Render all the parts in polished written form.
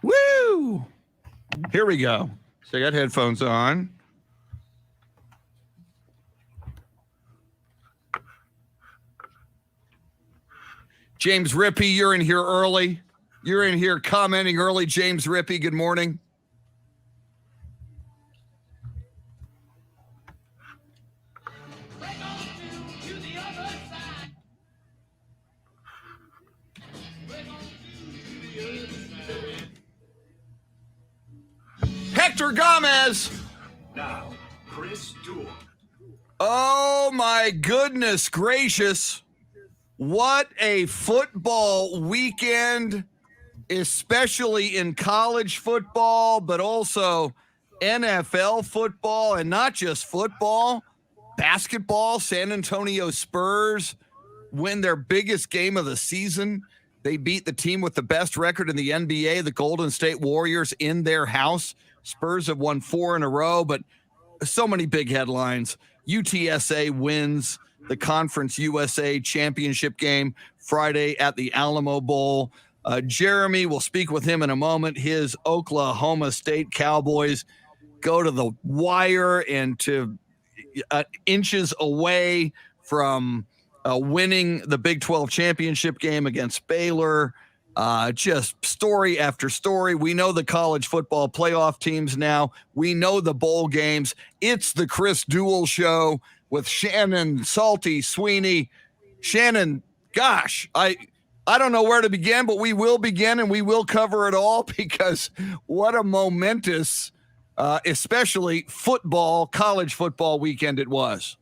Woo! Here we go. So I got headphones on. James Rippey, you're in here early. You're in here commenting early. James Rippey, good morning. Hector Gomez. Now, Chris Duel. Oh, my goodness gracious. What a football weekend, especially in college football, but also NFL football, and not just football, basketball. San Antonio Spurs win their biggest game of the season. They beat the team with the best record in the NBA, the Golden State Warriors, in their house. Spurs have won 4 in a row, but so many big headlines. UTSA wins the Conference USA championship game Friday at the Alamobowl. Jeremy, we'll speak with him in a moment. His Oklahoma State Cowboys go to the wire and to inches away from winning the Big 12 championship game against Baylor. Just story after story. We know the college football playoff teams now. We know the bowl games. It's the Chris Duel Show with Shannon, Salty, Sweeney. Shannon, gosh, I don't know where to begin, but we will begin and we will cover it all because what a momentous, especially football, college football weekend it was.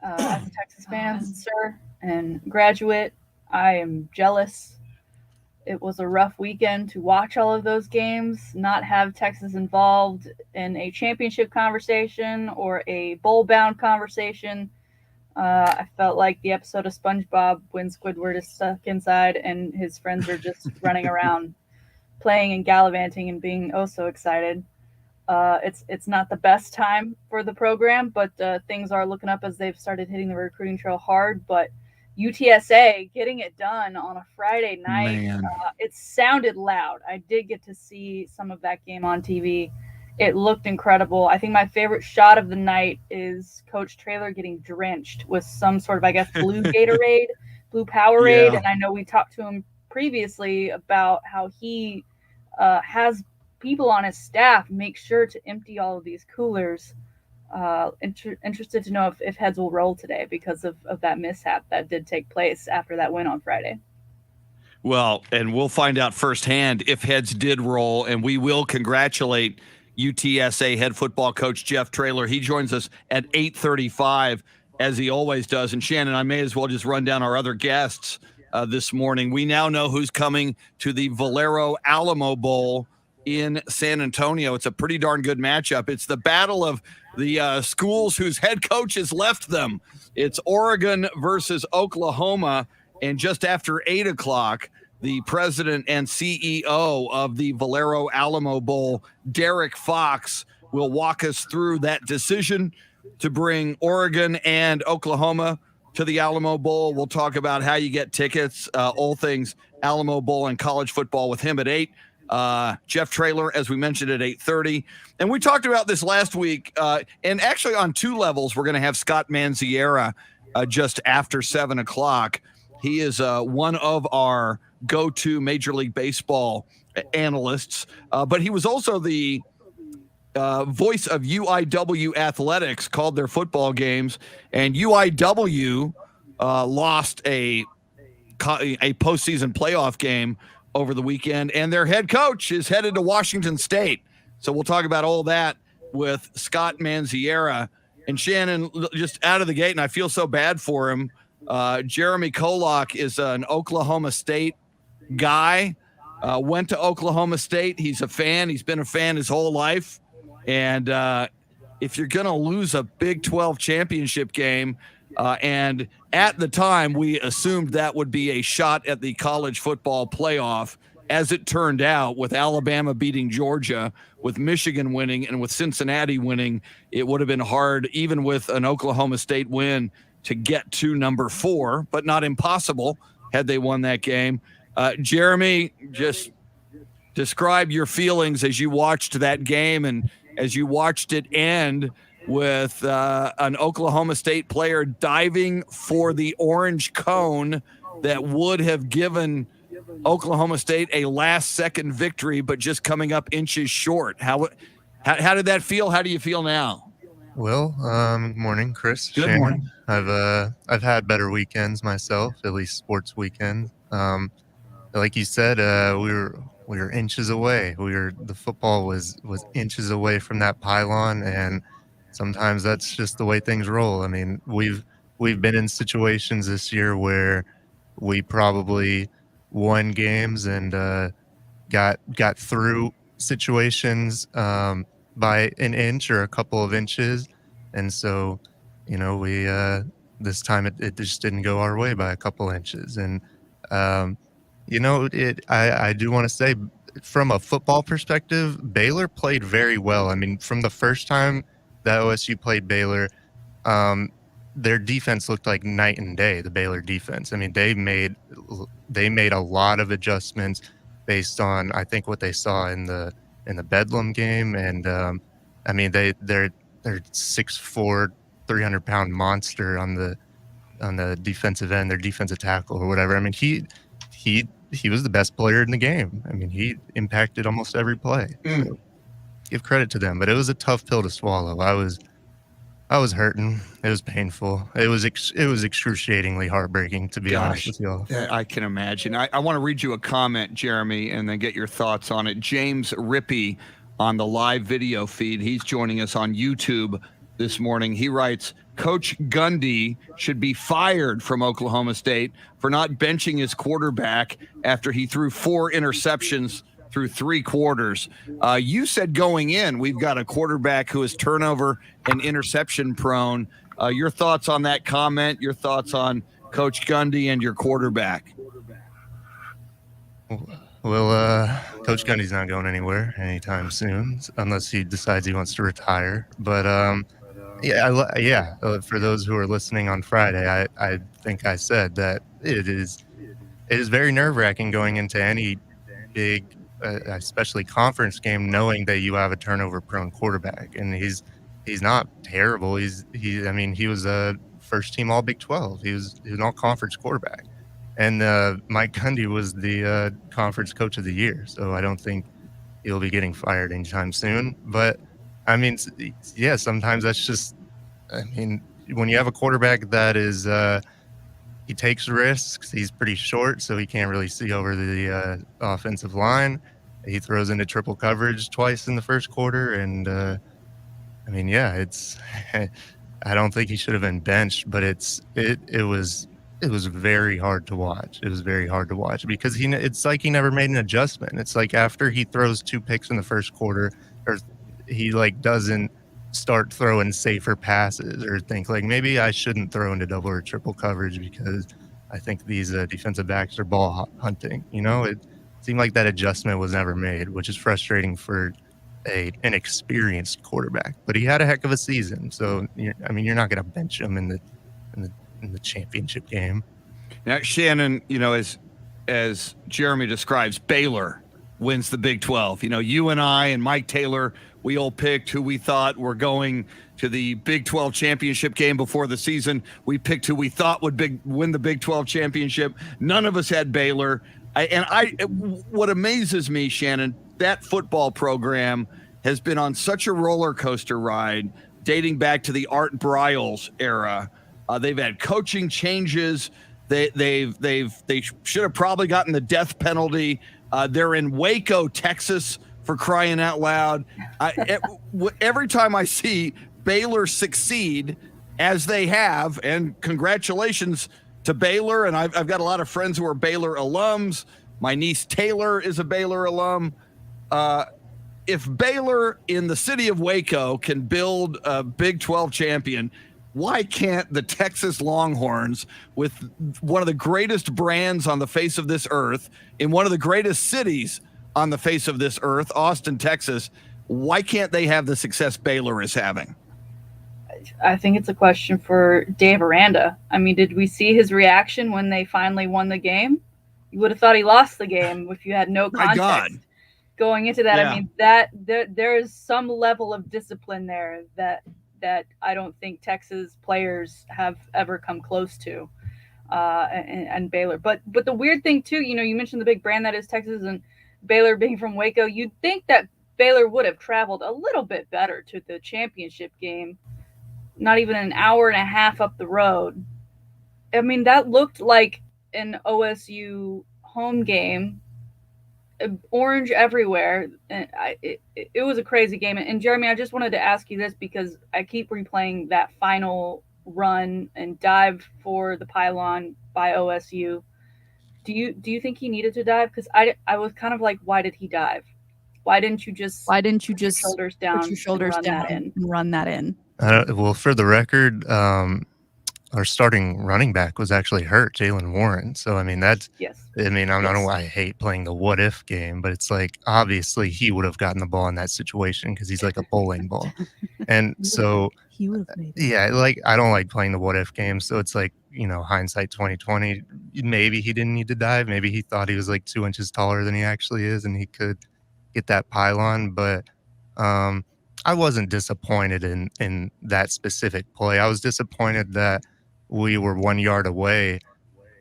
As a Texas fan, sir, and graduate, I am jealous. It was a rough weekend to watch all of those games, not have Texas involved in a championship conversation or a bowl-bound conversation. I felt like the episode of SpongeBob when Squidward is stuck inside and his friends are just running around, playing and gallivanting and being oh so excited. It's not the best time for the program, but things are looking up as they've started hitting the recruiting trail hard. But UTSA getting it done on a Friday night. It sounded loud. I did get to see some of that game on TV. It looked incredible. I think my favorite shot of the night is Coach TRAYLOR getting drenched with some sort of, I guess, blue Gatorade, blue Powerade. Yeah. And I know we talked to him previously about how he has people on his staff make sure to empty all of these coolers. Interested to know if heads will roll today because of that mishap that did take place after that win on Friday. Well, and we'll find out firsthand if heads did roll, and we will congratulate UTSA head football coach Jeff TRAYLOR. He joins us at 8:35, as he always does. And Shannon, I may as well just run down our other guests this morning. We now know who's coming to the Valero Alamobowl in San Antonio. It's a pretty darn good matchup. It's the battle of the schools whose head coaches left them. It's Oregon versus Oklahoma. And just after 8 o'clock, the president and CEO of the Valero Alamobowl, DERRICK Fox, will walk us through that decision to bring Oregon and Oklahoma to the Alamobowl. We'll talk about how you get tickets, all things Alamobowl and college football with him at 8. Jeff TRAYLOR, as we mentioned, at 8:30. And we talked about this last week, and actually on 2 levels, we're going to have Scott MANDZIARA just after 7 o'clock. He is one of our go-to Major League Baseball analysts, but he was also the voice of UIW Athletics, called their football games, and UIW lost a postseason playoff game over the weekend, and their head coach is headed to Washington State. So we'll talk about all that with Scott MANDZIARA. And Shannon, just out of the gate, and I feel so bad for him, Jeremy KOLOK is an Oklahoma State guy, went to Oklahoma State. He's a fan. He's been a fan his whole life. And if you're going to lose a Big 12 championship game, and at the time we assumed that would be a shot at the college football playoff, as it turned out, with Alabama beating Georgia, with Michigan winning, and with Cincinnati winning, it would have been hard, even with an Oklahoma State win, to get to number 4, but not impossible had they won that game. Jeremy, just describe your feelings as you watched that game and as you watched it end with an Oklahoma State player diving for the orange cone that would have given Oklahoma State a last-second victory, but just coming up inches short. How did that feel? How do you feel now? Well, good morning, Chris. Good Shannon. morning. I've had better weekends myself, at least sports weekends. Like you said, we were inches away. The football was inches away from that pylon, and sometimes that's just the way things roll. I mean, we've been in situations this year where we probably won games and got through situations by an inch or a couple of inches, and so we this time it just didn't go our way by a couple inches. And I do want to say, from a football perspective, Baylor played very well. I mean, from the first time that OSU played Baylor, their defense looked like night and day. The Baylor defense. I mean, they made a lot of adjustments based on, I think, what they saw in the Bedlam game. And I mean, they're 6'4", 300-pound monster on the defensive end, their defensive tackle or whatever. I mean, he was the best player in the game. I mean, he impacted almost every play. So give credit to them, but it was a tough pill to swallow. I was hurting. It was painful. It was excruciatingly heartbreaking, to be honest with y'all. I can imagine. I want to read you a comment, Jeremy, and then get your thoughts on it. James Rippey on the live video feed. He's joining us on YouTube this morning. He writes, Coach Gundy should be fired from Oklahoma State for not benching his quarterback after he threw 4 interceptions through 3 quarters. You said going in, we've got a quarterback who is turnover and interception prone. Your thoughts on that comment, your thoughts on Coach Gundy and your quarterback? Well, Coach Gundy's not going anywhere anytime soon, unless he decides he wants to retire. But for those who are listening on Friday, I think I said that it is very nerve-wracking going into any big, especially conference game, knowing that you have a turnover-prone quarterback, and he's not terrible. He was a first-team All Big 12. He was an all-conference quarterback, and Mike Gundy was the conference coach of the year. So I don't think he'll be getting fired anytime soon. But I mean, yeah, sometimes that's just. I mean, when you have a quarterback that is. He takes risks. He's pretty short, so he can't really see over the offensive line. He throws into triple coverage twice in the first quarter, and I mean, yeah, it's. I don't think he should have been benched, but it was very hard to watch. It was very hard to watch because it's like he never made an adjustment. It's like after he throws 2 picks in the first quarter, or he doesn't start throwing safer passes or think like maybe I shouldn't throw into double or triple coverage because I think these defensive backs are ball hunting. It seemed like that adjustment was never made, which is frustrating for an experienced quarterback. But he had a heck of a season, so you're not going to bench him in the championship game. Now, Shannon, as Jeremy describes, Baylor wins the Big 12. You and I and Mike Taylor, we all picked who we thought were going to the Big 12 championship game before the season. We picked who we thought would win the Big 12 championship. None of us had Baylor. What amazes me, Shannon, that football program has been on such a roller coaster ride dating back to the Art Briles era. They've had coaching changes. They should have probably gotten the death penalty. They're in Waco, Texas, for crying out loud. Every time I see Baylor succeed, as they have, and congratulations to Baylor, and I've got a lot of friends who are Baylor alums. My niece Taylor is a Baylor alum. If Baylor in the city of Waco can build a Big 12 champion, why can't the Texas Longhorns, with one of the greatest brands on the face of this earth, in one of the greatest cities on the face of this earth, Austin, Texas, why can't they have the success Baylor is having? I think it's a question for Dave Aranda. I mean, did we see his reaction when they finally won the game? You would have thought he lost the game if you had no context. My God. going into that. Yeah. I mean, that there is some level of discipline there that I don't think Texas players have ever come close to, and Baylor. But the weird thing too, you mentioned the big brand that is Texas, and Baylor being from Waco. You'd think that Baylor would have traveled a little bit better to the championship game, not even an hour and a half up the road. I mean, that looked like an OSU home game. Orange everywhere. And it was a crazy game. And Jeremy, I just wanted to ask you this because I keep replaying that final run and dive for the pylon by OSU. Do you think he needed to dive? Because I was kind of like, why did he dive? Why didn't you just put your shoulders down, put your shoulders down and run that in? Well, for the record, our starting running back was actually hurt, Jalen Warren. So, I mean, that's, yes. I mean, I don't know why I hate playing the what if game, but it's like, obviously he would have gotten the ball in that situation because he's like a bowling ball. And so, he would have made it. Yeah, like, I don't like playing the what if game. So it's like, hindsight 2020, maybe he didn't need to dive. Maybe he thought he was like 2 inches taller than he actually is and he could get that pylon. But, I wasn't disappointed in that specific play. I was disappointed that we were 1 yard away,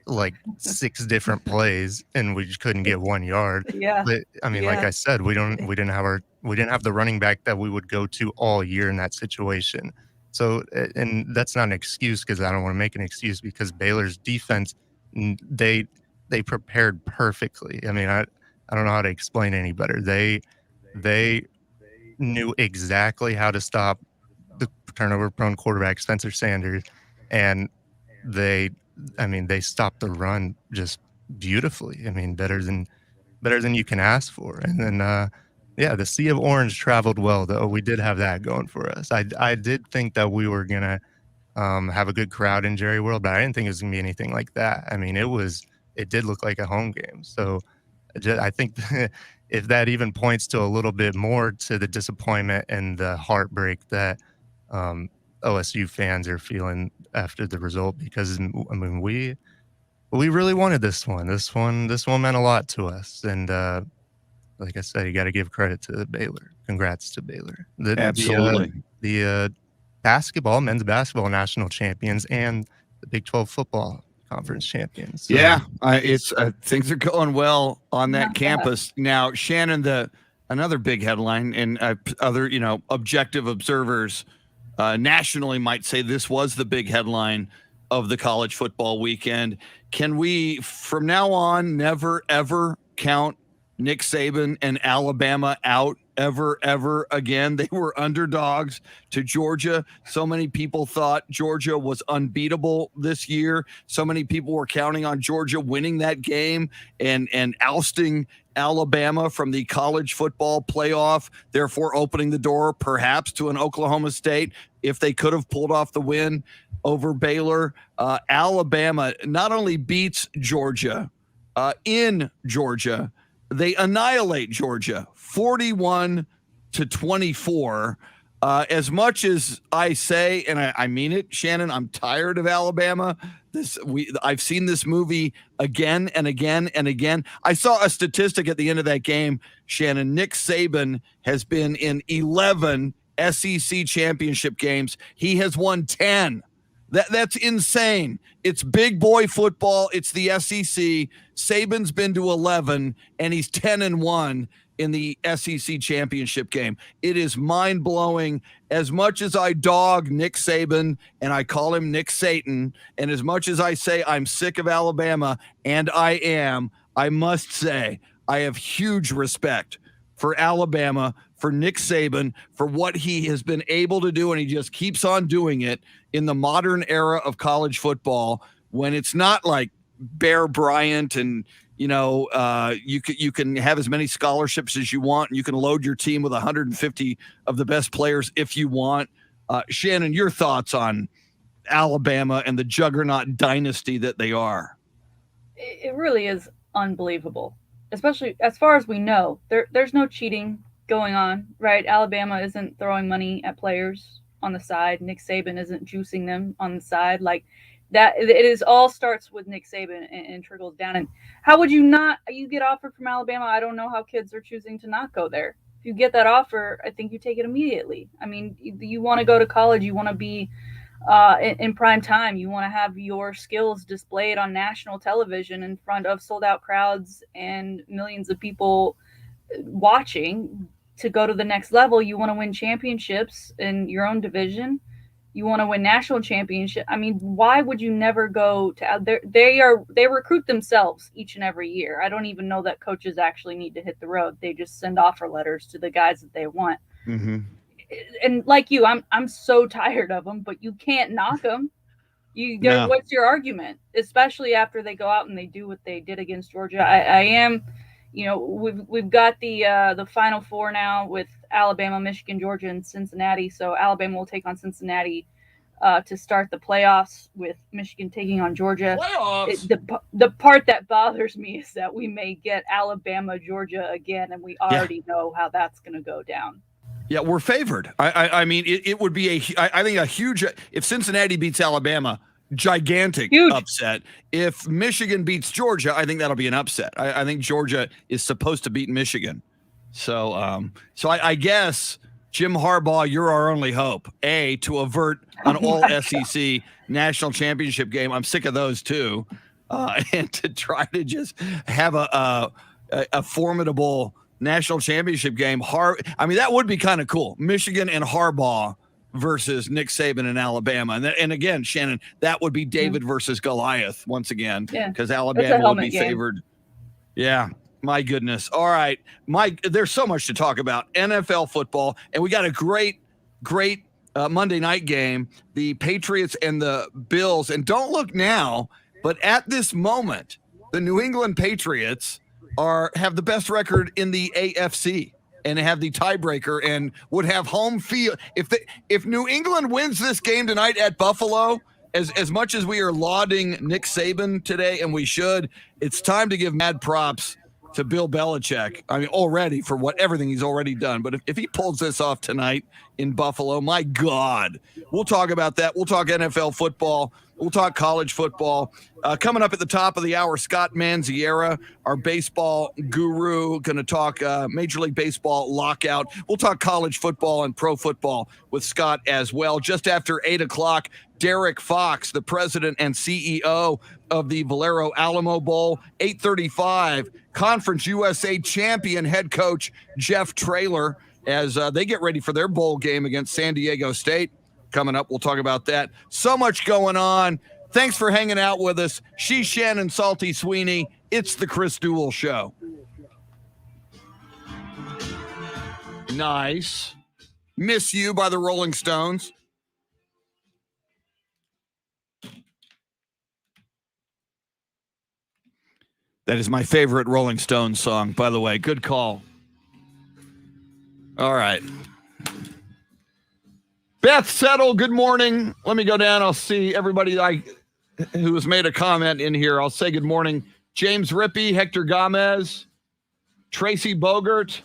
like 6 different plays, and we just couldn't get 1 yard. Yeah. But I mean, like I said, we didn't have the running back that we would go to all year in that situation. So, and that's not an excuse because I don't want to make an excuse because Baylor's defense, they prepared perfectly. I mean, I don't know how to explain it any better. They knew exactly how to stop the turnover-prone quarterback Spencer Sanders, and they stopped the run just beautifully. I mean, better than you can ask for. And then, the Sea of Orange traveled well, though. We did have that going for us. I did think that we were gonna have a good crowd in Jerry World, but I didn't think it was gonna be anything like that. I mean, it did look like a home game. So I think if that even points to a little bit more to the disappointment and the heartbreak that OSU fans are feeling after the result, because I mean we really wanted this one. This one meant a lot to us, and like I said, you got to give credit to Baylor. Congrats to Baylor. Absolutely. The men's basketball national champions and the Big 12 football conference champions. So, yeah, things are going well on that campus now. Shannon, another big headline, and other objective observers nationally might say this was the big headline of the college football weekend. Can we, from now on, never ever count Nick Saban and Alabama out ever again? They were underdogs to Georgia. So many people thought Georgia was unbeatable this year. So many people were counting on Georgia winning that game and ousting Alabama from the college football playoff, therefore opening the door perhaps to an Oklahoma State if they could have pulled off the win over Baylor. Alabama not only beats Georgia in Georgia, they annihilate Georgia 41-24. As much as I say, and I mean it, Shannon, I'm tired of Alabama. I've seen this movie again and again and again. I saw a statistic at the end of that game, Shannon. Nick Saban has been in 11 SEC championship games. He has won 10. That's insane. It's big boy football. It's the SEC. Saban's been to 11, and he's 10-1 in the SEC championship game. It is mind-blowing. As much as I dog Nick Saban and I call him Nick Satan, and as much as I say I'm sick of Alabama, and I must say I have huge respect for Alabama, for Nick Saban, for what he has been able to do, and he just keeps on doing it in the modern era of college football, when it's not like Bear Bryant and you can have as many scholarships as you want, and you can load your team with 150 of the best players if you want. Shannon, your thoughts on Alabama and the juggernaut dynasty that they are? It really is unbelievable, especially as far as we know. There's no cheating going on, right? Alabama isn't throwing money at players on the side. Nick Saban isn't juicing them on the side. Like, That it is all starts with Nick Saban and trickles down. And how would you not? You get offered from Alabama. I don't know how kids are choosing to not go there. If you get that offer, I think you take it immediately. I mean, you want to go to college. You want to be in prime time. You want to have your skills displayed on national television in front of sold out crowds and millions of people watching. To go to the next level, you want to win championships in your own division. You want to win national championship. I mean, why would you never go to? They recruit themselves each and every year. I don't even know that coaches actually need to hit the road. They just send offer letters to the guys that they want. Mm-hmm. And like you, I'm so tired of them. But you can't knock them. No. What's your argument? Especially after they go out and they do what they did against Georgia. I am. You know, we've got the Final Four now with Alabama, Michigan, Georgia, and Cincinnati. So Alabama will take on Cincinnati to start the playoffs, with Michigan taking on Georgia. The part that bothers me is that we may get Alabama, Georgia again, and we already know how that's going to go down. Yeah, we're favored. I mean, it would be I think a huge, if Cincinnati beats Alabama, gigantic upset. If Michigan beats Georgia, I think that'll be an upset. I think Georgia is supposed to beat Michigan. So I guess, Jim Harbaugh, you're our only hope, to avert an all SEC national championship game. I'm sick of those too. And to try to just have a formidable national championship game. I mean, that would be kind of cool. Michigan and Harbaugh versus Nick Saban in Alabama. And again, Shannon, that would be David versus Goliath once again, because Alabama will be favored. Yeah, my goodness. All right, Mike, there's so much to talk about. NFL football, and we got a great Monday night game, the Patriots and the Bills. And don't look now, but at this moment, the New England Patriots have the best record in the AFC. And have the tiebreaker and would have home field. If New England wins this game tonight at Buffalo, as much as we are lauding Nick Saban today, and we should, it's time to give mad props to Bill Belichick. I mean, already for everything he's already done. But if he pulls this off tonight in Buffalo, my God, we'll talk about that. We'll talk NFL football. We'll talk college football. Coming up at the top of the hour, Scott MANDZIARA, our baseball guru, going to talk Major League Baseball lockout. We'll talk college football and pro football with Scott as well. Just after 8 o'clock, Derrick Fox, the president and CEO of the Valero Alamobowl. 8:35, Conference USA champion head coach Jeff TRAYLOR as they get ready for their bowl game against San Diego State. Coming up, we'll talk about that. So much going on. Thanks for hanging out with us. She's Shannon Salty Sweeney. It's the Chris Duel Show. Nice. Miss You by the Rolling Stones. That is my favorite Rolling Stones song, by the way. Good call. All right. Beth Settle, good morning. Let me go down. I'll see everybody who has made a comment in here. I'll say good morning. James Rippey, Hector Gomez, Tracy Bogert,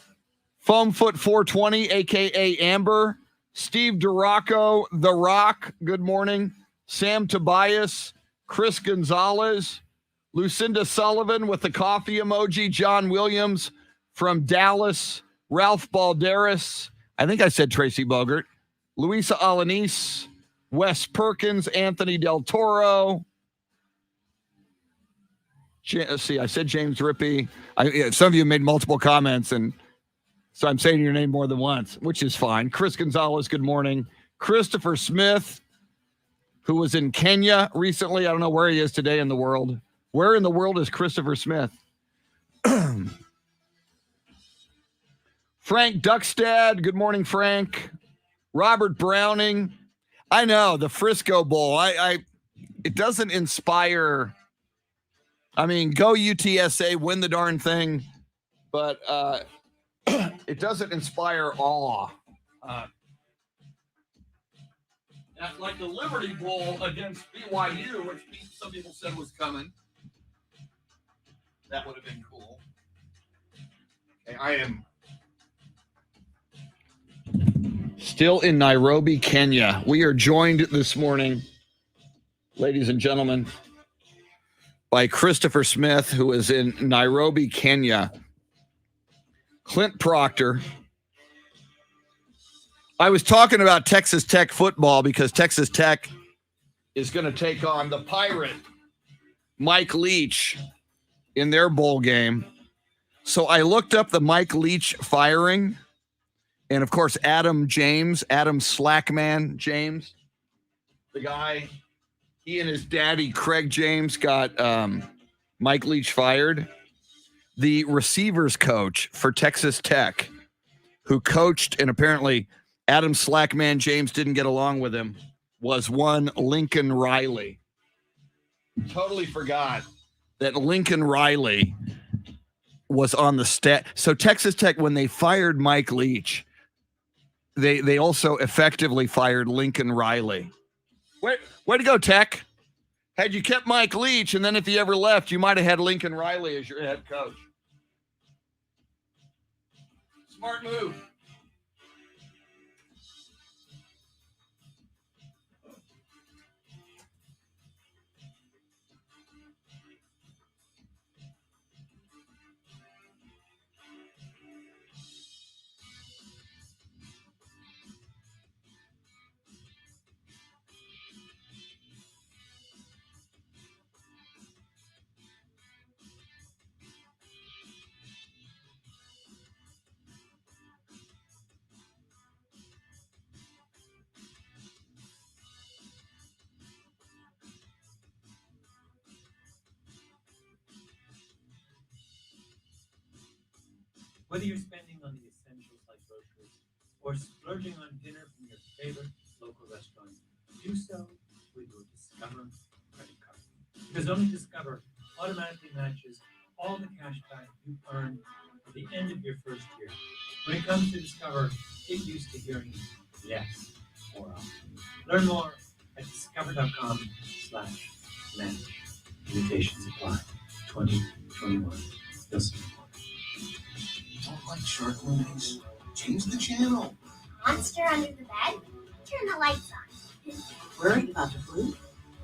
Foamfoot 420, a.k.a. Amber, Steve DeRocco, The Rock, good morning. Sam Tobias, Chris Gonzalez, Lucinda Sullivan with the coffee emoji, John Williams from Dallas, Ralph Balderas, I think I said Tracy Bogert, Luisa Alanis, Wes Perkins, Anthony Del Toro. Let's see, I said James Rippey. Some of you made multiple comments, and so I'm saying your name more than once, which is fine. Chris Gonzalez, good morning. Christopher Smith, who was in Kenya recently. I don't know where he is today in the world. Where in the world is Christopher Smith? Frank Duckstad, good morning, Frank. Robert Browning. I know, the Frisco Bowl. It doesn't inspire. I mean, go UTSA, win the darn thing. But it doesn't inspire awe. Like the Liberty Bowl against BYU, which some people said was coming. That would have been cool. Okay, I am still in Nairobi, Kenya. We are joined this morning ladies and gentlemen, by Christopher Smith, who is in Nairobi, Kenya. Clint Proctor. I was talking about Texas Tech football because Texas Tech is going to take on the Pirate, Mike Leach, in their bowl game. So I looked up the Mike Leach firing. And, of course, Adam Slackman James, the guy, he and his daddy, Craig James, got Mike Leach fired. The receivers coach for Texas Tech, who coached, and apparently Adam Slackman James didn't get along with him, was one Lincoln Riley. Totally forgot that Lincoln Riley was on the stat. So Texas Tech, when they fired Mike Leach, they also effectively fired Lincoln Riley. Way to go, Tech. Had you kept Mike Leach, and then if he ever left, you might have had Lincoln Riley as your head coach. Smart move. Whether you're spending on the essentials like groceries or splurging on dinner from your favorite local restaurant, do so with your Discover credit card. Because only Discover automatically matches all the cash back you earn at the end of your first year. When it comes to Discover, get used to hearing yes more often. Learn more at discover.com/manage. Limitations apply. 2021. You'll see. Don't like shark movies? Change the channel. Monster under the bed? Turn the lights on. Worried about the flu?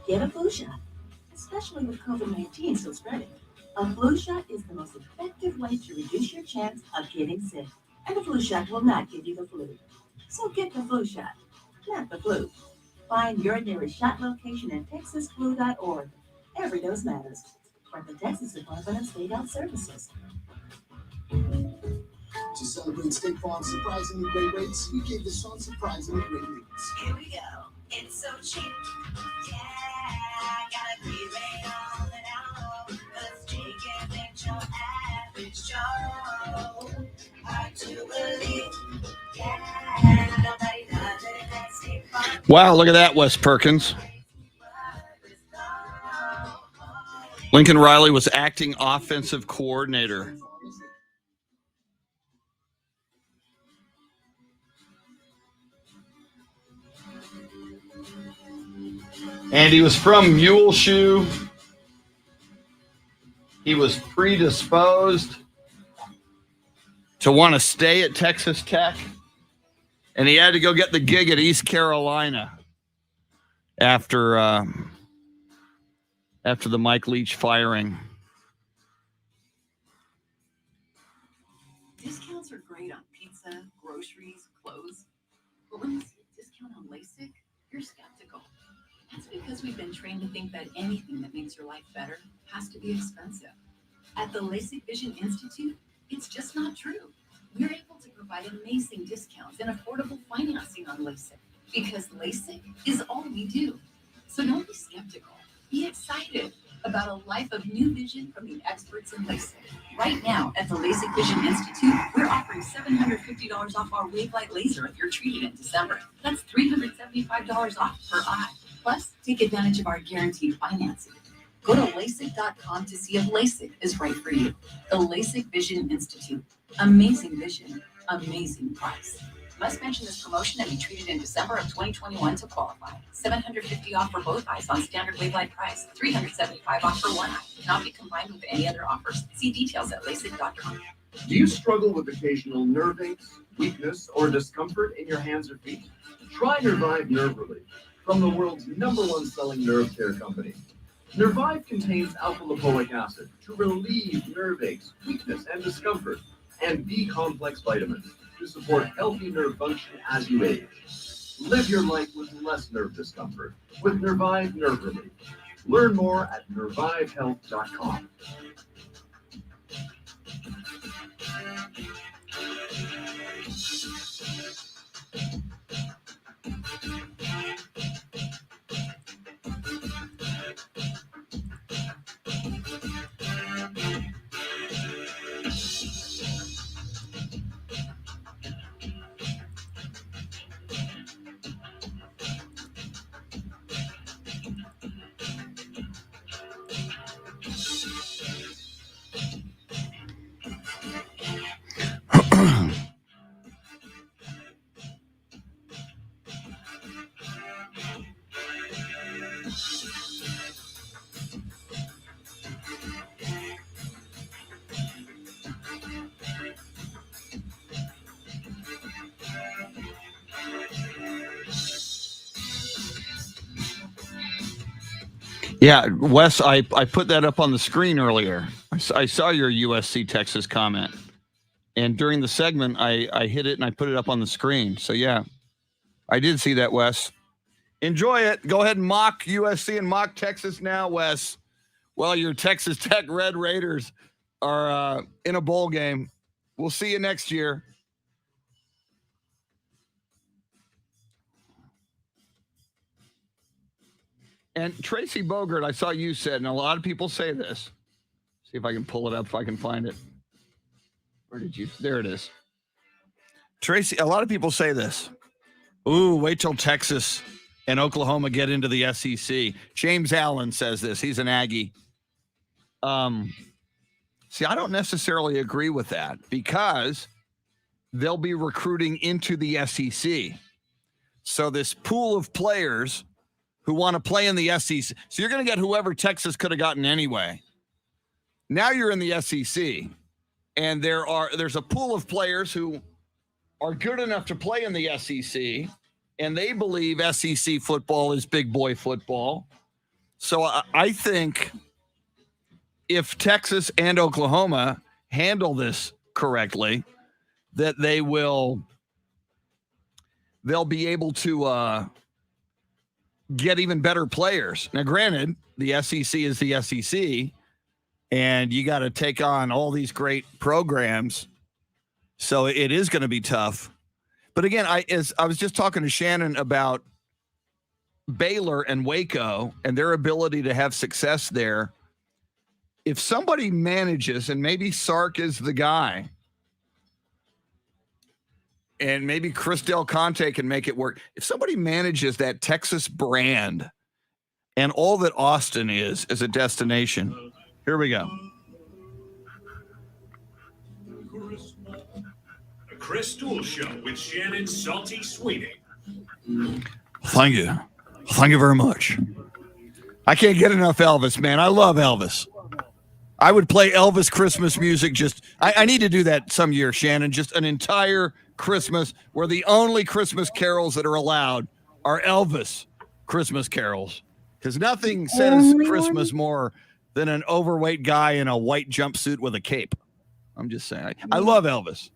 Get a flu shot. Especially with COVID-19 still spreading. A flu shot is the most effective way to reduce your chance of getting sick. And the flu shot will not give you the flu. So get the flu shot, not the flu. Find your nearest shot location at texasflu.org. Every dose matters. From the Texas Department of State Health Services. To celebrate State Farm's surprisingly great rates, we gave this song surprisingly great rates. Here we go. It's so cheap. Yeah, got a great rate on the download. Let's take advantage of average Joe. Hard to believe. Yeah, nobody does it at State Farm. Wow, look at that, Wes Perkins. Lincoln Riley was acting offensive coordinator. And he was from Muleshoe. He was predisposed to want to stay at Texas Tech. And he had to go get the gig at East Carolina after the Mike Leach firing. Discounts are great on pizza, groceries, clothes. But when you see a discount on LASIK, you're skeptical. That's because we've been trained to think that anything that makes your life better has to be expensive. At the LASIK Vision Institute, it's just not true. We're able to provide amazing discounts and affordable financing on LASIK because LASIK is all we do. So don't be skeptical. Be excited about a life of new vision from the experts in LASIK. Right now at the LASIK Vision Institute, we're offering $750 off our Wavelight laser if you're treated in December. That's $375 off per eye. Plus, take advantage of our guaranteed financing. Go to LASIK.com to see if LASIK is right for you. The LASIK Vision Institute. Amazing vision, amazing price. Must mention this promotion and be treated in December of 2021 to qualify. $750 off for both eyes on standard Wavelight price. $375 off for one eye. Cannot be combined with any other offers. See details at LASIK.com. Do you struggle with occasional nerve aches, weakness, or discomfort in your hands or feet? Try Nervive Nerve Relief. from the world's #1 selling nerve care company. Nervive contains alpha-lipoic acid to relieve nerve aches, weakness, and discomfort, and B-complex vitamins to support healthy nerve function as you age. Live your life with less nerve discomfort with Nervive Nerve Relief. Learn more at nervivehealth.com. Yeah, Wes, I put that up on the screen earlier. I saw your USC Texas comment. And during the segment, I hit it and I put it up on the screen. So, yeah, I did see that, Wes. Enjoy it. Go ahead and mock USC and mock Texas now, Wes. Well, your Texas Tech Red Raiders are in a bowl game. We'll see you next year. And Tracy Bogert, I saw you said, and a lot of people say this. See if I can pull it up, if I can find it. Where did you? There it is. Tracy, a lot of people say this. Ooh, wait till Texas and Oklahoma get into the SEC. James Allen says this. He's an Aggie. See, I don't necessarily agree with that because they'll be recruiting into the SEC. So this pool of players who want to play in the SEC. So you're going to get whoever Texas could have gotten anyway. Now you're in the SEC, and there's a pool of players who are good enough to play in the SEC, and they believe SEC football is big boy football. So I think if Texas and Oklahoma handle this correctly, that they'll be able to get even better players. Now, granted, the SEC is the SEC, and you got to take on all these great programs. So it is going to be tough. But again, I was just talking to Shannon about Baylor and Waco and their ability to have success there. If somebody manages, and maybe Sark is the guy, and maybe Chris Del Conte can make it work. If somebody manages that Texas brand and all that Austin is as a destination, here we go. A Chris Duel Show with Shannon Salty Sweeney. Thank you. Thank you very much. I can't get enough Elvis, man. I love Elvis. I would play Elvis Christmas music. I need to do that some year, Shannon. Just an entire Christmas where the only Christmas carols that are allowed are Elvis Christmas carols. Because nothing says Christmas more than an overweight guy in a white jumpsuit with a cape. I'm just saying. I love Elvis.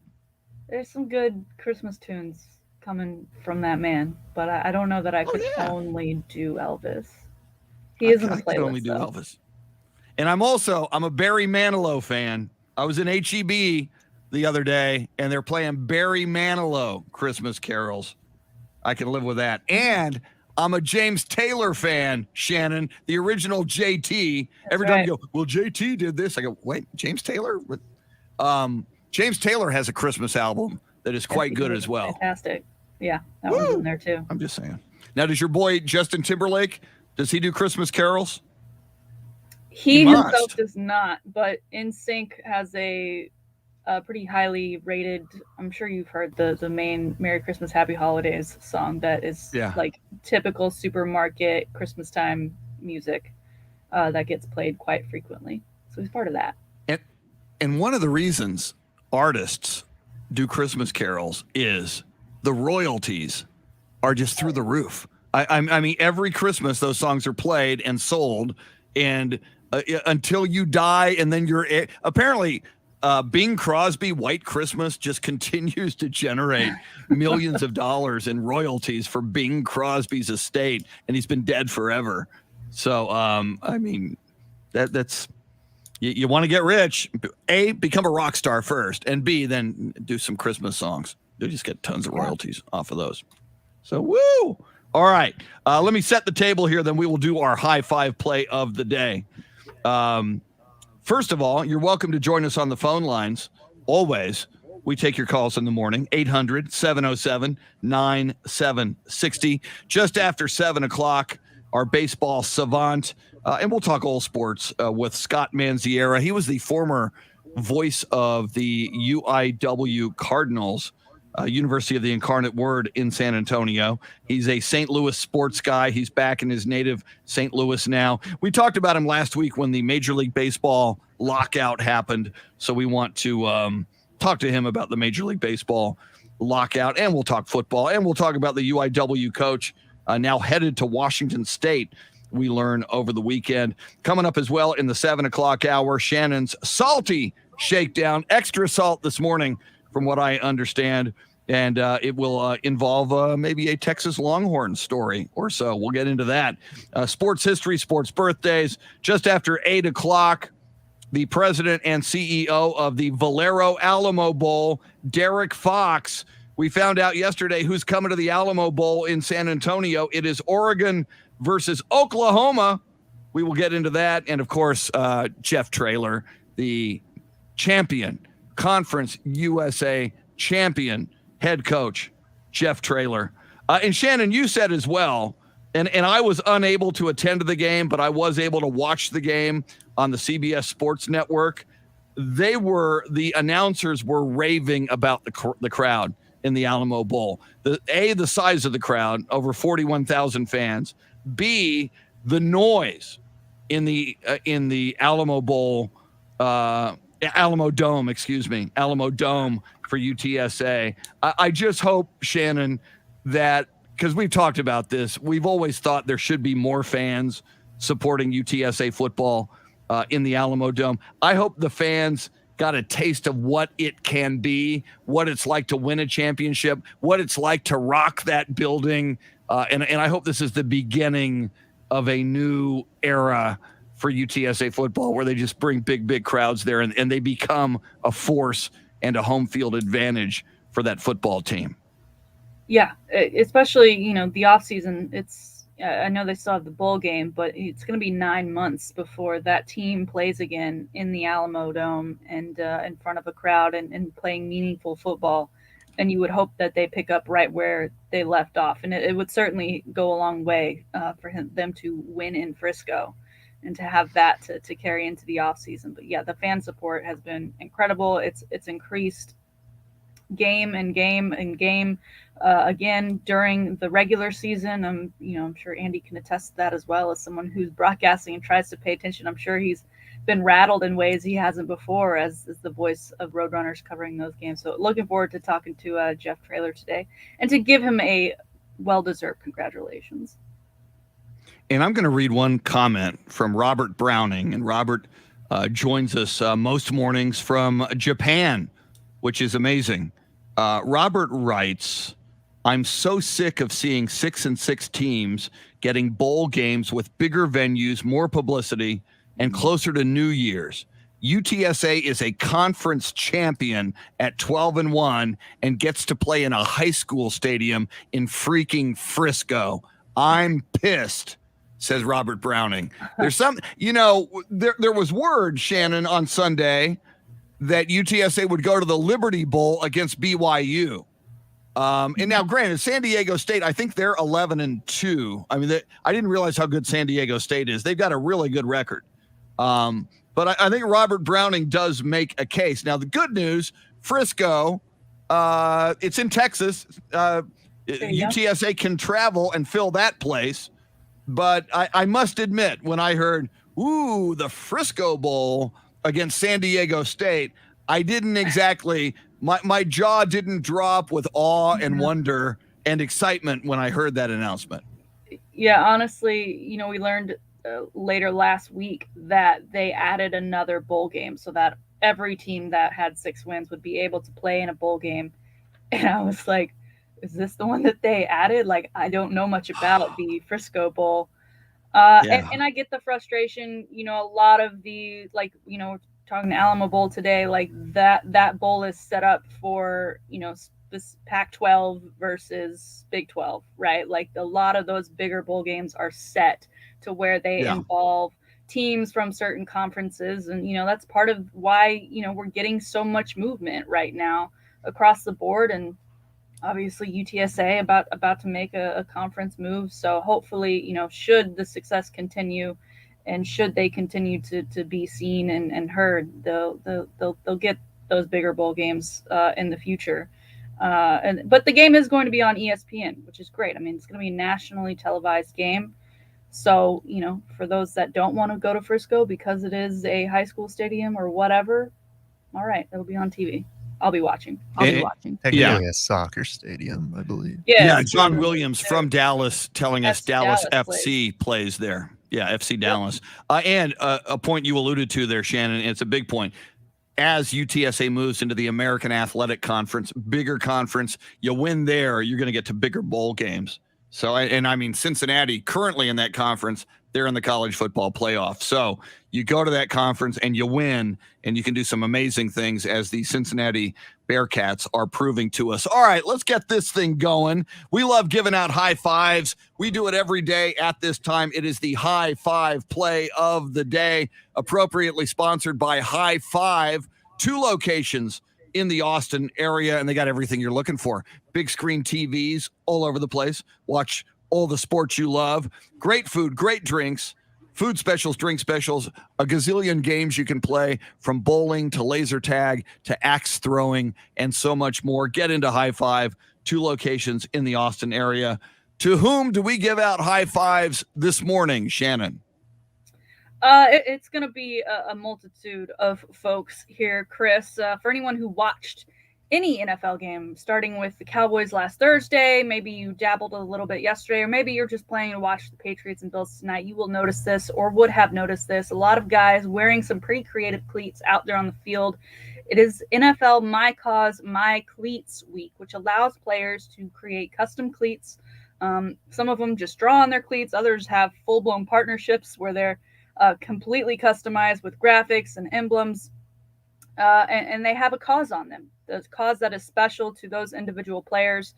There's some good Christmas tunes coming from that man, but I don't know that I could only do Elvis. He is in the playlist. I could only do Elvis. And I'm a Barry Manilow fan. I was in HEB the other day, and they're playing Barry Manilow Christmas carols. I can live with that. And I'm a James Taylor fan, Shannon, the original JT. Every time you go, well, JT did this. I go, wait, James Taylor? James Taylor has a Christmas album that is quite good as well. Fantastic. Yeah, that one's in there too. I'm just saying. Now, does your boy Justin Timberlake, does he do Christmas carols? He himself does not, but NSYNC has a pretty highly rated, I'm sure you've heard the main Merry Christmas, Happy Holidays song that is like typical supermarket Christmas time music that gets played quite frequently. So he's part of that. And one of the reasons artists do Christmas carols is the royalties are just through the roof. I mean, every Christmas those songs are played and sold, and until you die, and then you're apparently Bing Crosby White Christmas just continues to generate millions of dollars in royalties for Bing Crosby's estate, and he's been dead forever. So, I mean, that's you want to get rich. A, become a rock star first, and B, then do some Christmas songs. You just get tons of royalties off of those. So, woo! All right, let me set the table here. Then we will do our high five play of the day. First of all, you're welcome to join us on the phone lines. Always, we take your calls in the morning. 800-707-9760. Just after 7 o'clock, our baseball savant, and we'll talk all sports with Scott MANDZIARA. He was the former voice of the UIW Cardinals. University of the Incarnate Word in San Antonio. He's a St. Louis sports guy. He's back in his native St. Louis now. We talked about him last week when the Major League Baseball lockout happened. So we want to talk to him about the Major League Baseball lockout, and we'll talk football, and we'll talk about the UIW coach now headed to Washington State. We learn over the weekend. Coming up as well in the 7 o'clock hour, Shannon's salty shakedown, extra salt this morning from what I understand. And it will involve maybe a Texas Longhorn story or so. We'll get into that. Sports history, sports birthdays. Just after 8 o'clock, the president and CEO of the Valero Alamobowl, Derrick Fox. We found out yesterday who's coming to the Alamobowl in San Antonio. It is Oregon versus Oklahoma. We will get into that. And, of course, Jeff Traylor, the champion, Conference USA champion, head coach, Jeff Traylor. And Shannon, you said as well, and I was unable to attend the game, but I was able to watch the game on the CBS Sports Network. The announcers were raving about the crowd in the Alamo Bowl. The size of the crowd, over 41,000 fans. B, the noise in the Alamo Bowl, Alamo Dome for UTSA. I just hope, Shannon, that, because we've talked about this, we've always thought there should be more fans supporting UTSA football in the Alamo Dome. I hope the fans got a taste of what it can be, what it's like to win a championship, what it's like to rock that building. And I hope this is the beginning of a new era for UTSA football, where they just bring big crowds there and they become a force and a home field advantage for that football team. Yeah, especially, the offseason. I know they still have the bowl game, but it's going to be 9 months before that team plays again in the Alamo Dome and in front of a crowd and playing meaningful football. And you would hope that they pick up right where they left off. And it would certainly go a long way for them to win in Frisco and to have that to carry into the offseason. But yeah, the fan support has been incredible. It's increased game again during the regular season. I'm sure Andy can attest to that as well, as someone who's broadcasting and tries to pay attention. I'm sure he's been rattled in ways he hasn't before as the voice of Roadrunners covering those games. So looking forward to talking to Jeff Traylor today and to give him a well-deserved congratulations. And I'm going to read one comment from Robert Browning. And Robert joins us most mornings from Japan, which is amazing. Robert writes, "I'm so sick of seeing 6-6 teams getting bowl games with bigger venues, more publicity, and closer to New Year's. UTSA is a conference champion at 12-1 and gets to play in a high school stadium in freaking Frisco. I'm pissed," says Robert Browning. There's some, there was word, Shannon, on Sunday that UTSA would go to the Liberty Bowl against BYU. And now, granted, San Diego State, I think they're 11-2. I mean, I didn't realize how good San Diego State is. They've got a really good record. But I think Robert Browning does make a case. Now, the good news, Frisco, it's in Texas. UTSA can travel and fill that place. But I must admit, when I heard, the Frisco Bowl against San Diego State, I didn't exactly, my jaw didn't drop with awe and wonder and excitement when I heard that announcement. Yeah, honestly, we learned later last week that they added another bowl game so that every team that had 6 wins would be able to play in a bowl game. And I was like, is this the one that they added? Like, I don't know much about the Frisco Bowl. And I get the frustration, a lot of the, like, we're talking the Alamobowl today, like that bowl is set up for, this Pac-12 versus Big 12, right? Like a lot of those bigger bowl games are set to where they involve teams from certain conferences. And, that's part of why, we're getting so much movement right now across the board. And obviously UTSA about to make a conference move. So hopefully, should the success continue and should they continue to be seen and heard, they'll get those bigger bowl games in the future. But the game is going to be on ESPN, which is great. I mean, it's going to be a nationally televised game. So, for those that don't want to go to Frisco because it is a high school stadium or whatever, all right, it'll be on TV. I'll be watching. Technically a soccer stadium, I believe. Yeah, John Williams from Dallas telling us Dallas FC plays there. Yeah, FC Dallas. And a point you alluded to there, Shannon, it's a big point. As UTSA moves into the American Athletic Conference, bigger conference, you win there, you're going to get to bigger bowl games. So, and I mean, Cincinnati currently in that conference, they're in the college football playoff. So you go to that conference and you win, and you can do some amazing things, as the Cincinnati Bearcats are proving to us. All right, let's get this thing going. We love giving out high fives. We do it every day at this time. It is the high five play of the day, appropriately sponsored by High Five, 2 locations in the Austin area, and they got everything you're looking for. Big screen TVs all over the place. Watch all the sports you love. Great food, great drinks, food specials, drink specials, a gazillion games you can play, from bowling to laser tag to axe throwing and so much more. Get into High Five, 2 locations in the Austin area. To whom do we give out high fives this morning, Shannon? It's going to be a multitude of folks here, Chris. For anyone who watched any NFL game, starting with the Cowboys last Thursday, maybe you dabbled a little bit yesterday, or maybe you're just planning to watch the Patriots and Bills tonight, you will notice this, or would have noticed this. A lot of guys wearing some pretty creative cleats out there on the field. It is NFL My Cause, My Cleats week, which allows players to create custom cleats. Some of them just draw on their cleats. Others have full-blown partnerships where they're completely customized with graphics and emblems, and they have a cause on them. The cause that is special to those individual players.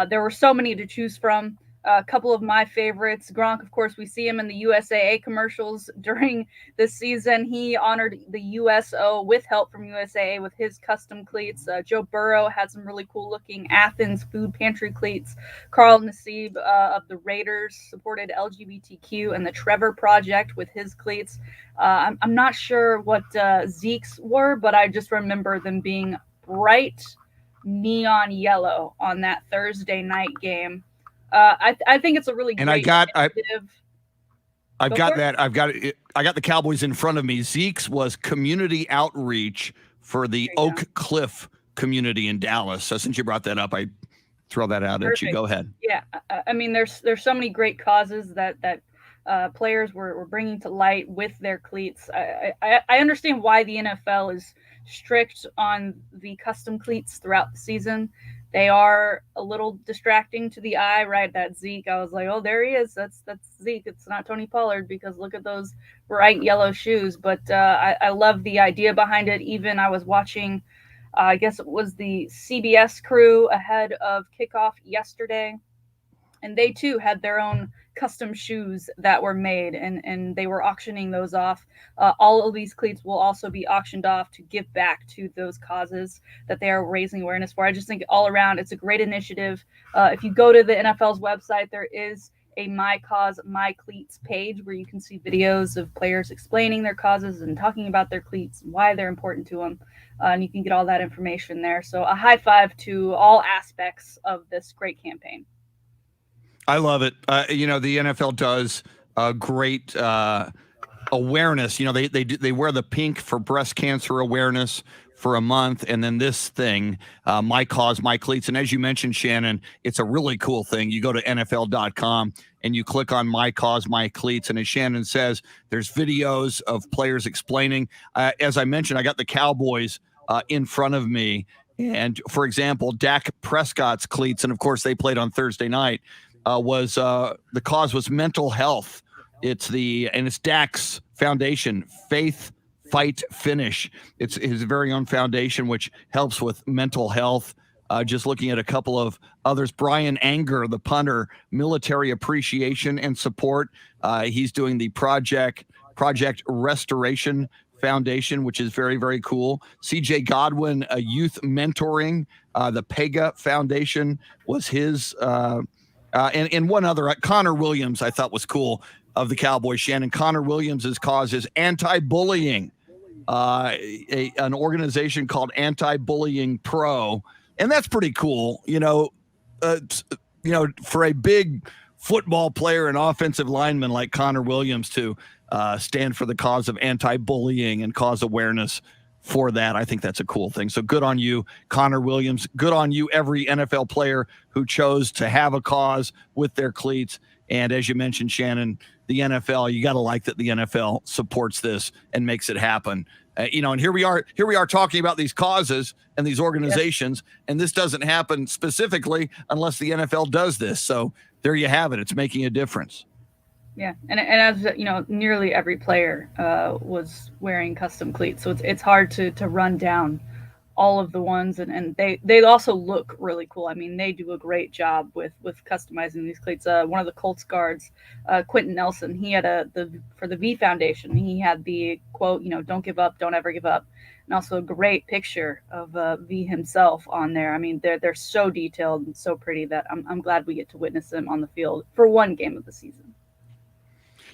There were so many to choose from. A couple of my favorites. Gronk, of course, we see him in the USAA commercials during this season. He honored the USO with help from USAA with his custom cleats. Joe Burrow had some really cool looking Athens food pantry cleats. Carl Nassib of the Raiders supported LGBTQ and the Trevor Project with his cleats. I'm not sure what Zeke's were, but I just remember them being bright neon yellow on that Thursday night game. I think it's a really great initiative. I got the Cowboys in front of me. Zeke's was community outreach for the Oak Cliff community in Dallas. So since you brought that up, I throw that out at you. Go ahead. Yeah, I mean, there's so many great causes that players were bringing to light with their cleats. I understand why the NFL is strict on the custom cleats throughout the season. They are a little distracting to the eye, right? That Zeke, I was like, oh, there he is. That's Zeke. It's not Tony Pollard, because look at those bright yellow shoes. But I love the idea behind it. Even I was watching, I guess it was the CBS crew ahead of kickoff yesterday, and they too had their own custom shoes that were made, and they were auctioning those off. All of these cleats will also be auctioned off to give back to those causes that they are raising awareness for. I just think all around it's a great initiative. If you go to the NFL's website, there is a My Cause, My Cleats page where you can see videos of players explaining their causes and talking about their cleats and why they're important to them. And you can get all that information there. So a high five to all aspects of this great campaign. I love it. The NFL does great awareness. They wear the pink for breast cancer awareness, for a month, and then this thing, My Cause, My Cleats. And as you mentioned, Shannon, it's a really cool thing. You go to NFL.com and you click on My Cause, My Cleats. And as Shannon says, there's videos of players explaining. As I mentioned, I got the Cowboys in front of me. And for example, Dak Prescott's cleats, and of course they played on Thursday night, the cause was mental health. It's Dak's foundation, Faith Fight Finish. It's his very own foundation, which helps with mental health. Just looking at a couple of others, Brian Anger, the punter, military appreciation and support. He's doing the Project Restoration Foundation, which is very, very cool. CJ Godwin, youth mentoring. The Pega Foundation was his. And one other, Connor Williams, I thought was cool, of the Cowboys. Shannon, Connor Williams' cause is anti-bullying. An organization called Anti-Bullying Pro, and that's pretty cool. For a big football player and offensive lineman like Connor Williams to stand for the cause of anti-bullying and cause awareness for that, I think that's a cool thing. So good on you, Connor Williams. Good on you, every NFL player who chose to have a cause with their cleats. And as you mentioned, Shannon, the NFL, you got to like that the NFL supports this and makes it happen. And here we are talking about these causes and these organizations, and this doesn't happen specifically unless the NFL does this. So there you have it. It's making a difference. Yeah, and as you know, nearly every player was wearing custom cleats, so it's hard to run down all of the ones, and they also look really cool. I mean, they do a great job with customizing these cleats. One of the Colts guards, Quentin Nelson, he had for the V Foundation, he had the quote, "Don't give up, don't ever give up," and also a great picture of V himself on there. I mean, they're so detailed and so pretty that I'm glad we get to witness them on the field for one game of the season.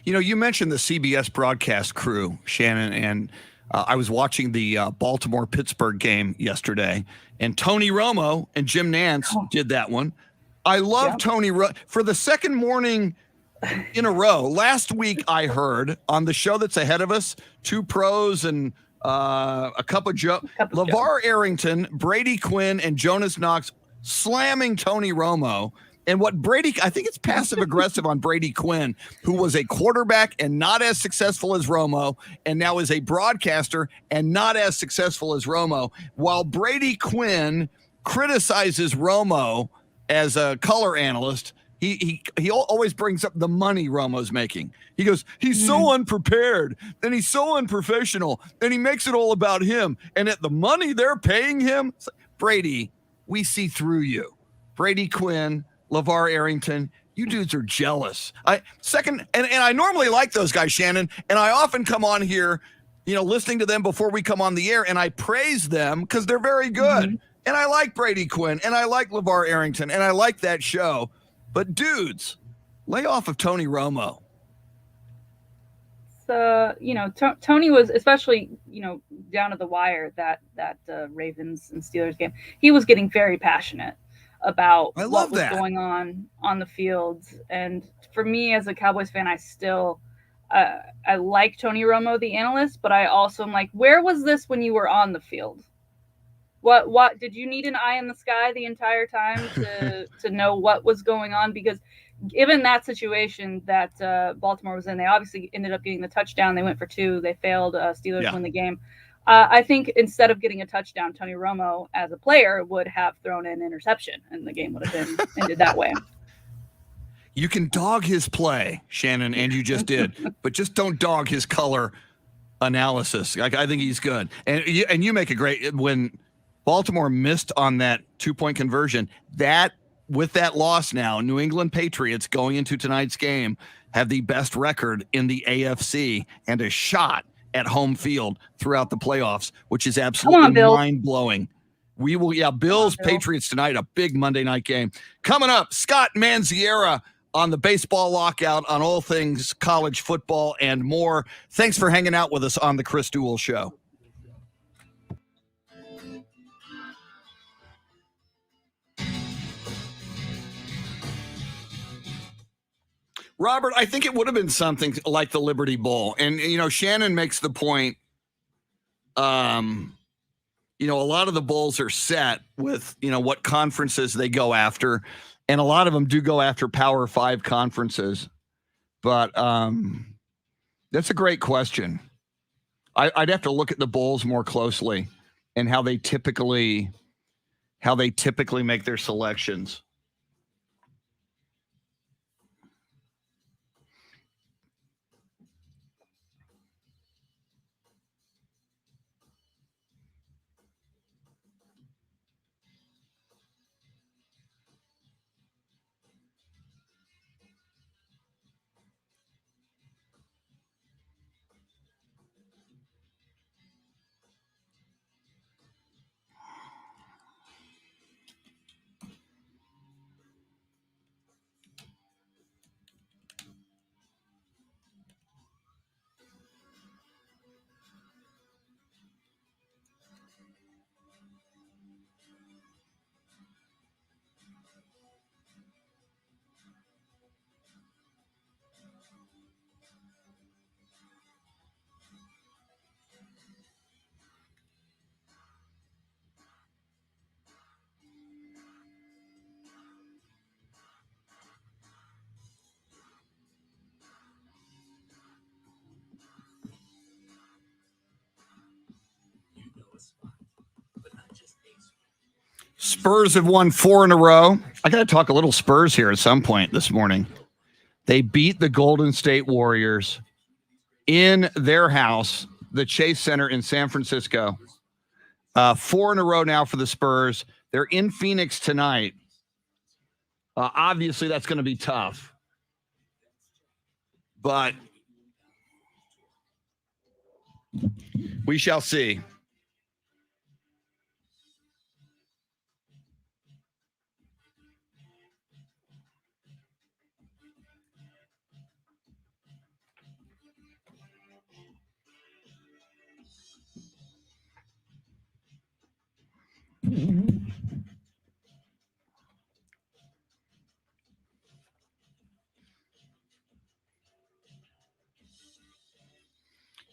You mentioned the CBS broadcast crew, Shannon, and I was watching the Baltimore-Pittsburgh game yesterday, and Tony Romo and Jim Nantz did that one. I love Tony for the second morning in a row. Last week, I heard on the show that's ahead of us, Two Pros and a Cup of Joe, LeVar Arrington, Brady Quinn, and Jonas Knox slamming Tony Romo. And I think it's passive aggressive on Brady Quinn, who was a quarterback and not as successful as Romo, and now is a broadcaster and not as successful as Romo, while Brady Quinn criticizes Romo as a color analyst. He always brings up the money Romo's making. He goes, he's so unprepared, then he's so unprofessional, then he makes it all about him, and at the money they're paying him. Brady, we see through you. Brady Quinn, LeVar Arrington, you dudes are jealous. And I normally like those guys, Shannon, and I often come on here, listening to them before we come on the air, and I praise them because they're very good. And I like Brady Quinn, and I like LeVar Arrington, and I like that show. But dudes, lay off of Tony Romo. So, Tony was, especially, down to the wire, that Ravens and Steelers game, he was getting very passionate about what was going on the field. And for me as a Cowboys fan, I still I like Tony Romo, the analyst, but I also am like, where was this when you were on the field? What did you need an eye in the sky the entire time to know what was going on? Because given that situation that Baltimore was in, they obviously ended up getting the touchdown. They went for two. They failed. Steelers win the game. I think instead of getting a touchdown, Tony Romo, as a player, would have thrown an interception, and the game would have been ended that way. You can dog his play, Shannon, and you just did, but just don't dog his color analysis. I think he's good. And you make a great, when Baltimore missed on that 2-point conversion, with that loss now, New England Patriots going into tonight's game have the best record in the AFC and a shot at home field throughout the playoffs, which is absolutely mind-blowing. We will, Bills, Patriots tonight, a big Monday night game. Coming up, Scott MANDZIARA on the baseball lockout, on all things college football and more. Thanks for hanging out with us on the Chris Duel Show. Robert, I think it would have been something like the Liberty Bowl. And, Shannon makes the point a lot of the bowls are set with, what conferences they go after. And a lot of them do go after Power 5 conferences. But that's a great question. I'd have to look at the bowls more closely and how they typically make their selections. Spurs have won 4 in a row. I got to talk a little Spurs here at some point this morning. They beat the Golden State Warriors in their house, the Chase Center in San Francisco. 4 in a row now for the Spurs. They're in Phoenix tonight. Obviously, that's going to be tough. But we shall see.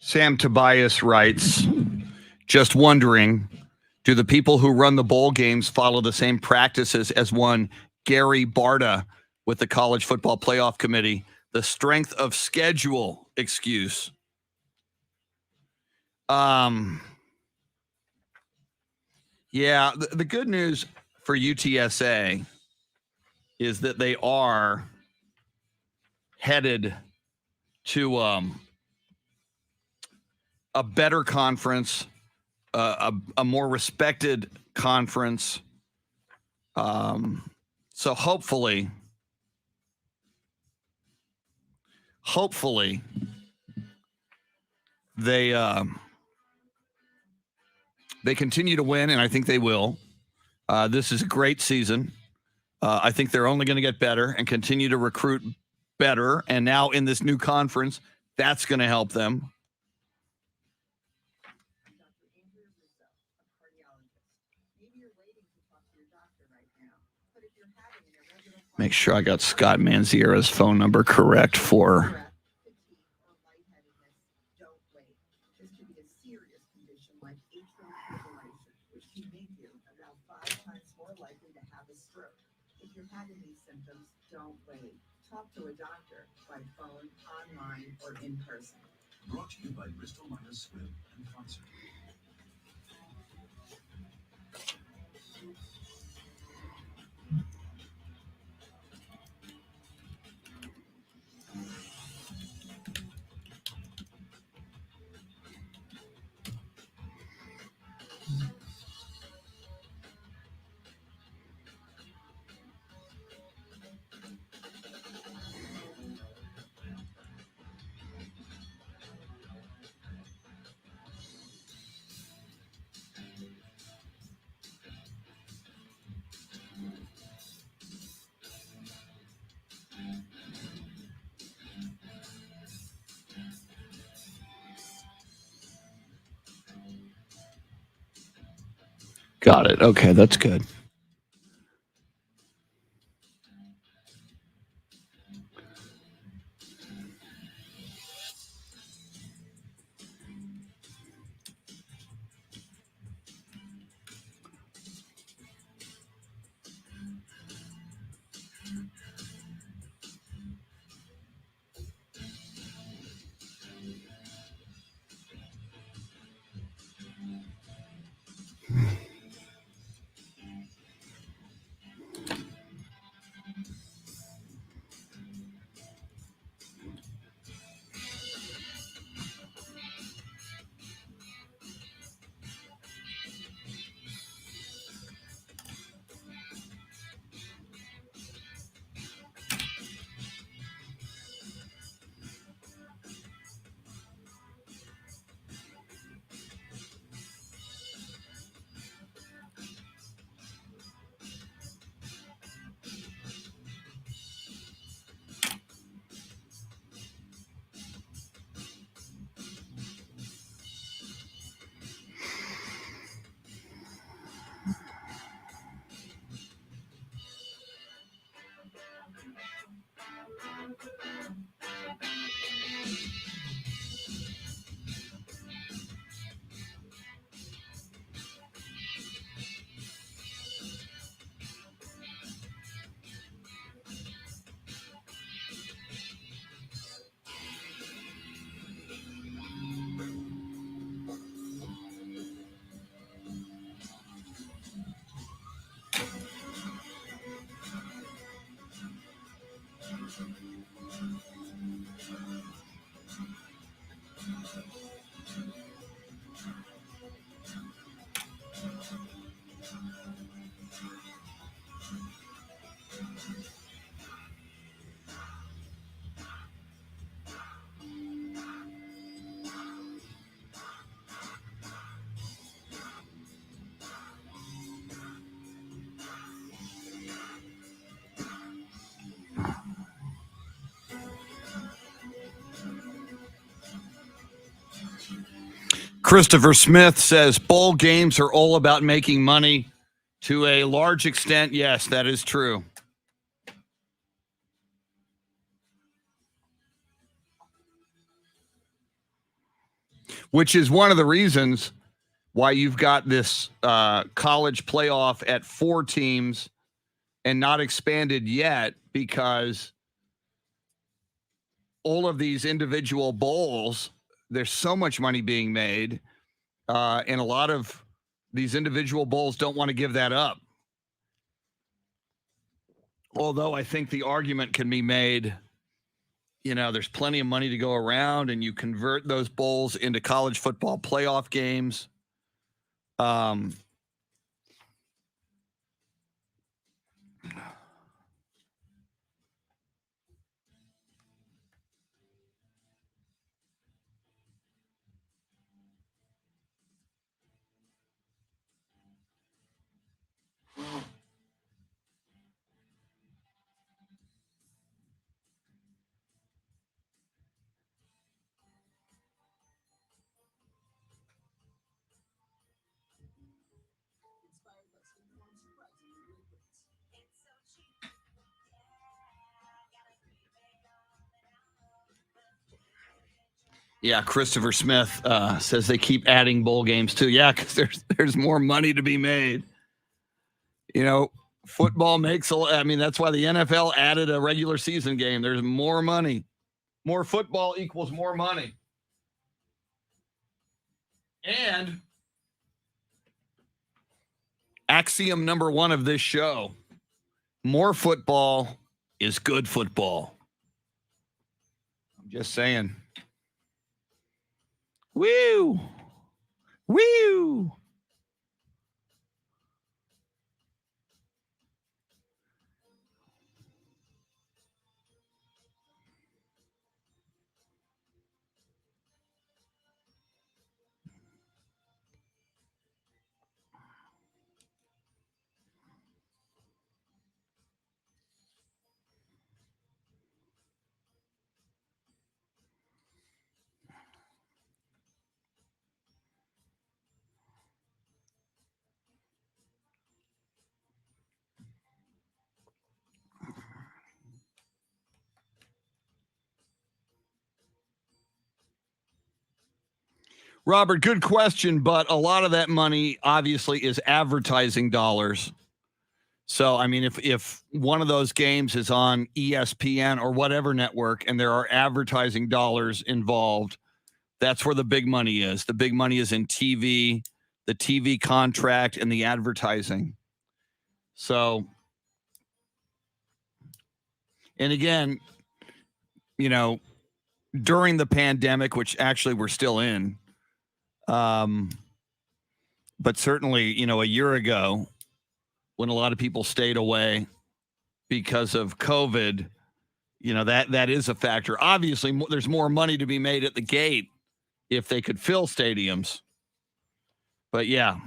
Sam Tobias writes, just wondering, do the people who run the bowl games follow the same practices as one Gary Barta with the College Football Playoff Committee? The strength of schedule excuse. Yeah, the good news for UTSA is that they are headed to a better conference, a more respected conference. So hopefully they continue to win, and I think they will. This is a great season. I think they're only going to get better and continue to recruit better. And now in this new conference, that's going to help them. Make sure I got Scott MANDZIARA's phone number correct for. Talk to a doctor by phone, online, or in person. Brought to you by Bristol Myers Squibb and Pfizer. Got it. Okay, that's good. Christopher Smith says bowl games are all about making money. To a large extent, yes, that is true. Which is one of the reasons why you've got this college playoff at 4 teams and not expanded yet, because all of these individual bowls, there's so much money being made, and a lot of these individual bowls don't want to give that up. Although I think the argument can be made, there's plenty of money to go around, and you convert those bowls into college football playoff games. Yeah, Christopher Smith says they keep adding bowl games too. Yeah, because there's more money to be made. Football makes that's why the NFL added a regular season game. There's more money. More football equals more money. And axiom number 1 of this show: more football is good football. I'm just saying. Woo! Woo! Robert, good question, but a lot of that money obviously is advertising dollars. So, if one of those games is on ESPN or whatever network and there are advertising dollars involved, that's where the big money is. The big money is in TV, the TV contract, and the advertising. So, and again, during the pandemic, which actually we're still in, but certainly, a year ago, when a lot of people stayed away because of COVID, that is a factor. Obviously, there's more money to be made at the gate if they could fill stadiums. But yeah.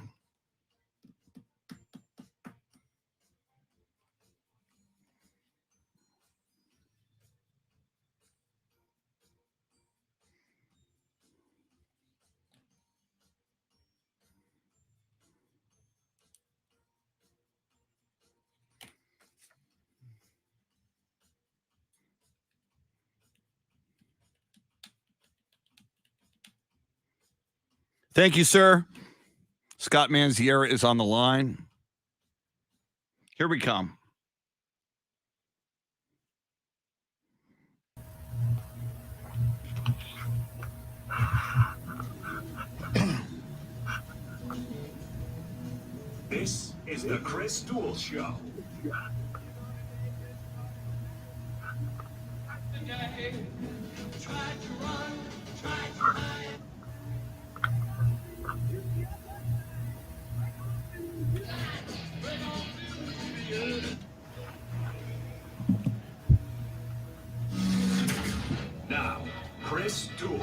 Thank you, sir. Scott MANDZIARA is on the line. Here we come. This is the Chris Duel Show. Now, Chris Duel.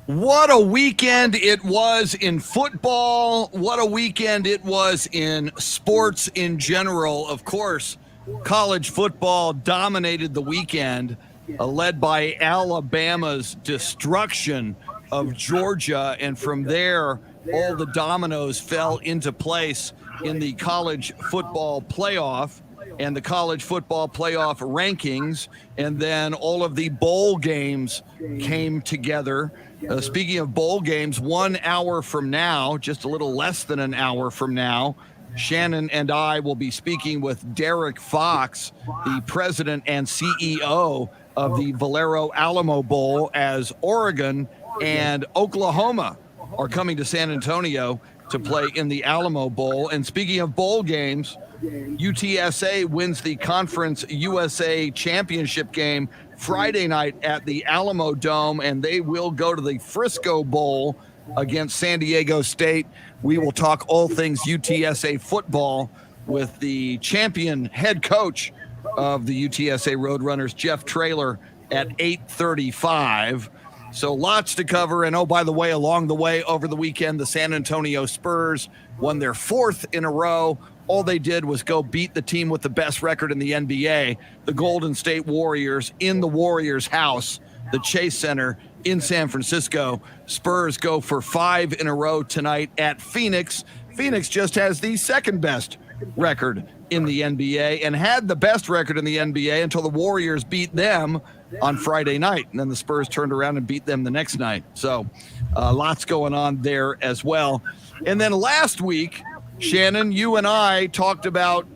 What a weekend it was in football. What a weekend it was in sports in general. Of course, college football dominated the weekend, led by Alabama's destruction of Georgia. And from there, all the dominoes fell into place in the college football playoff and the college football playoff rankings. And then all of the bowl games came together. Speaking of bowl games, 1 hour from now, just a little less than an hour from now, Shannon and I will be speaking with Derrick Fox, the president and CEO of the Valero Alamobowl, as Oregon and Oklahoma are coming to San Antonio to play in the Alamo Bowl. And speaking of bowl games, UTSA wins the Conference USA Championship game Friday night at the Alamo Dome, and they will go to the Frisco Bowl against San Diego State. We will talk all things UTSA football with the champion head coach of the UTSA Roadrunners, Jeff TRAYLOR, at 8:35. So lots to cover. And, oh, by the way, along the way over the weekend, the San Antonio Spurs won their 4th in a row. All they did was go beat the team with the best record in the NBA, the Golden State Warriors, in the Warriors' house, the Chase Center in San Francisco. Spurs go for 5 in a row tonight at Phoenix. Phoenix just has the 2nd best record in the NBA and had the best record in the NBA until the Warriors beat them on Friday night. And then the Spurs turned around and beat them the next night. So lots going on there as well. And then last week, Shannon, you and I talked about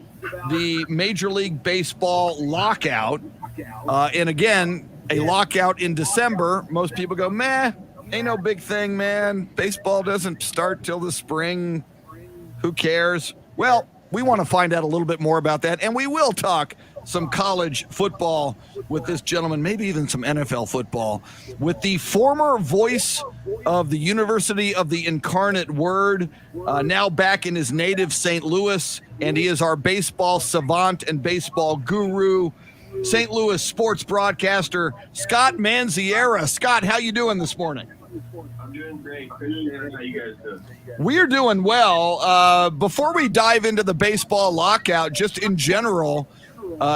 the Major League Baseball lockout. And again, a lockout in December. Most people go, meh, ain't no big thing, man. Baseball doesn't start till the spring. Who cares? Well, we want to find out a little bit more about that. And we will talk some college football with this gentleman, maybe even some NFL football, with the former voice of the University of the Incarnate Word, now back in his native St. Louis, and he is our baseball savant and baseball guru, St. Louis sports broadcaster, Scott MANDZIARA. Scott, how you doing this morning? I'm doing great. Christian, how you guys doing? We're doing well. Before we dive into the baseball lockout, just in general,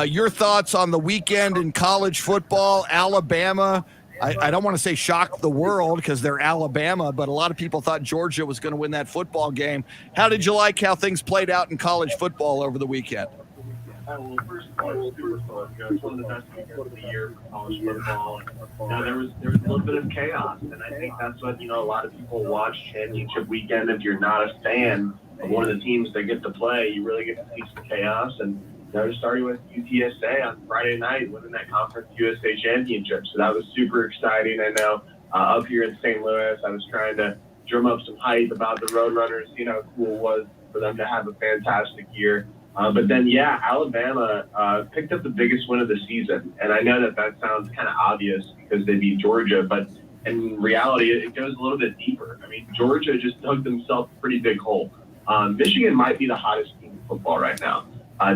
your thoughts on the weekend in college football. Alabama, I don't want to say shocked the world because they're Alabama, but a lot of people thought Georgia was going to win that football game. How did you like how things played out in college football over the weekend? Well, first of all, it was super fun. It's one of the best weekends of the year for college football. And, there was a little bit of chaos, and I think that's what a lot of people watch championship weekend. If you're not a fan of one of the teams that get to play, you really get to see some chaos. And starting with UTSA on Friday night, winning that Conference USA Championship. So that was super exciting. I know up here in St. Louis, I was trying to drum up some hype about the Roadrunners, how cool it was for them to have a fantastic year. But then, Alabama picked up the biggest win of the season. And I know that sounds kind of obvious because they beat Georgia, but in reality, it goes a little bit deeper. I mean, Georgia just dug themselves a pretty big hole. Michigan might be the hottest team in football right now.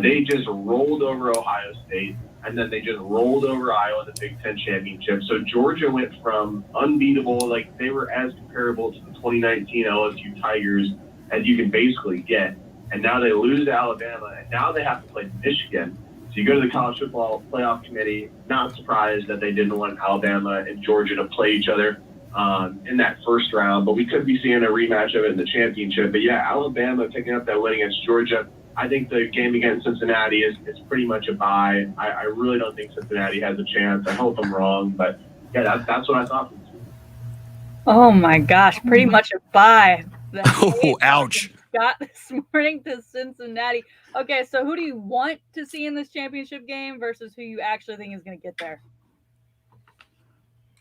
They just rolled over Ohio State, and then they just rolled over Iowa in the Big Ten Championship. So Georgia went from unbeatable, like they were as comparable to the 2019 LSU Tigers as you can basically get. And now they lose to Alabama, and now they have to play Michigan. So you go to the College Football Playoff Committee, not surprised that they didn't want Alabama and Georgia to play each other in that first round. But we could be seeing a rematch of it in the championship. But, Alabama picking up that win against Georgia. I think the game against Cincinnati is pretty much a bye. I really don't think Cincinnati has a chance. I hope I'm wrong, but that's what I thought. Oh my gosh, pretty much a bye. Oh, ouch. Got this morning to Cincinnati. Okay, so who do you want to see in this championship game versus who you actually think is going to get there?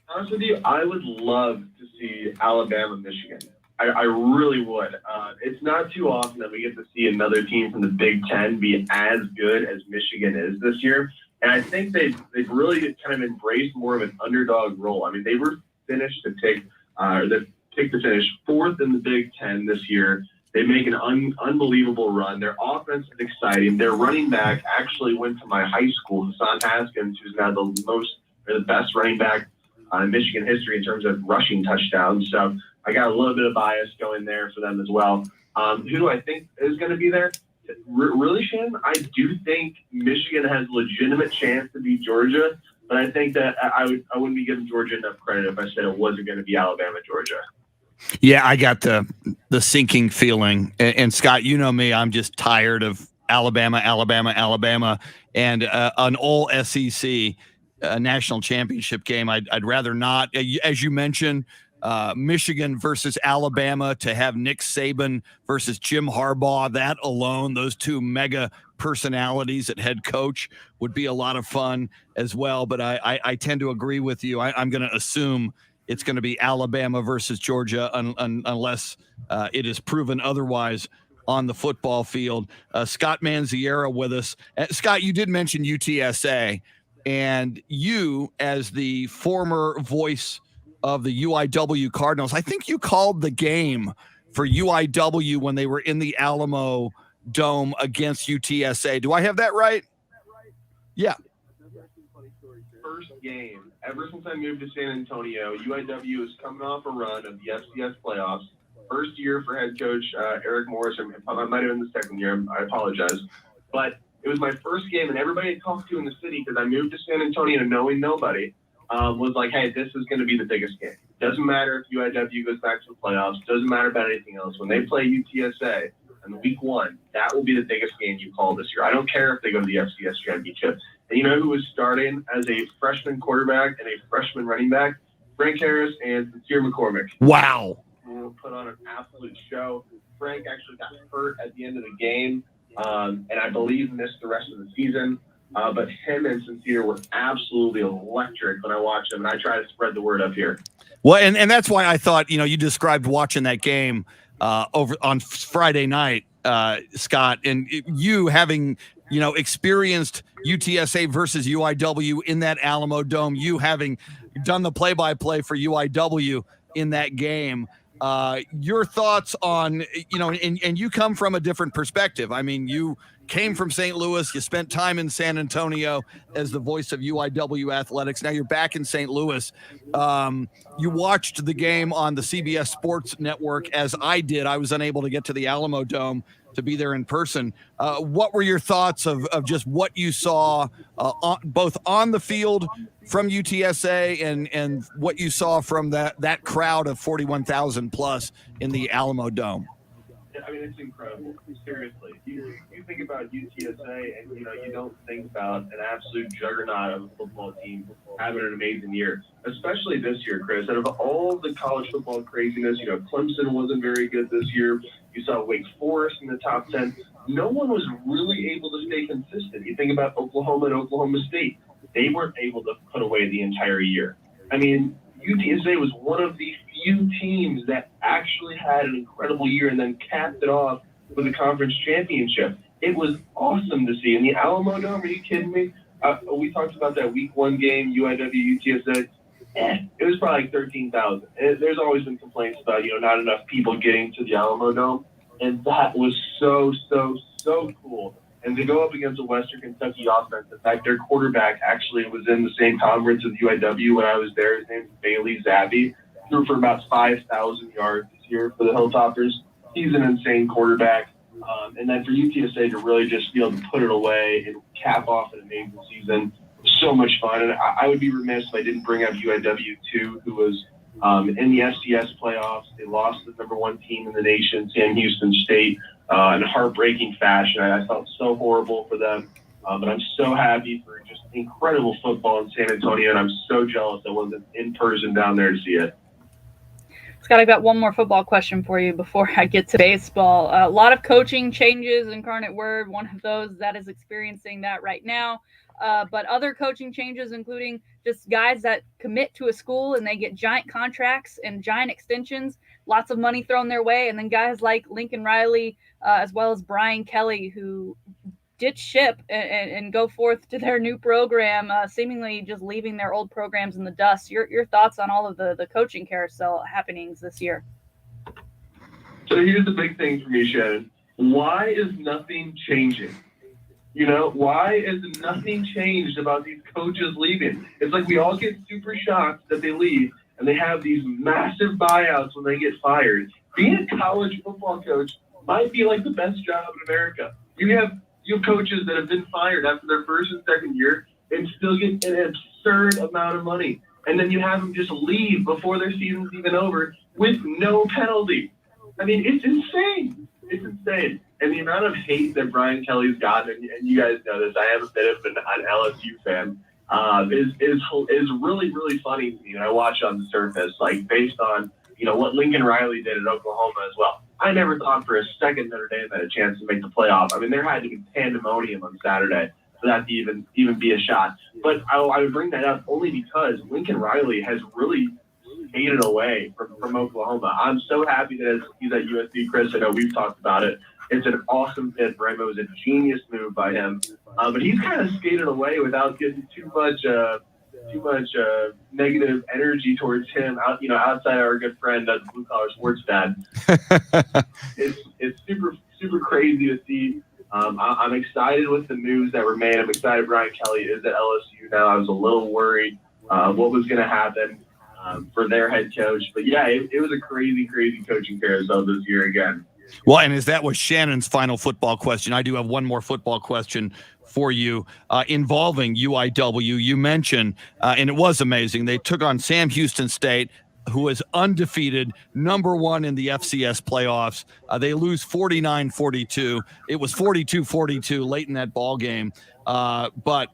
Honest with you, I would love to see Alabama, Michigan. I really would. It's not too often that we get to see another team from the Big Ten be as good as Michigan is this year. And I think they've really kind of embraced more of an underdog role. I mean, they were finished to pick to finish 4th in the Big Ten this year. They make an unbelievable run. Their offense is exciting. Their running back actually went to my high school, Hassan Haskins, who's now the best running back in Michigan history in terms of rushing touchdowns. So I got a little bit of bias going there for them as well. Who do I think is going to be there? really, Shannon, I do think Michigan has a legitimate chance to beat Georgia, but I think that I wouldn't be giving Georgia enough credit if I said it wasn't going to be Alabama, Georgia. Yeah, I got the sinking feeling. And Scott, you know me, I'm just tired of Alabama, and an all SEC national championship game. I'd rather not. As you mentioned, Michigan versus Alabama, to have Nick Saban versus Jim Harbaugh, that alone, those two mega personalities at head coach would be a lot of fun as well. But I tend to agree with you. I'm going to assume it's going to be Alabama versus Georgia unless it is proven otherwise on the football field. Scott MANDZIARA with us. Scott, you did mention UTSA, and you, as the former voice of the UIW Cardinals, I think you called the game for UIW when they were in the Alamo Dome against UTSA. Do I have that right? Yeah. First game ever since I moved to San Antonio. UIW is coming off a run of the FCS playoffs. First year for head coach Eric Morris. I might have been the second year. I apologize. But it was my first game, and everybody I talked to in the city, because I moved to San Antonio knowing nobody, was like, hey, this is going to be the biggest game. Doesn't matter if UIW goes back to the playoffs. Doesn't matter about anything else. When they play UTSA in week one, that will be the biggest game you call this year. I don't care if they go to the FCS championship. And you know who was starting as a freshman quarterback and a freshman running back? Frank Harris and Sincere McCormick. Wow. We'll put on an absolute show. Frank actually got hurt at the end of the game, and I believe missed the rest of the season. But him and Sincere were absolutely electric when I watched them, and I try to spread the word up here. Well, and that's why I thought, you described watching that game over on Friday night, Scott, and you having, experienced UTSA versus UIW in that Alamo Dome, you having done the play-by-play for UIW in that game. Your thoughts on, and you come from a different perspective. I mean, you came from St. Louis, you spent time in San Antonio as the voice of UIW athletics. Now you're back in St. Louis. You watched the game on the CBS Sports Network, as I did. I was unable to get to the Alamo Dome to be there in person. What were your thoughts of just what you saw both on the field from UTSA and what you saw from that crowd of 41,000 plus in the Alamo Dome? I mean, it's incredible. Seriously, you think about UTSA, and you don't think about an absolute juggernaut of a football team having an amazing year, especially this year, Chris. Out of all the college football craziness, Clemson wasn't very good this year. You saw Wake Forest in the top 10. No one was really able to stay consistent. You think about Oklahoma and Oklahoma State. They weren't able to put away the entire year. I mean, UTSA was one of the few teams that actually had an incredible year and then capped it off with a conference championship. It was awesome to see. In the Alamo Dome, are you kidding me? We talked about that week one game, UIW, UTSA. It was probably like 13,000. There's always been complaints about, not enough people getting to the Alamo Dome. And that was so, so, so cool. And to go up against a Western Kentucky offense, in fact, their quarterback actually was in the same conference as UIW when I was there. His name is Bailey Zappi. Threw for about 5,000 yards this year for the Hilltoppers. He's an insane quarterback. And then for UTSA to really just be able to put it away and cap off an amazing season, so much fun. And I would be remiss if I didn't bring up UIW too, who was in the FCS playoffs. They lost the number one team in the nation, Sam Houston State, in a heartbreaking fashion. I felt so horrible for them. But I'm so happy for just incredible football in San Antonio, and I'm so jealous I wasn't in person down there to see it. Scott, I've got one more football question for you before I get to baseball. A lot of coaching changes, Incarnate Word, one of those that is experiencing that right now. But other coaching changes, including just guys that commit to a school and they get giant contracts and giant extensions, lots of money thrown their way. And then guys like Lincoln Riley, as well as Brian Kelly, who ditch ship and go forth to their new program, seemingly just leaving their old programs in the dust. Your thoughts on all of the coaching carousel happenings this year? So here's the big thing for me, Shannon. Why is nothing changing? Why is nothing changed about these coaches leaving? It's like we all get super shocked that they leave, and they have these massive buyouts when they get fired. Being a college football coach might be like the best job in America. You have coaches that have been fired after their first and second year and still get an absurd amount of money. And then you have them just leave before their season's even over with no penalty. I mean, it's insane. It's insane. And the amount of hate that Brian Kelly's gotten, and you guys know this, I am a bit of an LSU fan, is really, really funny to me. And I watch on the surface, like based on, what Lincoln Riley did at Oklahoma as well. I never thought for a second Notre Dame had a chance to make the playoff. I mean, there had to be pandemonium on Saturday for that to even be a shot. But I would bring that up only because Lincoln Riley has really faded away from Oklahoma. I'm so happy that he's at USC, Chris. I know we've talked about it. It's an awesome fit for him. It was a genius move by him. But he's kind of skated away without getting too much negative energy towards him outside our good friend, the Blue Collar Sports Dad. It's super crazy to see. I'm excited with the moves that were made. I'm excited Brian Kelly is at LSU now. I was a little worried what was going to happen for their head coach. But yeah, it was a crazy coaching carousel this year again. Well, and as that was Shannon's final football question, I do have one more football question for you involving UIW. You mentioned, and it was amazing, they took on Sam Houston State, who is undefeated, number one in the FCS playoffs. They lose 49-42. It was 42-42 late in that ball game. But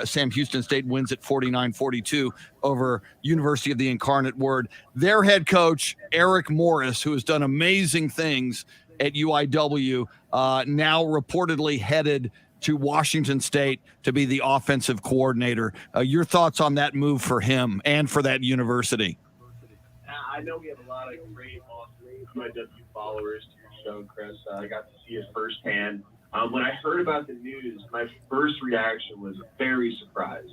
Sam Houston State wins at 49-42 over University of the Incarnate Word. Their head coach, Eric Morris, who has done amazing things at UIW, now reportedly headed to Washington State to be the offensive coordinator. Your thoughts on that move for him and for that university? I know we have a lot of great, awesome UIW followers to your show, Chris. I got to see it firsthand. When I heard about the news, my first reaction was very surprised.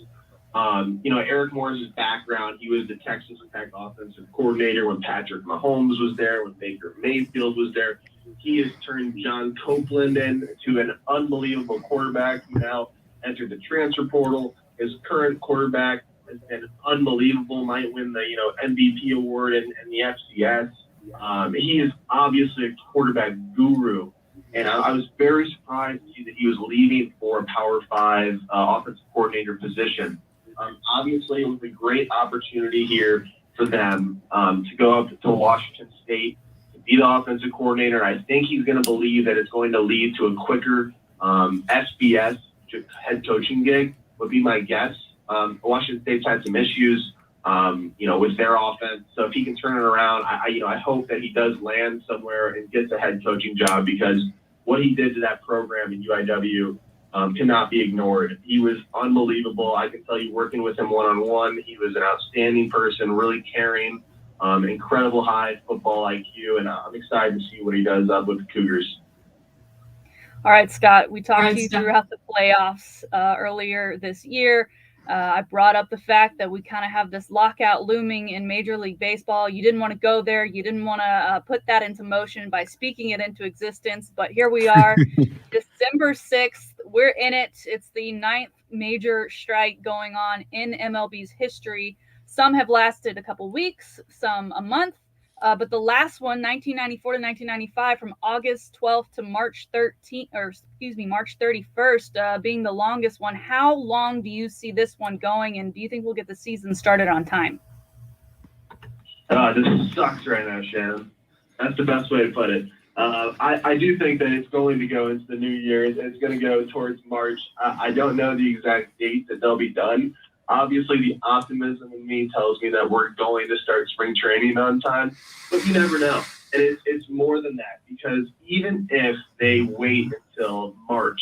Eric Morris' background, he was the Texas Tech offensive coordinator when Patrick Mahomes was there, when Baker Mayfield was there. He has turned John Copeland into an unbelievable quarterback who now entered the transfer portal. His current quarterback has been unbelievable, might win the MVP award in the FCS. He is obviously a quarterback guru. And I was very surprised to see that he was leaving for a Power 5 offensive coordinator position. Obviously, it was a great opportunity here for them to go up to Washington State, to be the offensive coordinator. I think he's going to believe that it's going to lead to a quicker SBS head coaching gig, would be my guess. Washington State's had some issues, with their offense. So if he can turn it around, I hope that he does land somewhere and gets a head coaching job, because what he did to that program in UIW cannot be ignored. He was unbelievable. I can tell you, working with him one-on-one, he was an outstanding person, really caring, incredible high football IQ, and I'm excited to see what he does with the Cougars. All right, Scott, we talked to you throughout the playoffs earlier this year. I brought up the fact that we kind of have this lockout looming in Major League Baseball. You didn't want to go there. You didn't want to put that into motion by speaking it into existence. But here we are, December 6th. We're in it. It's the 9th major strike going on in MLB's history. Some have lasted a couple weeks, some a month. But the last one, 1994 to 1995, from August 12th to March 31st, being the longest one. How long do you see this one going, and do you think we'll get the season started on time? This sucks right now, Shannon. That's the best way to put it. I do think that it's going to go into the new year. It's going to go towards March. I don't know the exact date that they'll be done. Obviously, the optimism in me tells me that we're going to start spring training on time, but you never know. And it's more than that, because even if they wait until March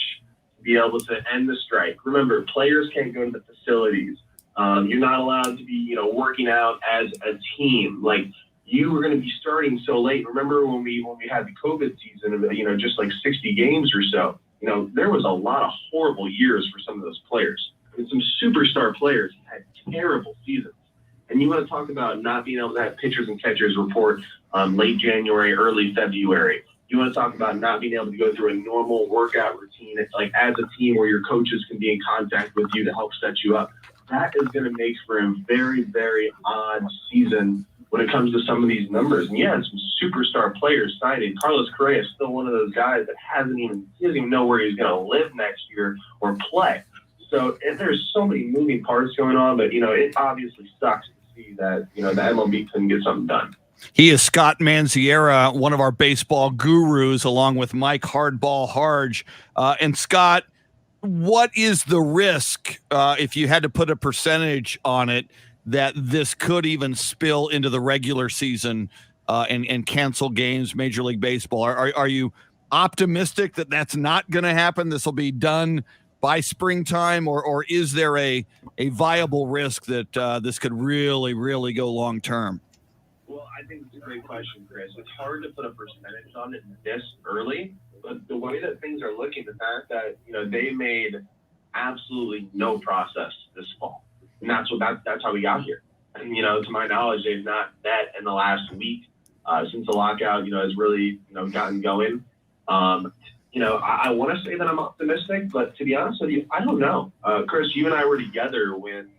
to be able to end the strike, remember, players can't go to the facilities. You're not allowed to be, working out as a team. Like, you were going to be starting so late. Remember when we had the COVID season of, just like 60 games or so, there was a lot of horrible years for some of those players. And some superstar players had terrible seasons. And you want to talk about not being able to have pitchers and catchers report late January, early February. You want to talk about not being able to go through a normal workout routine, like as a team where your coaches can be in contact with you to help set you up. That is going to make for a very, very odd season when it comes to some of these numbers. And yeah, some superstar players signing. Carlos Correa is still one of those guys that he doesn't even know where he's going to live next year or play. So there's so many moving parts going on, but, it obviously sucks to see that, the MLB couldn't get something done. He is Scott MANDZIARA, one of our baseball gurus, along with Mike Hardball Harge. And Scott, what is the risk, if you had to put a percentage on it, that this could even spill into the regular season and cancel games, Major League Baseball? Are you optimistic that that's not going to happen? This will be done by springtime, or is there a viable risk that this could really, really go long term? Well, I think it's a great question, Chris. It's hard to put a percentage on it this early, but the way that things are looking, the fact that, they made absolutely no process this fall. And that's how we got here. And, to my knowledge, they've not met in the last week since the lockout, has really, gotten going. I want to say that I'm optimistic, but to be honest with you, I don't know. Chris, you and I were together when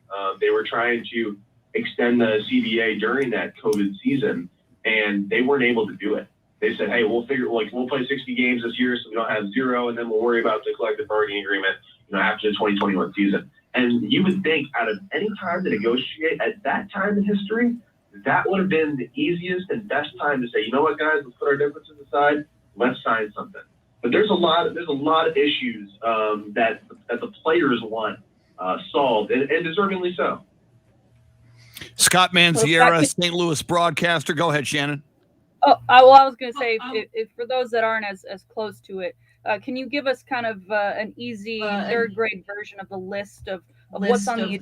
they were trying to extend the CBA during that COVID season, and they weren't able to do it. They said, hey, we'll play 60 games this year so we don't have 0, and then we'll worry about the collective bargaining agreement, after the 2021 season. And you would think out of any time to negotiate at that time in history, that would have been the easiest and best time to say, you know what, guys, let's put our differences aside, let's sign something. But there's a lot of issues that the players want solved, and deservingly so. Scott MANDZIARA, St. Louis broadcaster. Go ahead, Shannon. I was going to say, if for those that aren't as close to it, can you give us kind of an easy third grade version of the list of what's on the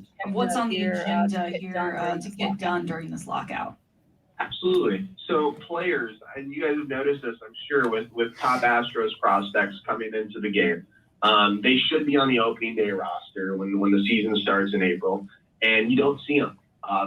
agenda to get done during this lockout? Absolutely. So players, and you guys have noticed this, I'm sure, with top Astros prospects coming into the game. They should be on the opening day roster when the season starts in April, and you don't see them.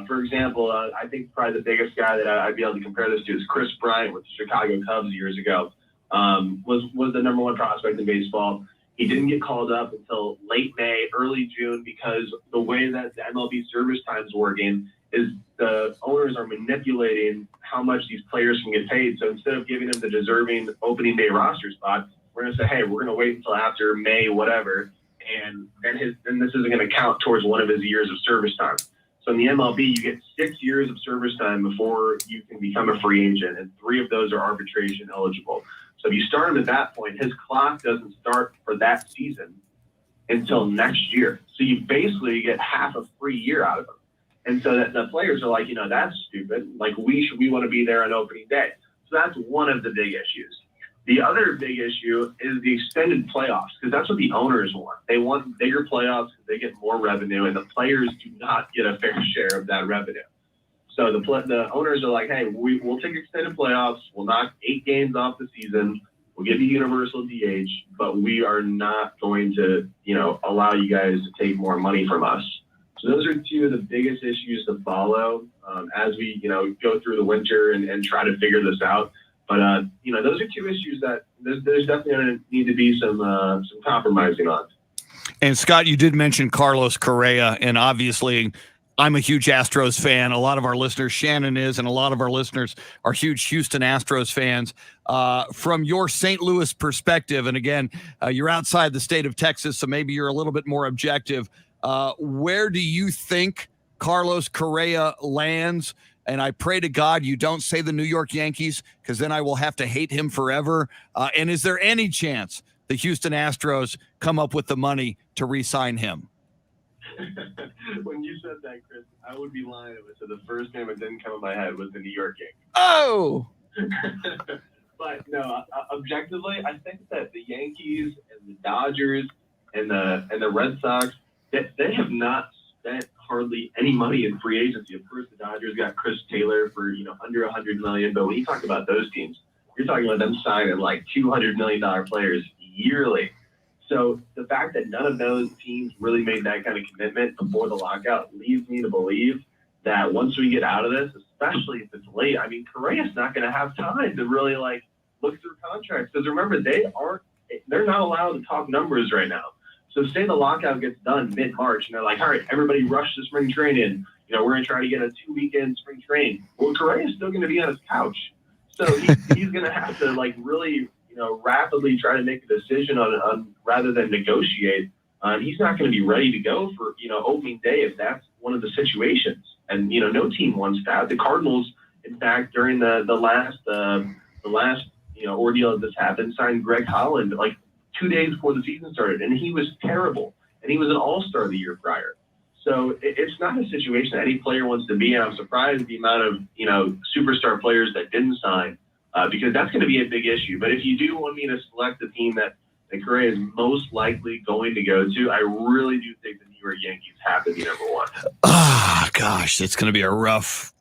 For example, I think probably the biggest guy that I'd be able to compare this to is Chris Bryant with the Chicago Cubs years ago. Was the #1 prospect in baseball. He didn't get called up until late May, early June, because the way that the MLB service time is working is the owners are manipulating how much these players can get paid. So instead of giving them the deserving opening day roster spot, we're going to say, hey, we're going to wait until after May, whatever, and then this isn't going to count towards one of his years of service time. So in the MLB, you get 6 years of service time before you can become a free agent, and 3 of those are arbitration eligible. So if you start him at that point, his clock doesn't start for that season until next year. So you basically get half a free year out of him. And so that the players are like, that's stupid. Like, we want to be there on opening day. So that's one of the big issues. The other big issue is the extended playoffs, because that's what the owners want. They want bigger playoffs because they get more revenue, and the players do not get a fair share of that revenue. So the owners are like, hey, we'll take extended playoffs. We'll knock 8 games off the season. We'll give you universal DH, but we are not going to, allow you guys to take more money from us. So those are 2 of the biggest issues to follow as we, go through the winter and try to figure this out. But, those are 2 issues that there's definitely going to need to be some compromising on. And Scott, you did mention Carlos Correa, and obviously I'm a huge Astros fan. A lot of our listeners, Shannon is, and a lot of our listeners are huge Houston Astros fans. From your St. Louis perspective, and again, you're outside the state of Texas, so maybe you're a little bit more objective. Where do you think Carlos Correa lands? And I pray to God you don't say the New York Yankees, because then I will have to hate him forever. And is there any chance the Houston Astros come up with the money to re-sign him? When you said that, Chris, I would be lying if I said the first name that didn't come in my head was the New York Yankees. Oh! But no, objectively, I think that the Yankees and the Dodgers and the Red Sox, they have not spent hardly any money in free agency. Of course, the Dodgers got Chris Taylor for under $100 million, but when you talk about those teams, you're talking about them signing like $200 million players yearly. So the fact that none of those teams really made that kind of commitment before the lockout leads me to believe that once we get out of this, especially if it's late, Correa's not going to have time to really look through contracts, because remember, they're not allowed to talk numbers right now. So say the lockout gets done mid-March and they're like, all right, everybody rush to spring training, we're going to try to get a 2-weekend spring training. Well, Correa is still going to be on his couch. So he's going to have to really, rapidly try to make a decision on rather than negotiate. He's not going to be ready to go for, opening day if that's one of the situations. And, no team wants that. The Cardinals, in fact, during the last ordeal that this happened, signed Greg Holland 2 days before the season started, and he was terrible. And he was an all-star the year prior. So it's not a situation that any player wants to be in. I'm surprised the amount of, superstar players that didn't sign, because that's going to be a big issue. But if you do want me to select the team that Correa is most likely going to go to, I really do think the New York Yankees have to be number one. Ah, gosh, it's going to be a rough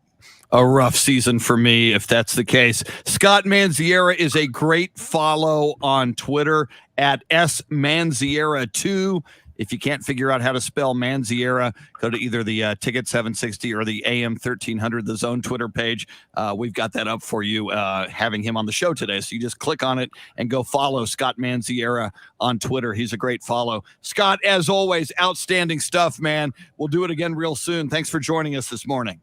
season for me if that's the case. Scott MANDZIARA is a great follow on Twitter at SMandziara2. If you can't figure out how to spell MANDZIARA, go to either the Ticket 760 or the AM 1300, the Zone Twitter page. We've got that up for you, having him on the show today. So you just click on it and go follow Scott MANDZIARA on Twitter. He's a great follow. Scott, as always, outstanding stuff, man. We'll do it again real soon. Thanks for joining us this morning.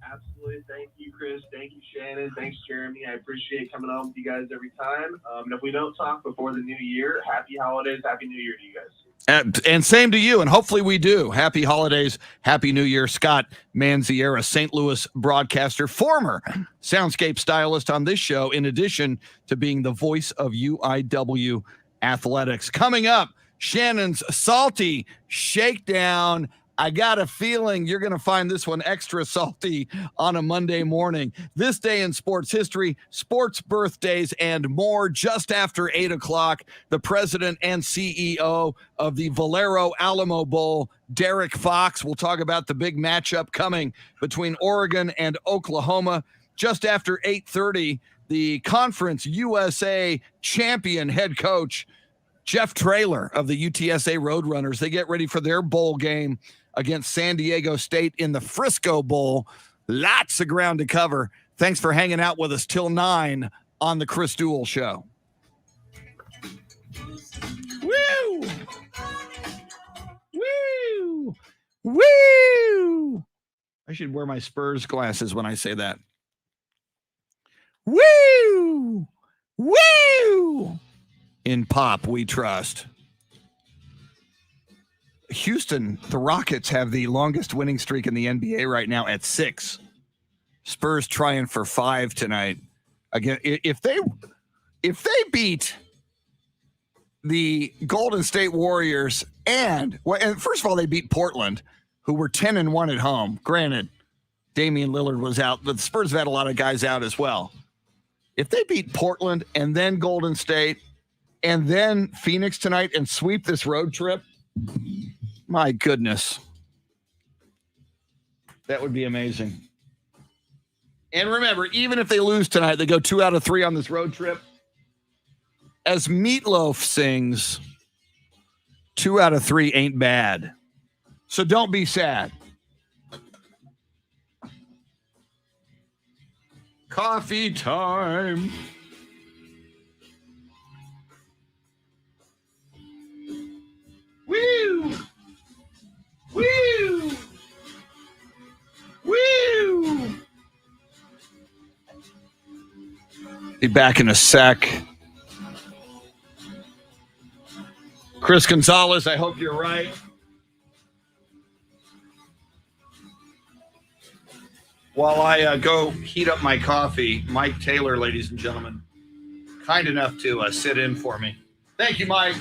Absolutely. Thank you, Chris. Thank you, Shannon. Thanks, Jeremy. I appreciate coming on with you guys every time. And if we don't talk before the new year, happy holidays, happy new year to you guys. And same to you, and hopefully we do. Happy holidays, happy new year. Scott MANDZIARA, St. Louis broadcaster, former Soundscape stylist on this show, in addition to being the voice of UIW athletics. Coming up, Shannon's Salty Shakedown. I got a feeling you're going to find this one extra salty on a Monday morning. This day in sports history, sports birthdays, and more. Just after 8 o'clock, the president and CEO of the Valero Alamobowl, DERRICK Fox, will talk about the big matchup coming between Oregon and Oklahoma. Just after 8:30, the Conference USA champion head coach, Jeff TRAYLOR of the UTSA Roadrunners, they get ready for their bowl game against San Diego State in the Frisco Bowl. Lots of ground to cover. Thanks for hanging out with us till 9 on the Chris Duel Show. Woo! Woo! Woo! I should wear my Spurs glasses when I say that. Woo! Woo! In pop, we trust. Houston, the Rockets have the longest winning streak in the NBA right now at 6. Spurs trying for 5 tonight. Again, if they beat the Golden State Warriors and first of all, they beat Portland, who were 10-1 at home. Granted, Damian Lillard was out, but the Spurs have had a lot of guys out as well. If they beat Portland and then Golden State and then Phoenix tonight and sweep this road trip, my goodness. That would be amazing. And remember, even if they lose tonight, they go 2 out of 3 on this road trip. As Meatloaf sings, 2 out of 3 ain't bad. So don't be sad. Coffee time. Woo! Woo! Woo! Be back in a sec. Chris Gonzalez, I hope you're right. While I go heat up my coffee, Mike Taylor, ladies and gentlemen, kind enough to sit in for me. Thank you, Mike.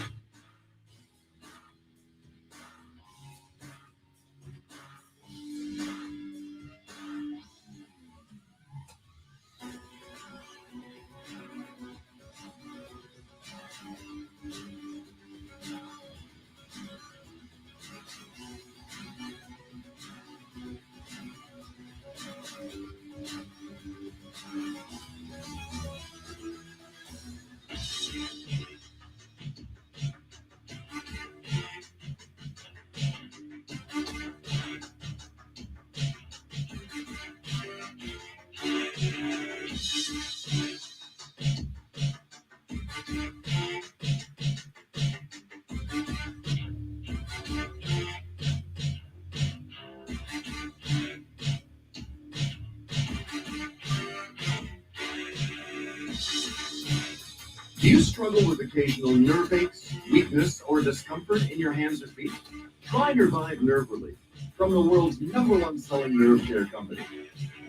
Do you struggle with occasional nerve aches, weakness, or discomfort in your hands or feet? Try Nervive Nerve Relief from the world's #1 selling nerve care company.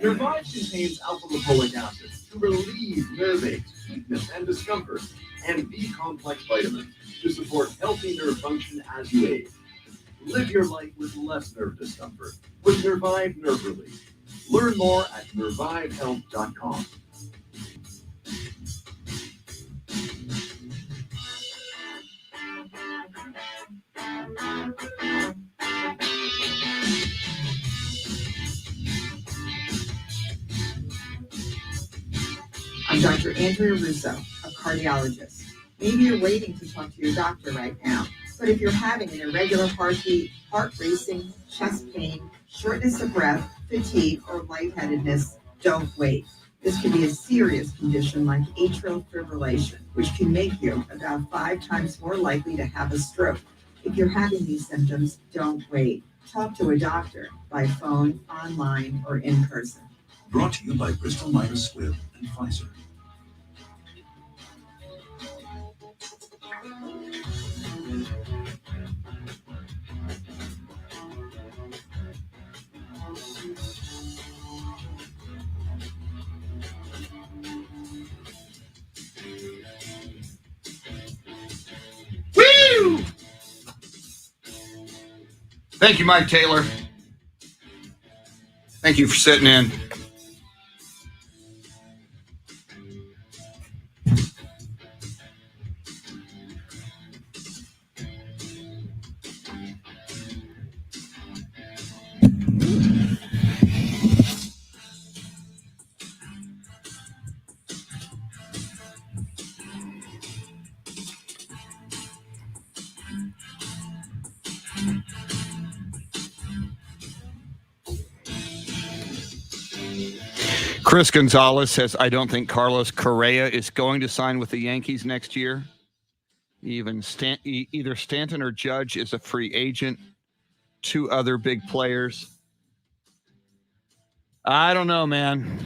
Nervive contains alpha-lipoic acid to relieve nerve aches, weakness, and discomfort, and B-complex vitamins to support healthy nerve function as you age. Live your life with less nerve discomfort with Nervive Nerve Relief. Learn more at nervivehealth.com. I'm Dr. Andrea Russo, a cardiologist. Maybe you're waiting to talk to your doctor right now, but if you're having an irregular heartbeat, heart racing, chest pain, shortness of breath, fatigue, or lightheadedness, don't wait. This can be a serious condition like atrial fibrillation, which can make you about 5 times more likely to have a stroke. If you're having these symptoms, don't wait. Talk to a doctor by phone, online, or in person. Brought to you by Bristol Myers Squibb and Pfizer. Woo! Thank you, Mike Taylor. Thank you for sitting in. Chris Gonzalez says, I don't think Carlos Correa is going to sign with the Yankees next year. Either Stanton or Judge is a free agent. 2 other big players. I don't know, man.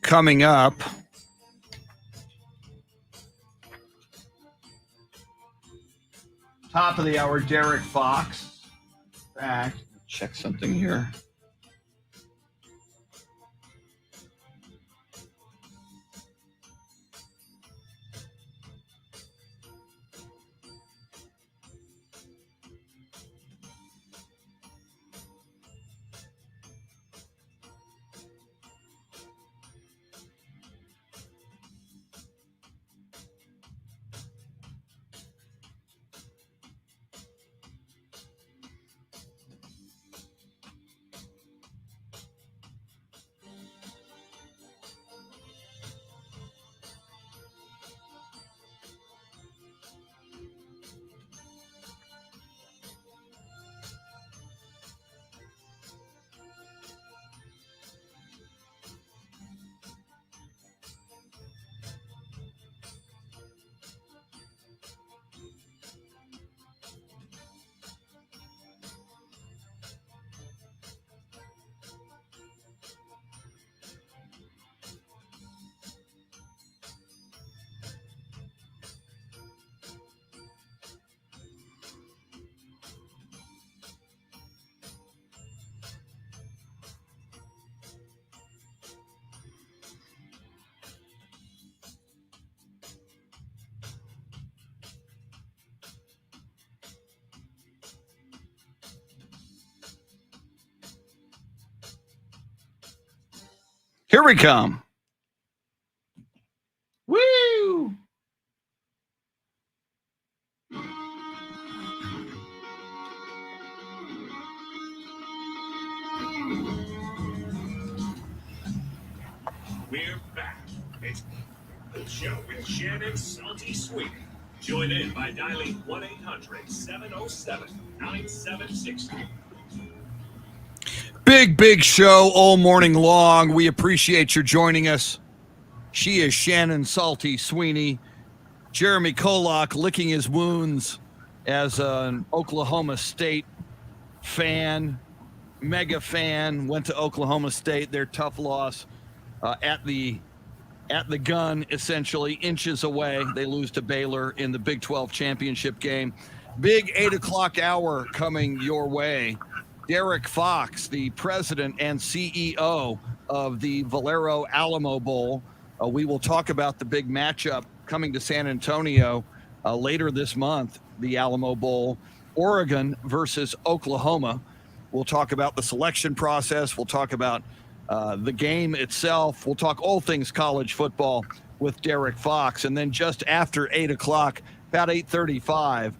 Coming up, top of the hour, Derek Fox. Back. Check something here. Here we come. Woo! We're back. It's the show with Shannon Salty Sweeney. Join in by dialing 1-800-707-9760. Big show all morning long. We appreciate you joining us. She is Shannon Salty Sweeney. Jeremy KOLOK licking his wounds as an Oklahoma State fan, mega fan, went to Oklahoma State, their tough loss at the gun, essentially, inches away. They lose to Baylor in the Big 12 championship game. Big 8 o'clock hour coming your way. Derrick Fox, the president and CEO of the Valero Alamobowl. We will talk about the big matchup coming to San Antonio later this month, the Alamobowl, Oregon versus Oklahoma. We'll talk about the selection process. We'll talk about the game itself. We'll talk all things college football with Derrick Fox. And then just after 8 o'clock, about 8:35,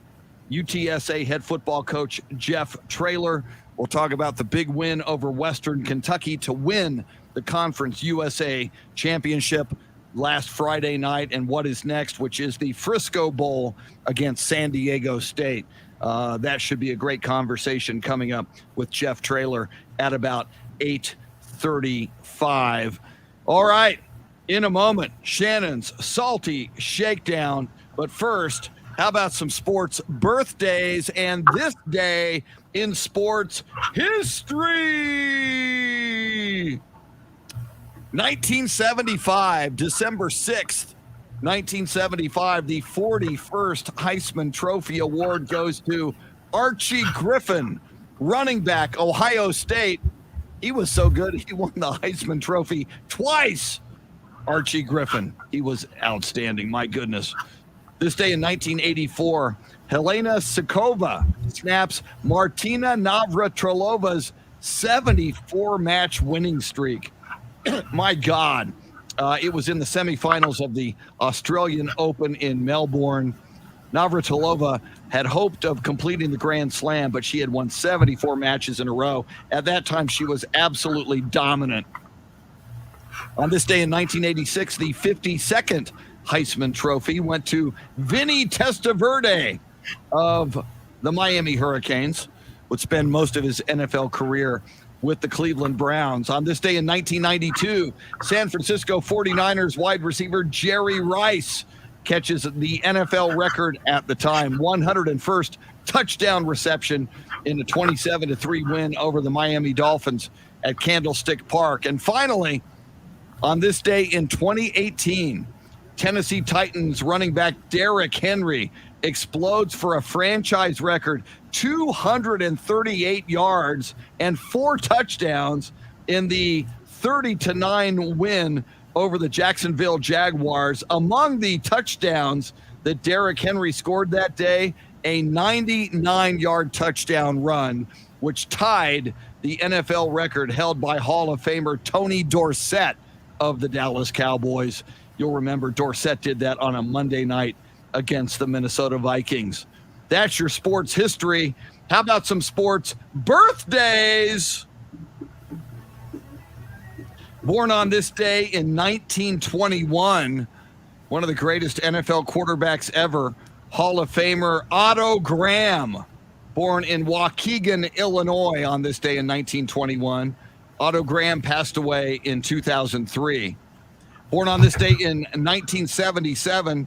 UTSA head football coach Jeff TRAYLOR. We'll talk about the big win over Western Kentucky to win the Conference USA Championship last Friday night, and what is next, which is the Frisco Bowl against San Diego State. That should be a great conversation coming up with Jeff TRAYLOR at about 8:35. All right, in a moment, Shannon's Salty Shakedown. But first, how about some sports birthdays and this day in sports history? 1975, December 6th, 1975, the 41st Heisman Trophy Award goes to Archie Griffin, running back, Ohio State. He was so good, he won the Heisman Trophy twice. Archie Griffin, he was outstanding, my goodness. This day in 1984, Helena Sikova snaps Martina Navratilovan's 74-match winning streak. My God. It was in the semifinals of the Australian Open in Melbourne. Navratilova had hoped of completing the Grand Slam, but she had won 74 matches in a row. At that time, she was absolutely dominant. On this day in 1986, the 52nd Heisman Trophy went to Vinny Testaverde of the Miami Hurricanes, would spend most of his NFL career with the Cleveland Browns. On this day in 1992, San Francisco 49ers wide receiver Jerry Rice catches the NFL record at the time, 101st touchdown reception in a 27-3 win over the Miami Dolphins at Candlestick Park. And finally, on this day in 2018, Tennessee Titans running back Derrick Henry explodes for a franchise record 238 yards and 4 touchdowns in the 30-9 win over the Jacksonville Jaguars. Among the touchdowns that Derrick Henry scored that day, a 99-yard touchdown run, which tied the NFL record held by Hall of Famer Tony Dorsett of the Dallas Cowboys. You'll remember Dorsett did that on a Monday night against the Minnesota Vikings. That's your sports history. How about some sports birthdays? Born on this day in 1921, one of the greatest NFL quarterbacks ever, Hall of Famer Otto Graham, born in Waukegan, Illinois on this day in 1921. Otto Graham passed away in 2003. Born on this day in 1977,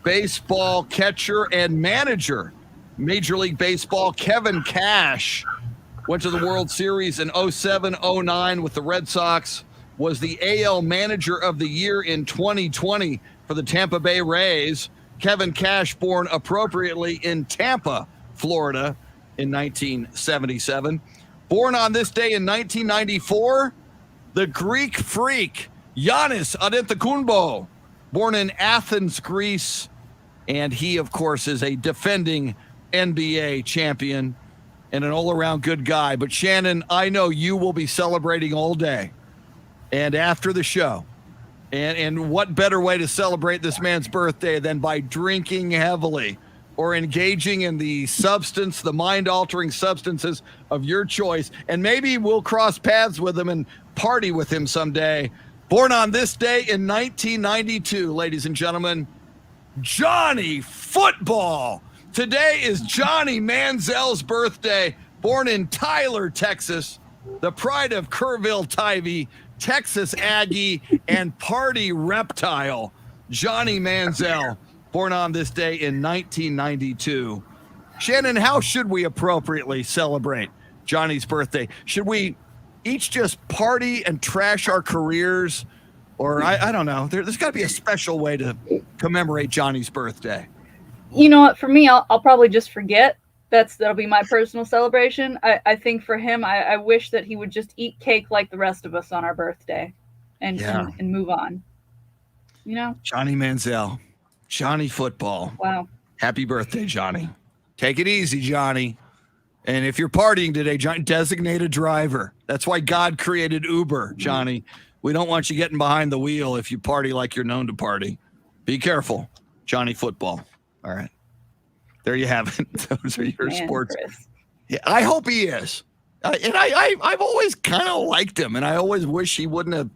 baseball catcher and manager, Major League Baseball, Kevin Cash, went to the World Series in 07-09 with the Red Sox, was the AL Manager of the Year in 2020 for the Tampa Bay Rays. Kevin Cash, born appropriately in Tampa, Florida in 1977. Born on this day in 1994, the Greek freak, Giannis Antetokounmpo, born in Athens, Greece, and he, of course, is a defending NBA champion and an all-around good guy. But Shannon, I know you will be celebrating all day. And after the show, and what better way to celebrate this man's birthday than by drinking heavily or engaging in the mind-altering substances of your choice. And maybe we'll cross paths with him and party with him someday. Born on this day in 1992, ladies and gentlemen, Johnny Football. Today is Johnny Manziel's birthday, born in Tyler, Texas, the pride of Kerrville Tivy, Texas Aggie, and party reptile. Johnny Manziel, born on this day in 1992. Shannon, how should we appropriately celebrate Johnny's birthday? Should we each just party and trash our careers? Or I don't know. There's got to be a special way to commemorate Johnny's birthday. You know what? For me, I'll probably just forget. That'll be my personal celebration. I think for him, I wish that he would just eat cake like the rest of us on our birthday and move on. You know? Johnny Manziel, Johnny Football. Wow. Happy birthday, Johnny. Take it easy, Johnny. And if you're partying today, Johnny, designate a driver. That's why God created Uber, Johnny. We don't want you getting behind the wheel if you party like you're known to party. Be careful, Johnny Football. All right. There you have it. Those are your sports. Chris. Yeah, I hope he is. And I've always kind of liked him, and I always wish he wouldn't have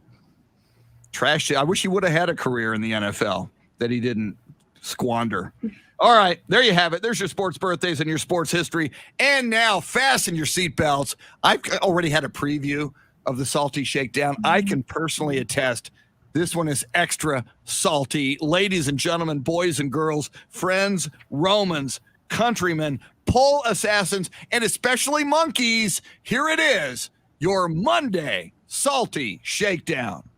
trashed it. I wish he would have had a career in the NFL that he didn't squander. All right, there you have it. There's your sports birthdays and your sports history. And now, fasten your seatbelts. I've already had a preview of the Salty Shakedown. I can personally attest this one is extra salty. Ladies and gentlemen, boys and girls, friends, Romans, countrymen, pole assassins, and especially monkeys, here it is, your Monday Salty Shakedown.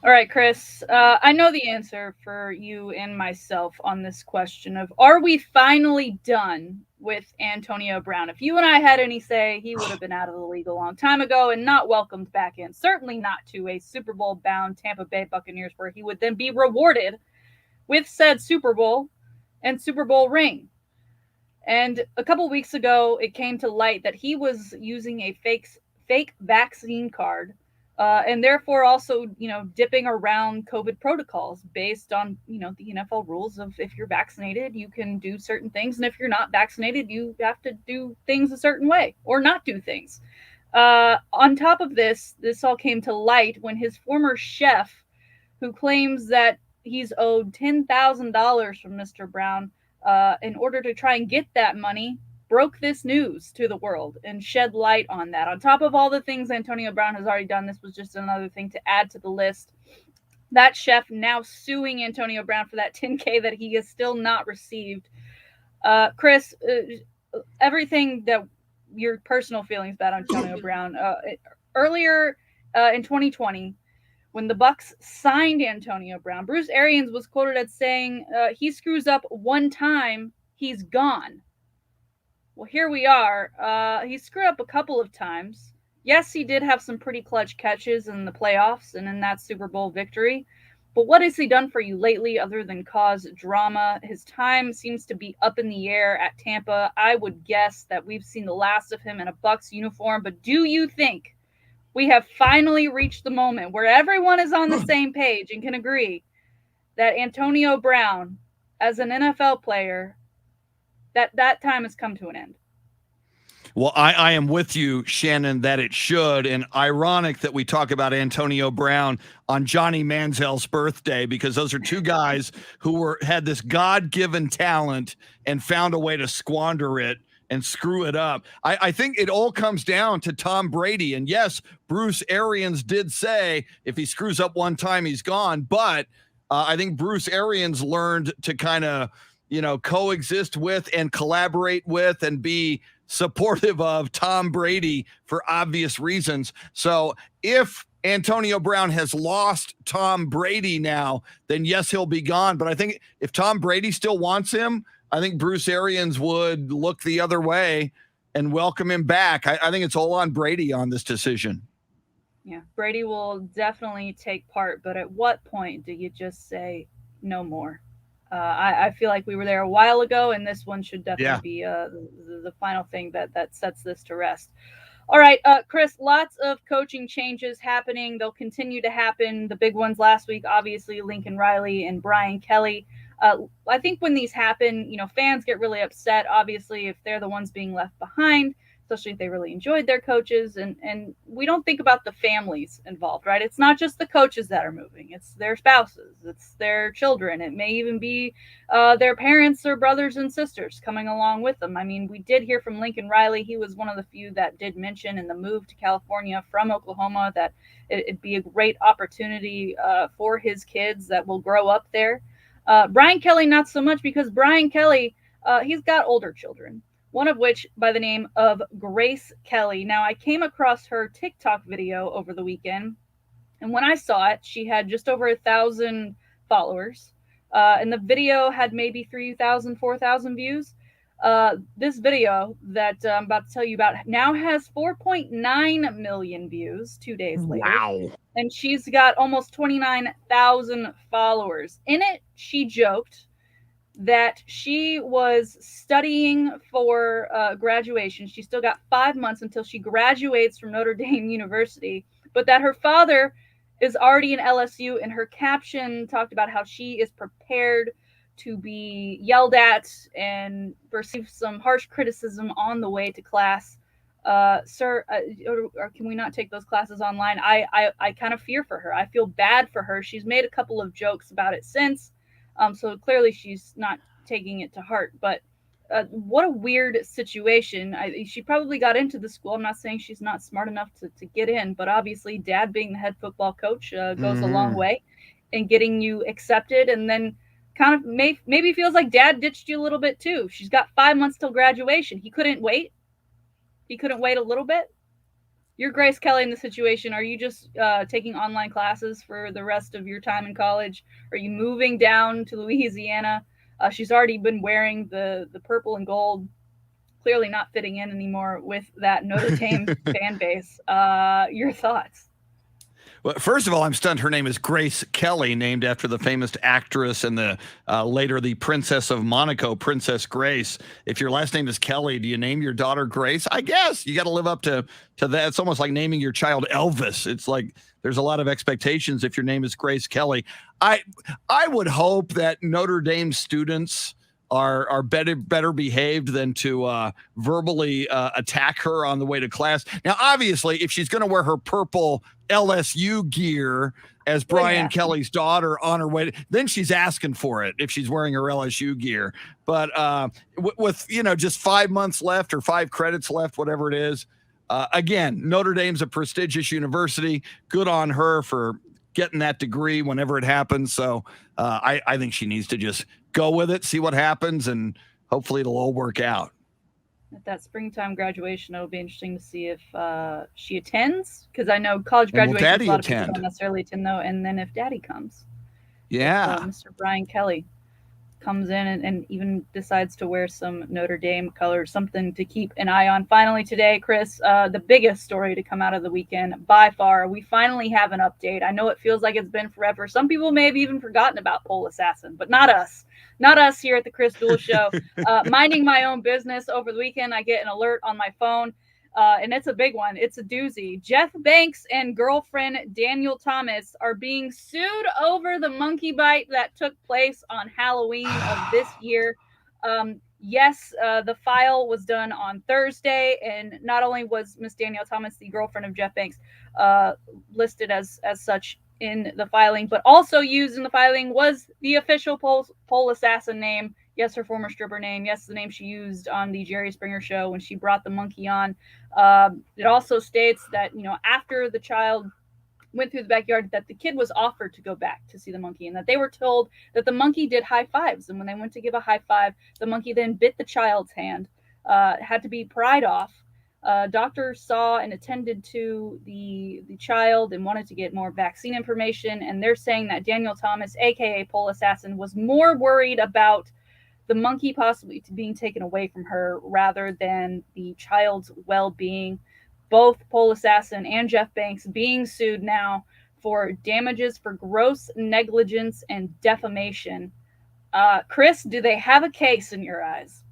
All right, Chris, I know the answer for you and myself on this question of, are we finally done with Antonio Brown? If you and I had any say, he would have been out of the league a long time ago and not welcomed back in. Certainly not to a Super Bowl bound Tampa Bay Buccaneers, where he would then be rewarded with said Super Bowl and Super Bowl ring. And a couple weeks ago, it came to light that he was using a fake vaccine card, and therefore also, dipping around COVID protocols based on, the NFL rules of, if you're vaccinated, you can do certain things. And if you're not vaccinated, you have to do things a certain way or not do things. On top of this all came to light when his former chef, who claims that he's owed $10,000 from Mr. Brown, in order to try and get that money, broke this news to the world and shed light on that. On top of all the things Antonio Brown has already done, this was just another thing to add to the list. That chef now suing Antonio Brown for that $10K that he has still not received. Chris, everything that your personal feelings about Antonio Brown, earlier in 2020, when the Bucs signed Antonio Brown, Bruce Arians was quoted as saying, he screws up one time, he's gone. Well, here we are. He screwed up a couple of times. Yes, he did have some pretty clutch catches in the playoffs and in that Super Bowl victory. But what has he done for you lately other than cause drama? His time seems to be up in the air at Tampa. I would guess that we've seen the last of him in a Bucs uniform. But do you think we have finally reached the moment where everyone is on the same page and can agree that Antonio Brown, as an NFL player, that time has come to an end? Well, I am with you, Shannon, that it should. And ironic that we talk about Antonio Brown on Johnny Manziel's birthday, because those are two guys who had this God-given talent and found a way to squander it and screw it up. I think it all comes down to Tom Brady. And yes, Bruce Arians did say if he screws up one time, he's gone. But I think Bruce Arians learned to kind of, coexist with and collaborate with and be supportive of Tom Brady for obvious reasons. So if Antonio Brown has lost Tom Brady now, then yes, he'll be gone. But I think if Tom Brady still wants him, I think Bruce Arians would look the other way and welcome him back. I think it's all on Brady on this decision. Yeah, Brady will definitely take part. But at what point do you just say no more? I feel like we were there a while ago, and this one should definitely be the final thing that sets this to rest. All right, Chris, lots of coaching changes happening. They'll continue to happen. The big ones last week, obviously, Lincoln Riley and Brian Kelly. I think when these happen, fans get really upset, obviously, if they're the ones being left behind, especially if they really enjoyed their coaches. And we don't think about the families involved, right? It's not just the coaches that are moving. It's their spouses. It's their children. It may even be their parents or brothers and sisters coming along with them. I mean, we did hear from Lincoln Riley. He was one of the few that did mention in the move to California from Oklahoma that it'd be a great opportunity for his kids that will grow up there. Brian Kelly, not so much, because Brian Kelly, he's got older children, one of which by the name of Grace Kelly. Now, I came across her TikTok video over the weekend, and when I saw it, she had just over 1,000 followers, and the video had maybe 3,000, 4,000 views. This video that I'm about to tell you about now has 4.9 million views 2 days later. Wow. And she's got almost 29,000 followers. In it, she joked that she was studying for graduation. She still got 5 months until she graduates from Notre Dame University, but that her father is already in LSU, and her caption talked about how she is prepared to be yelled at and receive some harsh criticism on the way to class. Sir, or can we not take those classes online? I kind of fear for her. I feel bad for her. She's made a couple of jokes about it since, so clearly she's not taking it to heart. But what a weird situation. She probably got into the school. I'm not saying she's not smart enough to get in, but obviously dad being the head football coach goes a long way in getting you accepted, and then kind of maybe feels like dad ditched you a little bit too. She's got 5 months till graduation. He couldn't wait. He couldn't wait a little bit. You're Grace Kelly in the situation. Are you just taking online classes for the rest of your time in college? Are you moving down to Louisiana? She's already been wearing the purple and gold, clearly not fitting in anymore with that Notre Dame fan base. Your thoughts? Well, first of all, I'm stunned. Her name is Grace Kelly, named after the famous actress and the later the Princess of Monaco, Princess Grace. If your last name is Kelly, do you name your daughter Grace? I guess you got to live up to that. It's almost like naming your child Elvis. It's like there's a lot of expectations if your name is Grace Kelly. I would hope that Notre Dame students are better behaved than to verbally attack her on the way to class. Now, obviously, if she's going to wear her purple LSU gear as Brian Kelly's daughter on her way, then she's asking for it if she's wearing her LSU gear. But with just 5 months left or 5 credits left, whatever it is, again, Notre Dame's a prestigious university. Good on her for getting that degree whenever it happens. So I think she needs to just go with it, see what happens, and hopefully it'll all work out. At that springtime graduation, it'll be interesting to see if she attends, because I know college graduation, a lot of people don't necessarily attend, though, and then if daddy comes. Yeah. If, Mr. Brian Kelly comes in and even decides to wear some Notre Dame colors, something to keep an eye on. Finally today, Chris, the biggest story to come out of the weekend by far, we finally have an update. I know it feels like it's been forever. Some people may have even forgotten about Pole Assassin, but not us. Not us here at the Chris Duel Show. Minding my own business over the weekend, I get an alert on my phone, and it's a big one. It's a doozy. Jeff Banks and girlfriend Daniel Thomas are being sued over the monkey bite that took place on Halloween of this year. Yes, the file was done on Thursday, and not only was Miss Danielle Thomas, the girlfriend of Jeff Banks, listed as such in the filing, but also used in the filing was the official pole assassin name. Yes, her former stripper name. Yes, the name she used on the Jerry Springer show when she brought the monkey on. It also states that, after the child went through the backyard, that the kid was offered to go back to see the monkey, and that they were told that the monkey did high fives. And when they went to give a high five, the monkey then bit the child's hand, had to be pried off. Doctors saw and attended to the child and wanted to get more vaccine information. And they're saying that Daniel Thomas, aka Pole Assassin, was more worried about the monkey possibly being taken away from her rather than the child's well-being. Both Pole Assassin and Jeff Banks being sued now for damages for gross negligence and defamation. Chris, do they have a case in your eyes?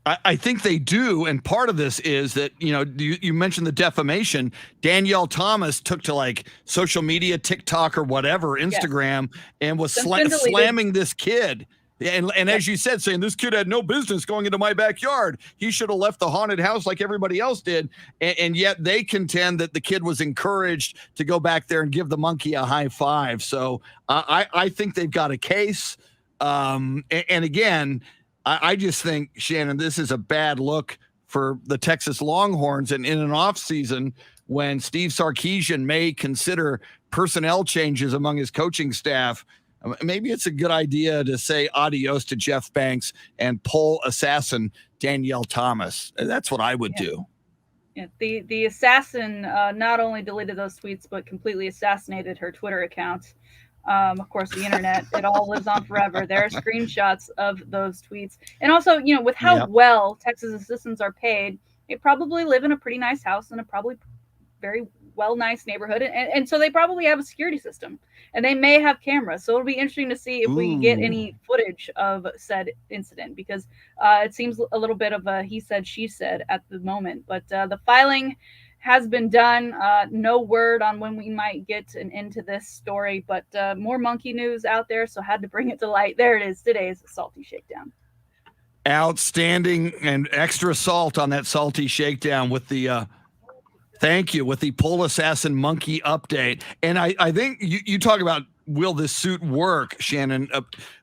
I think they do, and part of this is that, you mentioned the defamation. Danielle Thomas took to like social media, TikTok or whatever, Instagram, and was slamming this kid. And as you said, saying this kid had no business going into my backyard. He should have left the haunted house like everybody else did. And yet they contend that the kid was encouraged to go back there and give the monkey a high five. So I think they've got a case. And again, I just think, Shannon, this is a bad look for the Texas Longhorns. And in an offseason when Steve Sarkisian may consider personnel changes among his coaching staff, maybe it's a good idea to say adios to Jeff Banks and poll assassin Danielle Thomas. That's what I would do. Yeah, the assassin not only deleted those tweets, but completely assassinated her Twitter account. Of course, the internet, it all lives on forever. There are screenshots of those tweets. And also, with how well Texas assistants are paid, they probably live in a pretty nice house in a probably very nice neighborhood. And so they probably have a security system, and they may have cameras. So it'll be interesting to see if we get any footage of said incident, because it seems a little bit of a he said, she said at the moment. But the filing has been done. No word on when we might get an end to this story, but more monkey news out there, so had to bring it to light. There it is, today's Salty Shakedown. Outstanding, and extra salt on that Salty Shakedown with the thank you, with the Pole Assassin Monkey update. And I think you talk about, will this suit work, Shannon?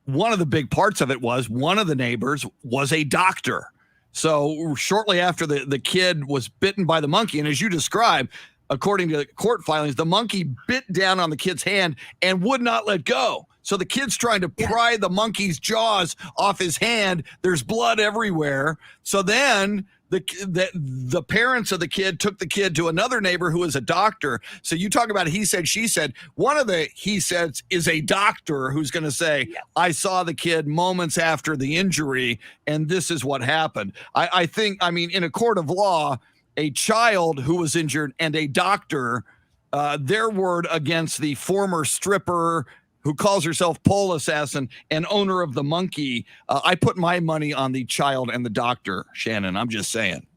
One of the big parts of it was one of the neighbors was a doctor. So shortly after the kid was bitten by the monkey, and as you described, according to court filings, the monkey bit down on the kid's hand and would not let go. So the kid's trying to pry the monkey's jaws off his hand. There's blood everywhere. So then the parents of the kid took the kid to another neighbor who is a doctor. So you talk about he said, she said. One of the he says is a doctor who's going to say, I saw the kid moments after the injury, and this is what happened. I think, in a court of law, a child who was injured and a doctor, their word against the former stripper who calls herself Pole Assassin and owner of the monkey. I put my money on the child and the doctor, Shannon. I'm just saying.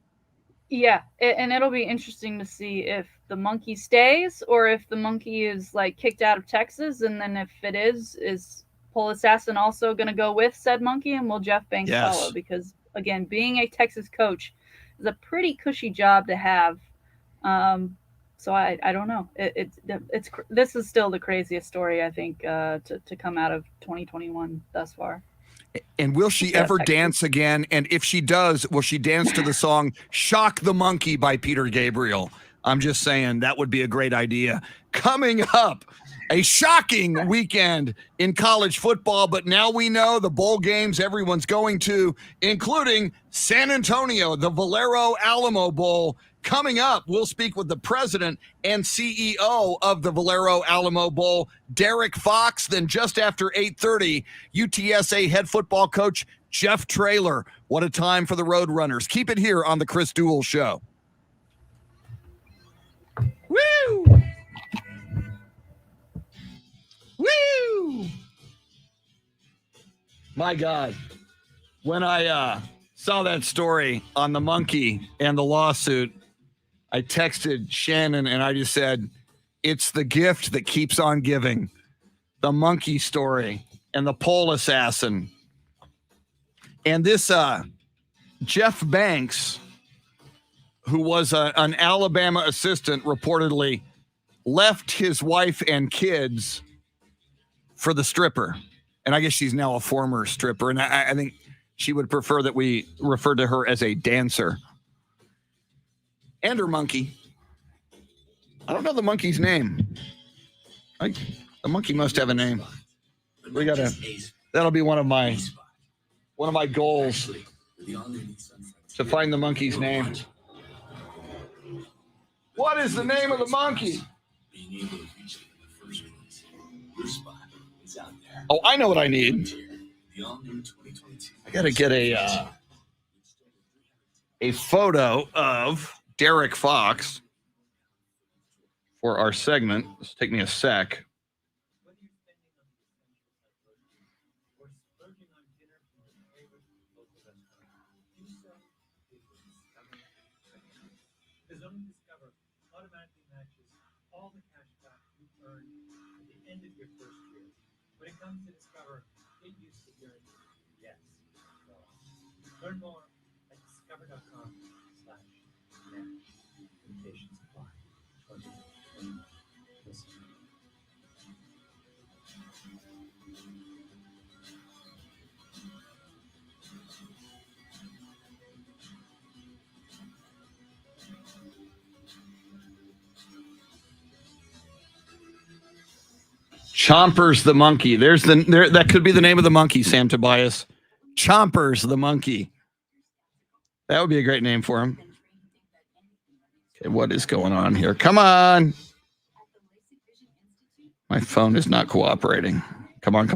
Yeah, and it'll be interesting to see if the monkey stays or if the monkey is like kicked out of Texas. And then if it is Pole Assassin also going to go with said monkey, and will Jeff Banks follow? Because again, being a Texas coach is a pretty cushy job to have. So I don't know. This is still the craziest story, I think, to come out of 2021 thus far. And will she ever dance again? And if she does, will she dance to the song Shock the Monkey by Peter Gabriel? I'm just saying that would be a great idea. Coming up, a shocking weekend in college football, but now we know the bowl games everyone's going to, including San Antonio, the Valero Alamobowl. Coming up, we'll speak with the president and CEO of the Valero Alamobowl, DERRICK Fox. Then just after 8:30, UTSA head football coach Jeff TRAYLOR. What a time for the Roadrunners. Keep it here on the Chris Duel Show. Woo! Woo! My God. When I saw that story on the monkey and the lawsuit, I texted Shannon and I just said, it's the gift that keeps on giving. The monkey story and the Pole Assassin. And this Jeff Banks, who was an Alabama assistant, reportedly left his wife and kids for the stripper. And I guess she's now a former stripper. And I think she would prefer that we refer to her as a dancer. And her monkey. I don't know the monkey's name. The monkey must have a name. That'll be one of my goals, to find the monkey's name. What is the name of the monkey? Oh, I know what I need. I got to get a photo of DERRICK Fox for our segment. This take me a sec. your first year. When it comes to Discover, get used to hearing yes. No. Learn more at discover.com/net. Limitations apply. 2021. Listen. Chompers the monkey. That could be the name of the monkey, Sam Tobias. Chompers the monkey. That would be a great name for him. Okay, what is going on here? Come on. My phone is not cooperating. Come on.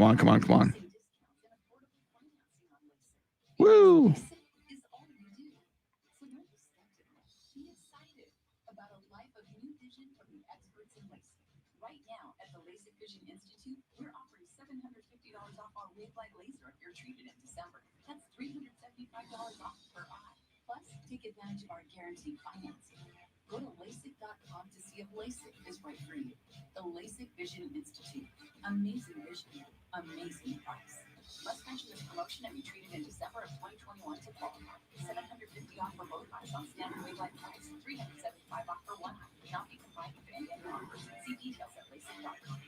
Woo. Right now at the LASIK Vision Institute, we're offering $750 off our wave light laser if you're treated in December. That's $375 off per eye. Plus, take advantage of our guaranteed financing. Go to LASIK.com to see if LASIK is right for you. The LASIK Vision Institute. Amazing vision, amazing price. Must mention this promotion and be treated in December of 2021 to qualify. $750 off for both eyes on standard wave light price. $375 off for one eye. Not be combined with any other offers. See details at LASIK.com.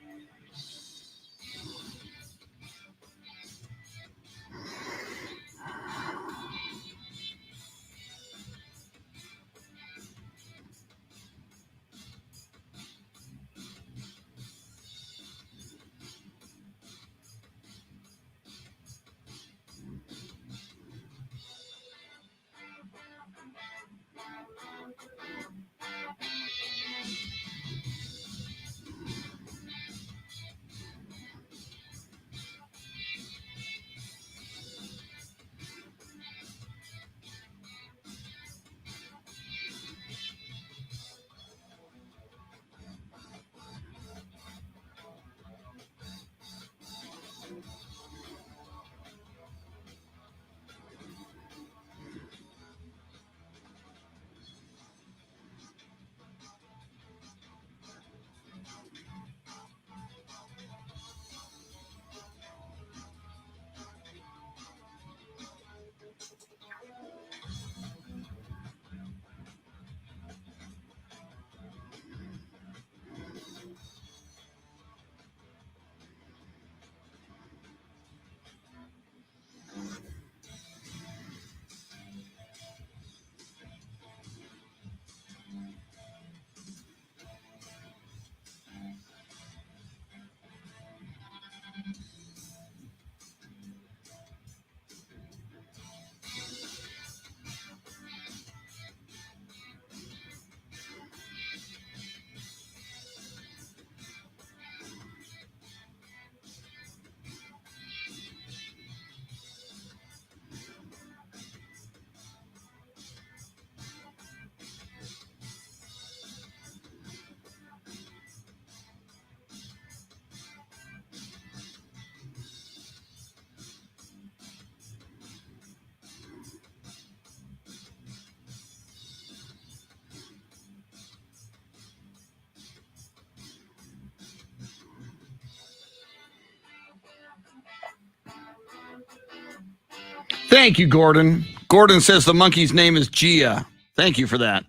Thank you, Gordon. Gordon says the monkey's name is Gia. Thank you for that.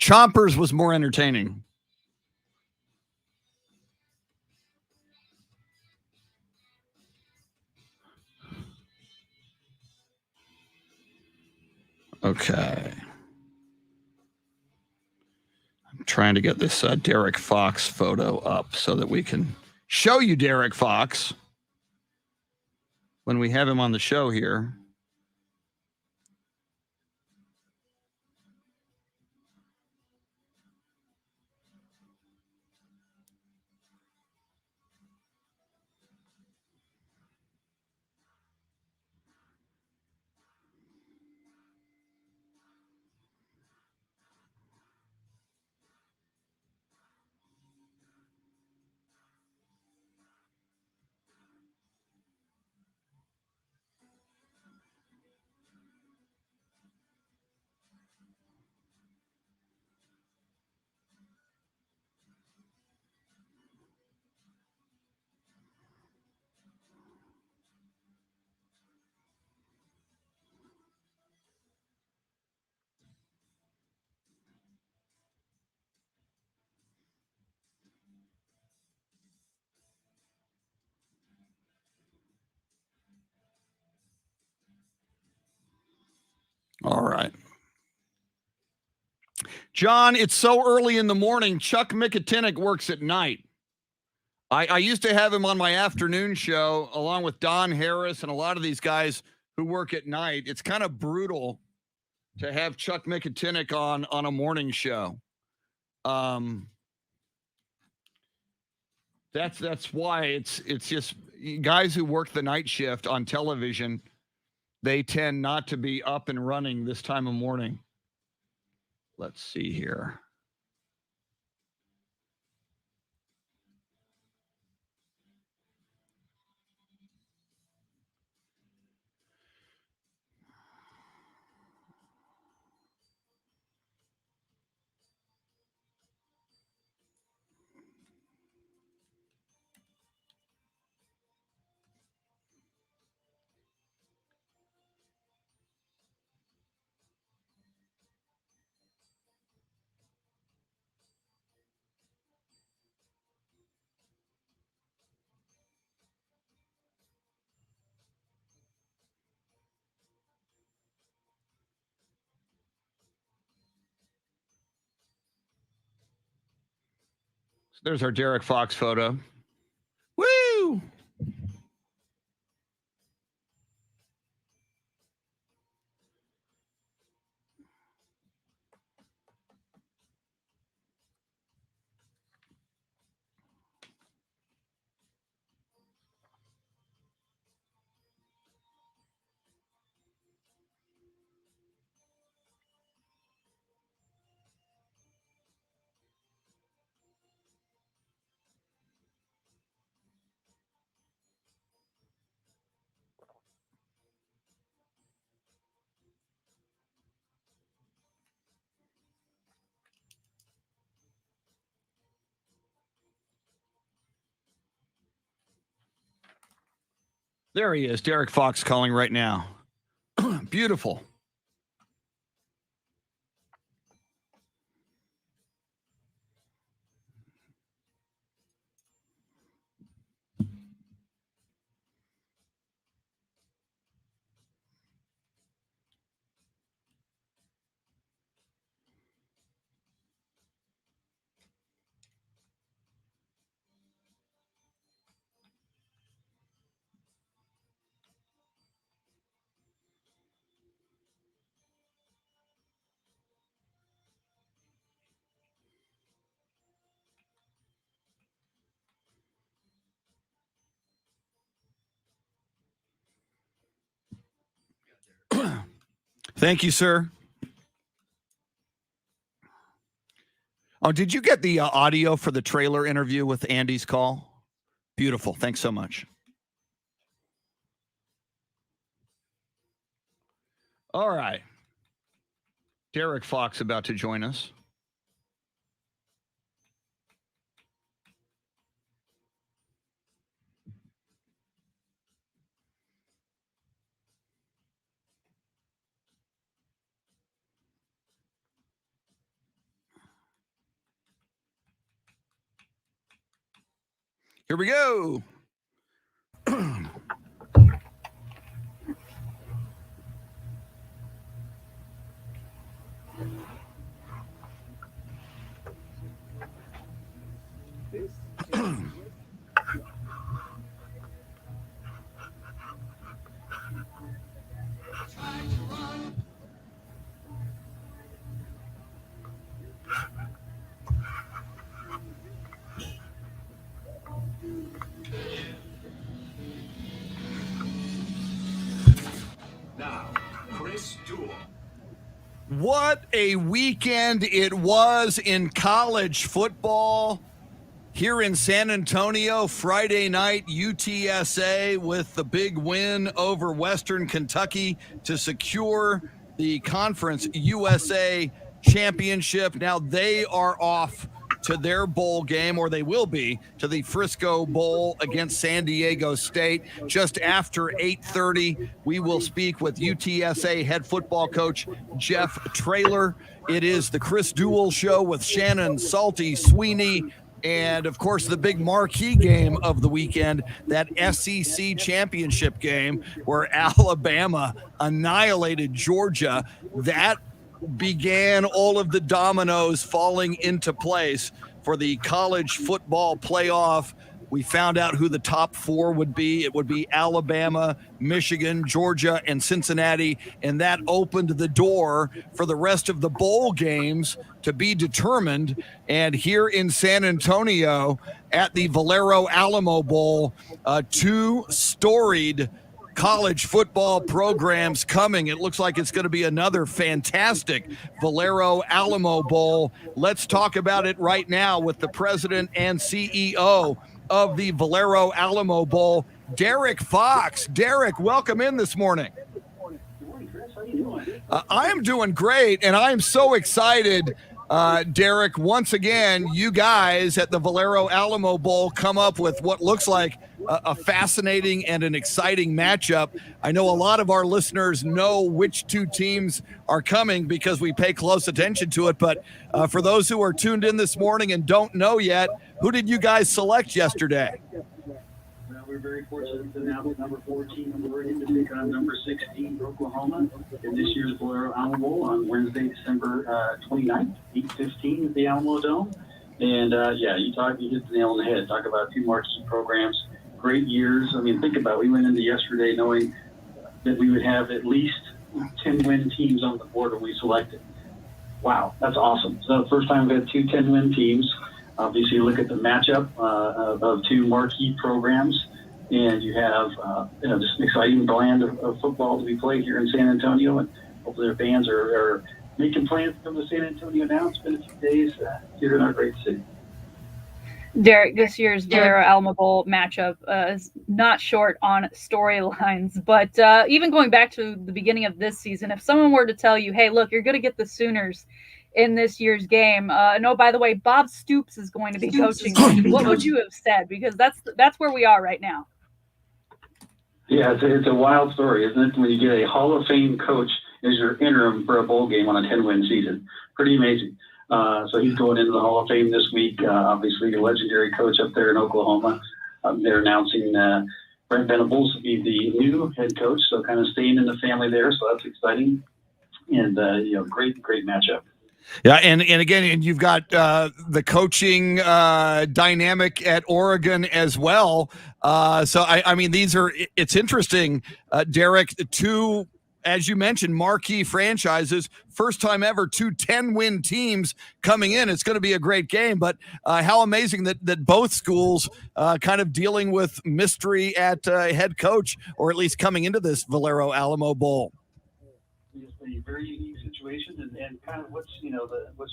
Chompers was more entertaining. Okay. I'm trying to get this Derek Fox photo up so that we can show you Derek Fox when we have him on the show here. All right. John, it's so early in the morning. Chuck Mikatinik works at night. I used to have him on my afternoon show along with Don Harris and a lot of these guys who work at night. It's kind of brutal to have Chuck Mikatinik on a morning show. That's why it's just guys who work the night shift on television, they tend not to be up and running this time of morning. Let's see here. So there's our Derek Fox photo. Woo! There he is, Derek Fox calling right now. Beautiful. Thank you, sir. Oh, did you get the audio for the trailer interview with Andy's call? Beautiful. Thanks so much. All right. Derek Fox about to join us. Here we go. Now, Chris Duel. What a weekend it was in college football here in San Antonio. Friday night, UTSA with the big win over Western Kentucky to secure the Conference USA Championship. Now they are off to their bowl game, or they will be, to the Frisco Bowl against San Diego State. Just after 8:30, we will speak with UTSA head football coach Jeff TRAYLOR. It is the Chris Duel Show with Shannon, Salty, Sweeney, And, of course, the big marquee game of the weekend, that SEC championship game where Alabama annihilated Georgia. That began all of the dominoes falling into place for the college football playoff. We found out who the top four would be. It would be Alabama, Michigan, Georgia, and Cincinnati. And that opened the door for the rest of the bowl games to be determined. And here in San Antonio at the Valero Alamobowl, two storied college football programs coming. It looks like it's going to be another fantastic Valero Alamobowl. Let's talk about it right now with the president and CEO of the Valero Alamobowl, DERRICK Fox. DERRICK, welcome in this morning. I am doing great, and I am so excited, DERRICK. Once again, you guys at the Valero Alamobowl come up with what looks like a fascinating and an exciting matchup. I know a lot of our listeners know which two teams are coming because we pay close attention to it, but for those who are tuned in this morning and don't know yet, who did you guys select yesterday? Well, we're very fortunate to announce number 14, Oregon, to take on number 16, Oklahoma, in this year's Valero Alamobowl on Wednesday, December 29th, 8:15 at the Alamo Dome. And you hit the nail on the head. Talk about two marquee programs, great years. I mean, think about it. We went into yesterday knowing that we would have at least 10-win teams on the board when we selected. Wow, that's awesome. So the first time we've had two 10-win teams. Obviously, you look at the matchup of two marquee programs, and you have just an exciting blend of football to be played here in San Antonio, and hopefully their fans are making plans to come to San Antonio now. It's been a few days here in our great city. DERRICK, this year's Valero Alamobowl matchup is not short on storylines, but even going back to the beginning of this season, if someone were to tell you, hey, look, you're going to get the Sooners in this year's game, and oh, by the way, Bob Stoops is going to be coaching, what would you have said? Because that's where we are right now. Yeah, it's a wild story, isn't it? When you get a Hall of Fame coach as your interim for a bowl game on a 10-win season. Pretty amazing. So he's going into the Hall of Fame this week. Obviously, a legendary coach up there in Oklahoma. They're announcing Brent Venables to be the new head coach, so kind of staying in the family there. So that's exciting, and great matchup. Yeah, and again, you've got the coaching dynamic at Oregon as well. So I mean, it's interesting, DERRICK. Two, as you mentioned, marquee franchises, first time ever, two 10-win teams coming in. It's going to be a great game, but how amazing that both schools kind of dealing with mystery at head coach, or at least coming into this Valero Alamobowl. It's a very unique situation, and kind of what's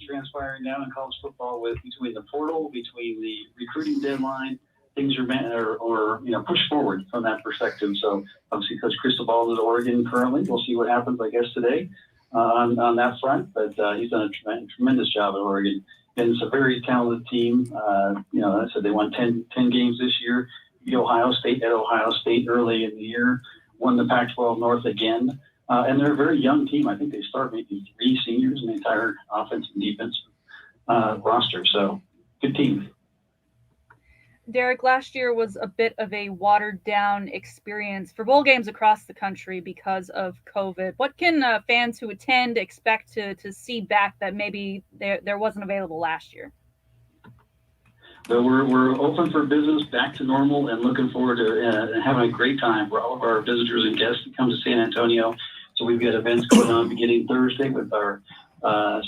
transpiring now in college football between the portal, between the recruiting deadline, things are pushed forward from that perspective. So obviously, Coach Cristobal is at Oregon currently. We'll see what happens, I guess, today on that front. But he's done a tremendous job at Oregon, and it's a very talented team. I said they won 10 games this year. Beat Ohio State early in the year. Won the Pac-12 North again. And they're a very young team. I think they start maybe 3 seniors in the entire offense and defense roster. So, good team. DERRICK, last year was a bit of a watered-down experience for bowl games across the country because of COVID. What can fans who attend expect to see back that maybe there wasn't available last year? So we're open for business, back to normal, and looking forward to having a great time for all of our visitors and guests that come to San Antonio. So we've got events going on beginning Thursday with our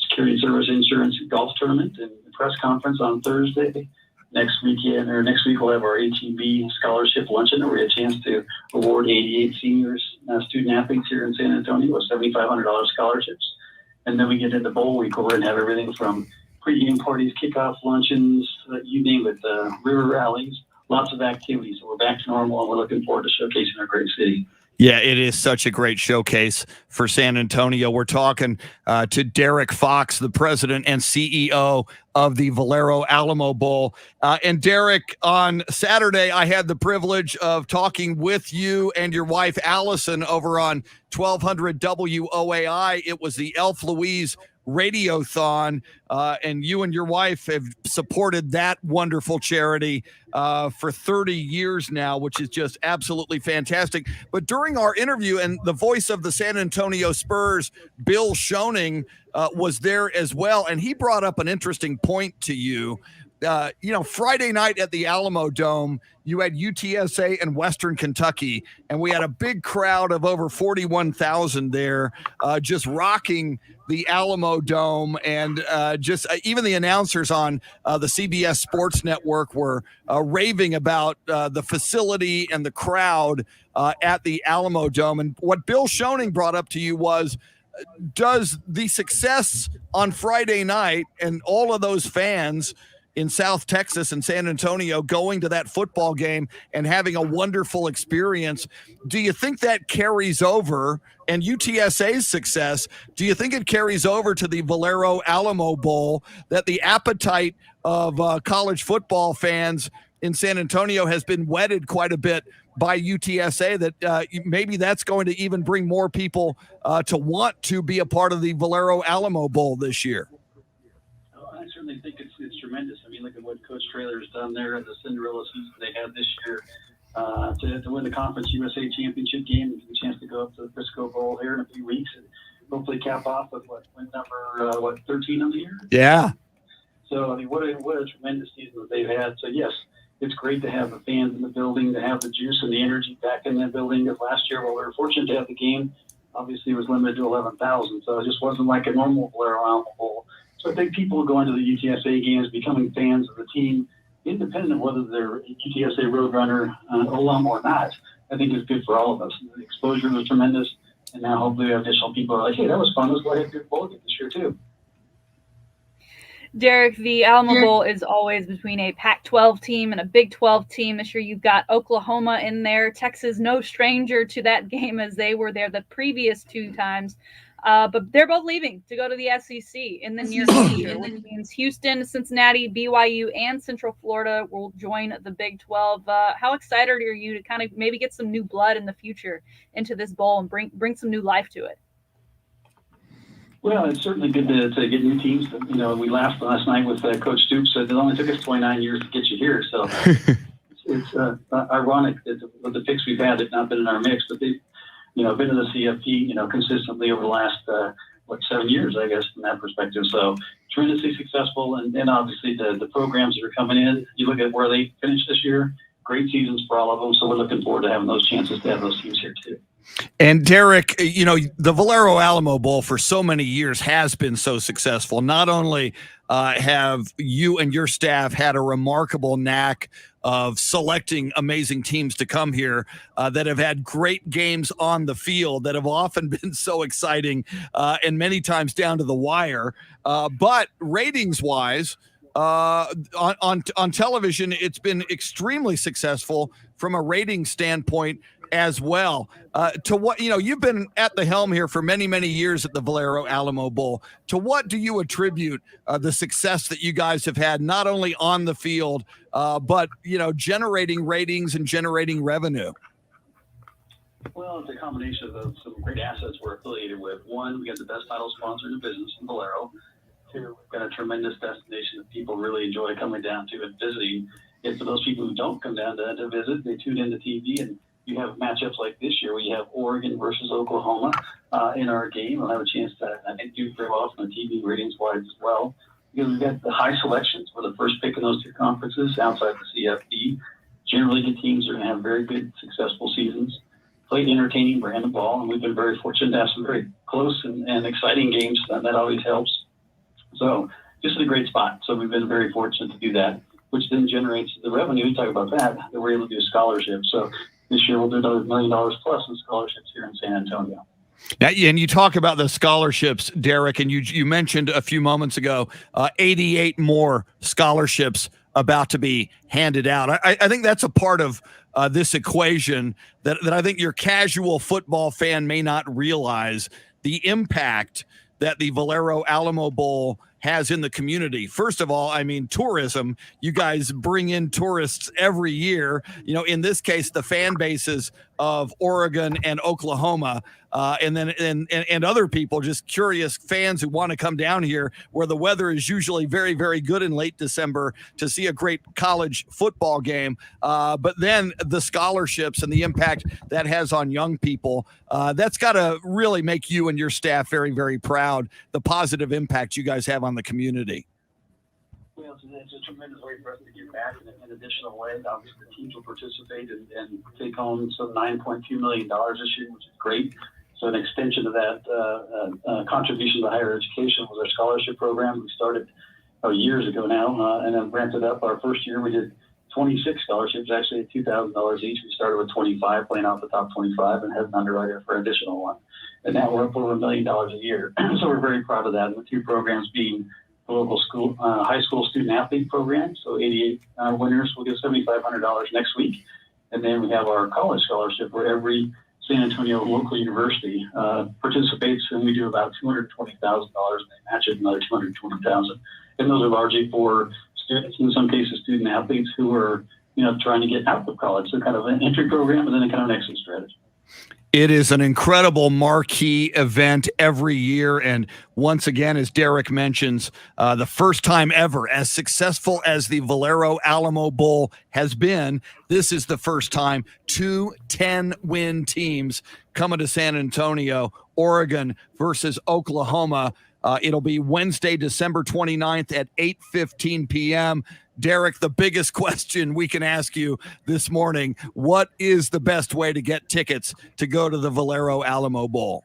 Security Service Insurance Golf Tournament and press conference on Thursday. Next week we'll have our HEB Scholarship Luncheon, where we have a chance to award 88 seniors, student athletes here in San Antonio with $7,500 scholarships. And then we get into bowl week, where we're going to have everything from pre-game parties, kickoff luncheons, you name it, river rallies, lots of activities. So we're back to normal, and we're looking forward to showcasing our great city. Yeah, it is such a great showcase for San Antonio. We're talking to DERRICK Fox, the president and CEO of the Valero Alamobowl. And DERRICK, on Saturday, I had the privilege of talking with you and your wife, Allison, over on 1200 WOAI. It was the Elf Louise Radiothon, and you and your wife have supported that wonderful charity for 30 years now, which is just absolutely fantastic. But during our interview, and the voice of the San Antonio Spurs, Bill Schoening, was there as well, and he brought up an interesting point to you. Friday night at the Alamo Dome, you had UTSA and Western Kentucky, and we had a big crowd of over 41,000 there, just rocking the Alamo Dome, and even the announcers on the CBS Sports Network were raving about the facility and the crowd at the Alamo Dome. And what Bill Schoening brought up to you was, does the success on Friday night and all of those fans in South Texas and San Antonio going to that football game and having a wonderful experience, do you think that carries over? And UTSA's success, do you think it carries over to the Valero Alamobowl, that the appetite of college football fans in San Antonio has been whetted quite a bit by UTSA, that maybe that's going to even bring more people to want to be a part of the Valero Alamobowl this year? I certainly think it's tremendous. I mean, look at what Coach TRAYLOR has done there, the Cinderella season they had this year, to win the Conference USA Championship game and get a chance to go up to the Frisco Bowl here in a few weeks and hopefully cap off with win number 13 of the year. Yeah. So I mean, what a tremendous season that they've had. So yes, it's great to have the fans in the building, to have the juice and the energy back in that building. Because last year, while we were fortunate to have the game, obviously it was limited to 11,000, so it just wasn't like a normal Valero Alamobowl. So I think people going to the UTSA games, becoming fans of the team, independent of whether they're UTSA Roadrunner, Olam or not, I think is good for all of us. The exposure was tremendous, and now hopefully additional people are like, hey, that was fun. Let's go ahead and do a bowl game this year too. Derrick, the Alamo Bowl is always between a Pac-12 team and a Big 12 team. This year you've got Oklahoma in there. Texas, no stranger to that game, as they were there the previous two times. But they're both leaving to go to the SEC in the near future, which means Houston, Cincinnati, BYU, and Central Florida will join the Big 12. How excited are you to kind of maybe get some new blood in the future into this bowl and bring some new life to it? Well, it's certainly good to get new teams. You know, we laughed last night with Coach Stoops. Said it only took us 29 years to get you here. So it's ironic that with the picks we've had, they've not been in our mix, but they've, been in the CFP, consistently over the last, 7 years, I guess, from that perspective. So tremendously successful. And then obviously the programs that are coming in, you look at where they finished this year, great seasons for all of them. So we're looking forward to having those chances to have those teams here too. And Derrick, the Valero Alamo Bowl for so many years has been so successful. Not only have you and your staff had a remarkable knack of selecting amazing teams to come here that have had great games on the field that have often been so exciting and many times down to the wire, but ratings-wise, on television, it's been extremely successful from a rating standpoint as well. To what, you've been at the helm here for many, many years at the Valero Alamo Bowl. To what do you attribute the success that you guys have had, not only on the field, but, generating ratings and generating revenue? Well, it's a combination of some great assets we're affiliated with. One, we got the best title sponsor in the business in Valero. Two, we've got a tremendous destination that people really enjoy coming down to and visiting. And for those people who don't come down to visit, they tune into TV, and you have matchups like this year. We have Oregon versus Oklahoma in our game. We'll have a chance to, I think, do very well from the TV ratings-wise as well. Because we've got the high selections. We're the first pick in those two conferences outside the CFP. Generally, good teams are going to have very good, successful seasons. Play entertaining brand of ball, and we've been very fortunate to have some very close and exciting games. That always helps. So just a great spot. So we've been very fortunate to do that, which then generates the revenue. Talk about that we're able to do scholarships. So this year we'll do another $1 million plus in scholarships here in San Antonio. Now, and you talk about the scholarships, Derrick, and you mentioned a few moments ago 88 more scholarships about to be handed out. I think that's a part of this equation that I think your casual football fan may not realize, the impact that the Valero Alamo Bowl has in the community. First of all, I mean, tourism. You guys bring in tourists every year. You know, in this case, the fan bases of Oregon and Oklahoma, and then and other people, just curious fans who want to come down here where the weather is usually very, very good in late December to see a great college football game. But then the scholarships and the impact that has on young people, that's got to really make you and your staff very, very proud, the positive impact you guys have on the community. Well, it's a tremendous way for us to give back in additional ways. Obviously, the teams will participate and take home some $9.2 million this year, which is great. So an extension of that contribution to higher education was our scholarship program. We started years ago now, and then ramped it up. Our first year, we did 26 scholarships, actually at $2,000 each. We started with 25, playing off the top 25, and had an underwriter for an additional one. And now we're up over $1 million a year. So we're very proud of that. And the two programs being the local school, high school student athlete program. So 88 winners will get $7,500 next week. And then we have our college scholarship where every San Antonio local university participates, and we do about $220,000 and they match it another $220,000. And those are largely for students, in some cases student athletes who are, trying to get out of college. So kind of an entry program and then a kind of an exit strategy. It is an incredible marquee event every year. And once again, as Derrick mentions, the first time ever, as successful as the Valero Alamobowl has been, this is the first time 2 10-win teams coming to San Antonio, Oregon versus Oklahoma. It'll be Wednesday, December 29th at 8:15 p.m. Derrick, the biggest question we can ask you this morning, what is the best way to get tickets to go to the Valero Alamobowl?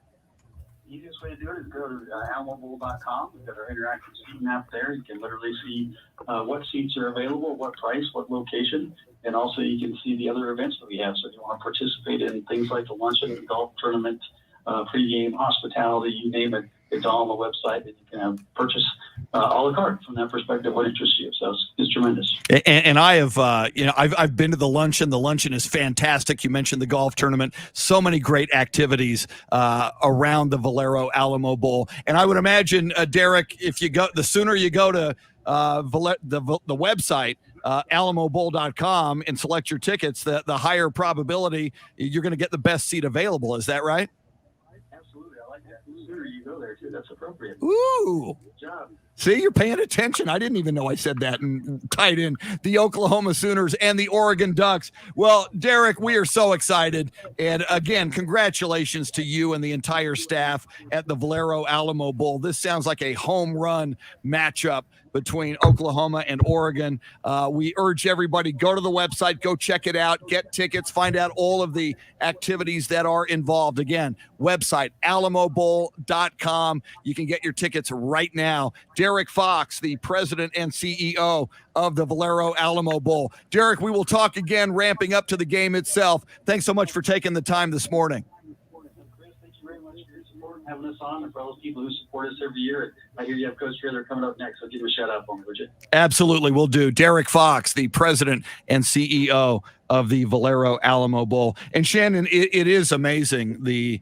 The easiest way to do it is go to alamobowl.com. We've got our interactive seat map there. You can literally see what seats are available, what price, what location, and also you can see the other events that we have. So if you want to participate in things like the luncheon, the golf tournament, pregame, hospitality, you name it, it's all on the website that you can purchase a la carte from that perspective, what interests you. So it's tremendous. And I have, I've been to the luncheon. The luncheon is fantastic. You mentioned the golf tournament. So many great activities around the Valero Alamobowl. And I would imagine, Derrick, if you go, the sooner you go to the website, alamobowl.com and select your tickets, the higher probability you're going to get the best seat available. Is that right? Absolutely. I like that. The sooner you go there, too. That's appropriate. Ooh. Good job. See, you're paying attention. I didn't even know I said that and tied in the Oklahoma Sooners and the Oregon Ducks. Well, Derrick, we are so excited. And again, congratulations to you and the entire staff at the Valero Alamobowl. This sounds like a home run matchup between Oklahoma and Oregon. We urge everybody, go to the website, go check it out, get tickets, find out all of the activities that are involved. Again, website, alamobowl.com. You can get your tickets right now. Derrick Fox, the president and CEO of the Valero Alamobowl. Derrick, we will talk again, ramping up to the game itself. Thanks so much for taking the time this morning. Having us on, and for all those people who support us every year. I hear you have Coach Traylor coming up next, so give him a shout out for me, would you? Absolutely, we'll do. Derrick Fox, the president and CEO of the Valero Alamobowl. And Shannon, it is amazing the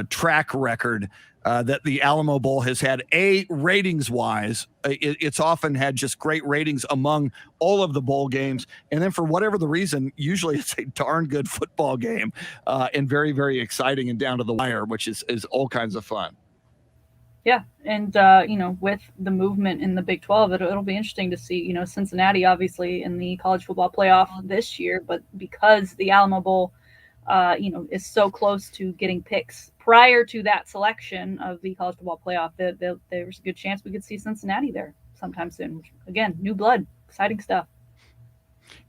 track record that the Alamobowl has had. Ratings-wise, it's often had just great ratings among all of the bowl games. And then for whatever the reason, usually it's a darn good football game and very, very exciting and down to the wire, which is all kinds of fun. Yeah, and with the movement in the Big 12, it'll be interesting to see. Cincinnati obviously in the college football playoff this year, but because the Alamobowl, is so close to getting picks prior to that selection of the college football playoff, there's a good chance we could see Cincinnati there sometime soon. Again, new blood, exciting stuff.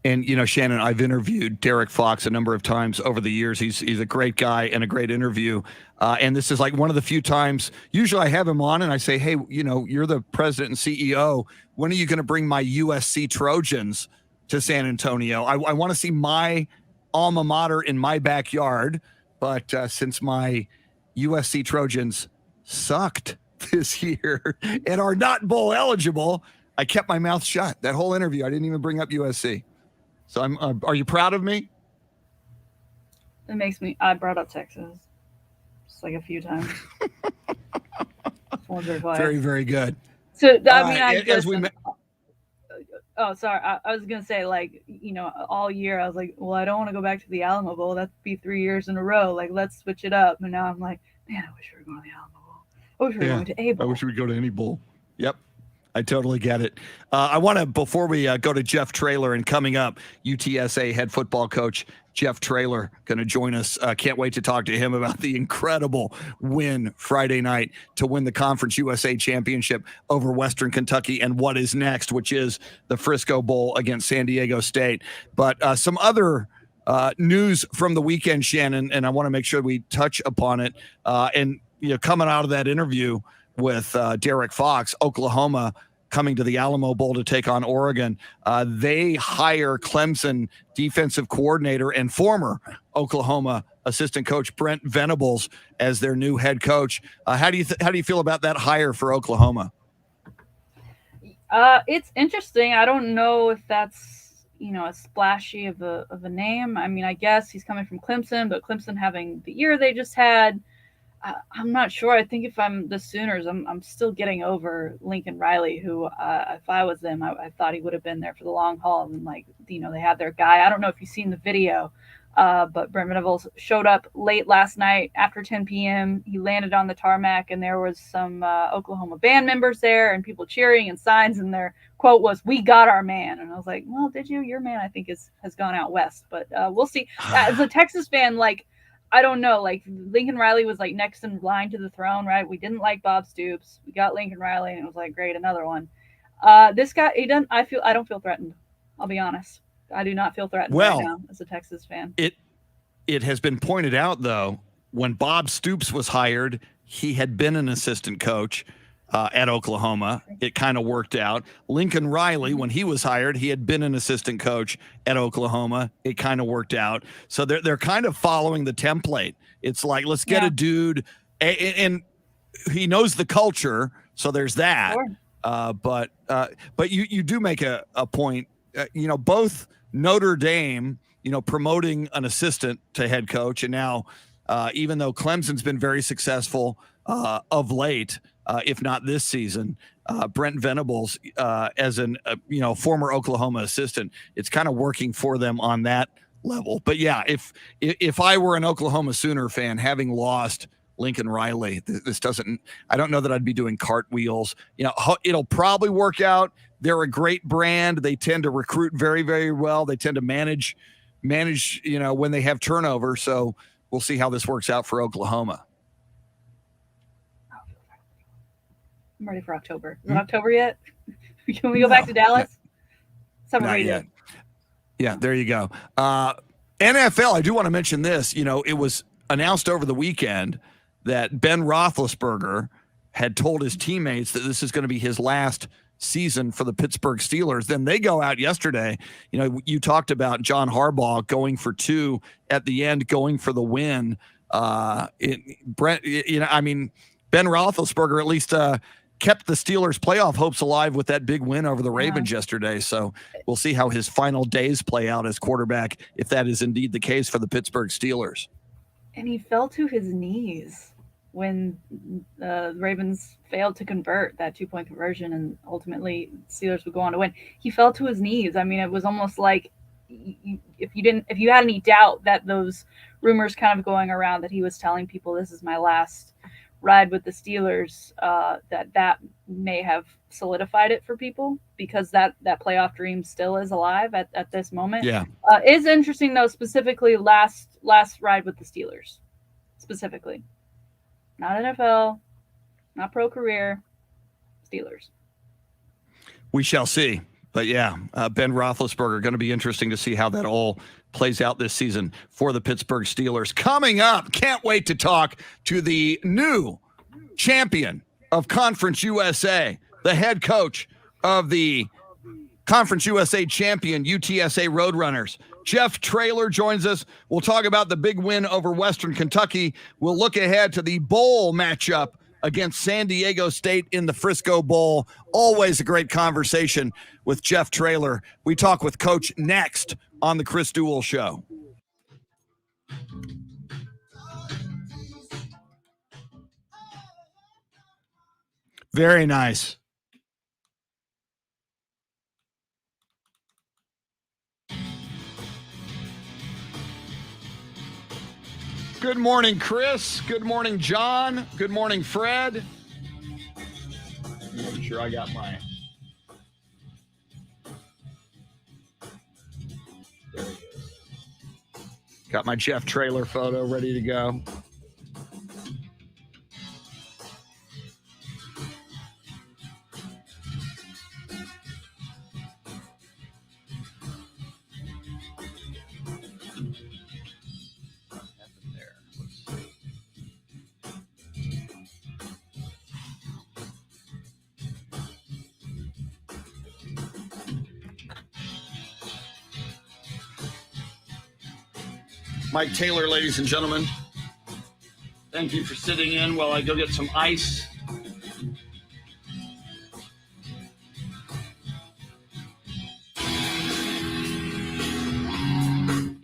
And, Shannon, I've interviewed Derrick Fox a number of times over the years. He's a great guy and a great interview. And this is like one of the few times, usually I have him on and I say, hey, you're the president and CEO. When are you going to bring my USC Trojans to San Antonio? I want to see my alma mater in my backyard. But since my USC Trojans sucked this year and are not bowl eligible, I kept my mouth shut. That whole interview, I didn't even bring up USC. So are you proud of me? It makes me, I brought up Texas just like a few times. Very, very good. So I mean, I as guess. we Oh, sorry. I was gonna say, like, all year I was like, well, I don't want to go back to the Alamo Bowl. That'd be 3 years in a row. Like, let's switch it up. And now I'm like, man, I wish we were going to the Alamo Bowl. I wish we were going to A Bowl. I wish we could go to any bowl. Yep. I totally get it. I want to, before we go to Jeff Traylor, and coming up, UTSA head football coach Jeff Traylor going to join us. Can't wait to talk to him about the incredible win Friday night to win the Conference USA Championship over Western Kentucky and what is next, which is the Frisco Bowl against San Diego State. But some other news from the weekend, Shannon, and I want to make sure we touch upon it. And coming out of that interview with Derek Fox, Oklahoma coming to the Alamo Bowl to take on Oregon. They hire Clemson defensive coordinator and former Oklahoma assistant coach Brent Venables as their new head coach. How do you feel about that hire for Oklahoma? It's interesting. I don't know if that's a splashy of a name. I mean, I guess he's coming from Clemson, but Clemson having the year they just had. I'm not sure. I think if I'm the Sooners, I'm still getting over Lincoln Riley, who if I was them, I thought he would have been there for the long haul. And they had their guy. I don't know if you've seen the video, but Brent Venables showed up late last night after 10 p.m. He landed on the tarmac, and there was some Oklahoma band members there and people cheering and signs. And their quote was, "We got our man." And I was like, well, did you? Your man, I think, has gone out west. But we'll see. As a Texas fan, I don't know. Lincoln Riley was next in line to the throne, right? We didn't like Bob Stoops. We got Lincoln Riley, and it was great, another one. This guy, he doesn't. I don't feel threatened. I'll be honest. I do not feel threatened right now as a Texas fan. It has been pointed out, though, when Bob Stoops was hired, he had been an assistant coach at Oklahoma. It kind of worked out. Lincoln Riley, when he was hired, he had been an assistant coach at Oklahoma. It kind of worked out. So they're kind of following the template. It's like, let's get a dude, and he knows the culture. So there's that. Sure. But you do make a point. Both Notre Dame, promoting an assistant to head coach, and now even though Clemson's been very successful of late, if not this season, Brent Venables as an former Oklahoma assistant, it's kind of working for them on that level. But yeah, if I were an Oklahoma Sooner fan, having lost Lincoln Riley, this doesn't. I don't know that I'd be doing cartwheels. It'll probably work out. They're a great brand. They tend to recruit very, very well. They tend to manage. When they have turnover. So we'll see how this works out for Oklahoma. I'm ready for October. Is it October yet? Can we go back to Dallas? Not yet. Yeah, there you go. NFL, I do want to mention this. It was announced over the weekend that Ben Roethlisberger had told his teammates that this is going to be his last season for the Pittsburgh Steelers. Then they go out yesterday. You talked about John Harbaugh going for 2 at the end, going for the win. Ben Roethlisberger at least kept the Steelers' playoff hopes alive with that big win over the Ravens yesterday. So we'll see how his final days play out as quarterback, if that is indeed the case for the Pittsburgh Steelers. And he fell to his knees when the Ravens failed to convert that 2-point conversion, and ultimately Steelers would go on to win. He fell to his knees. I mean, it was almost like if you had any doubt that those rumors kind of going around that he was telling people this is my last ride with the Steelers, that may have solidified it for people, because that playoff dream still is alive at this moment. Yeah. It's interesting though, specifically last ride with the Steelers, specifically. Not NFL, not pro career, Steelers. We shall see. But yeah, Ben Roethlisberger, going to be interesting to see how that all plays out this season for the Pittsburgh Steelers. Coming up, can't wait to talk to the new champion of Conference USA, the head coach of the Conference USA champion UTSA Roadrunners. Jeff Traylor joins us. We'll talk about the big win over Western Kentucky. We'll look ahead to the bowl matchup against San Diego State in the Frisco Bowl. Always a great conversation with Jeff Traylor. We talk with Coach next on the Chris Duel Show. Very nice. Good morning, Chris. Good morning, John. Good morning, Fred. Make sure I got my... There it is. Got my Jeff Traylor photo ready to go. Mike Taylor, ladies and gentlemen. Thank you for sitting in while I go get some ice.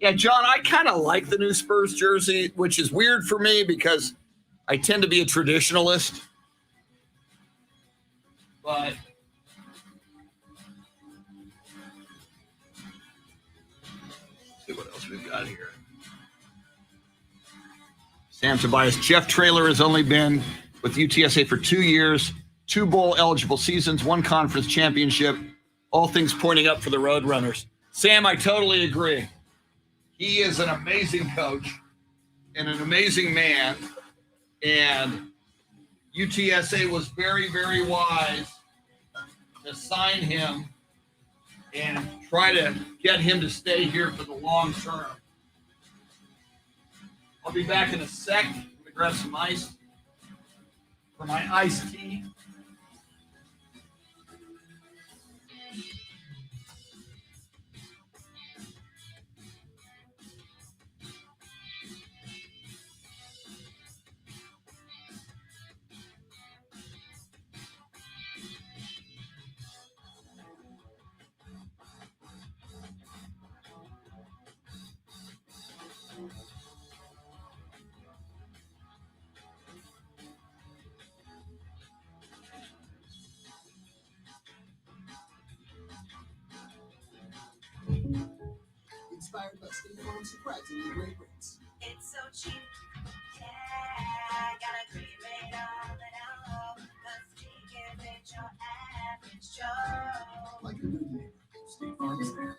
Yeah, John, I kind of like the new Spurs jersey, which is weird for me because I tend to be a traditionalist. But let's see what else we've got here. Sam Tobias. Jeff Traylor has only been with UTSA for 2 years, 2 bowl eligible seasons, 1 conference championship, all things pointing up for the Roadrunners. Sam, I totally agree. He is an amazing coach and an amazing man. And UTSA was very, very wise to sign him and try to get him to stay here for the long term. I'll be back in a sec. I'm going to grab some ice for my iced tea. Inspired by State Farm surprisingly great rates. It's so cheap. Yeah, got a great rate on the Alamo. 'Cause we give it your average Joe. Like a good neighbor, State Farm is there.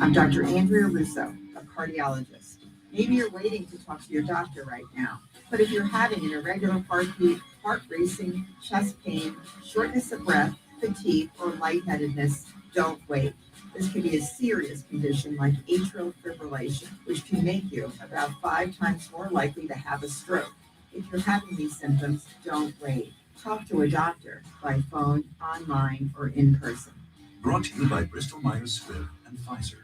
I'm Dr. Andrea Russo, a cardiologist. Maybe you're waiting to talk to your doctor right now, but if you're having an irregular heartbeat, heart racing, chest pain, shortness of breath, fatigue, or lightheadedness, don't wait. This could be a serious condition like atrial fibrillation, which can make you about 5 times more likely to have a stroke. If you're having these symptoms, don't wait. Talk to a doctor by phone, online, or in person. Brought to you by Bristol Myers Squibb and Pfizer.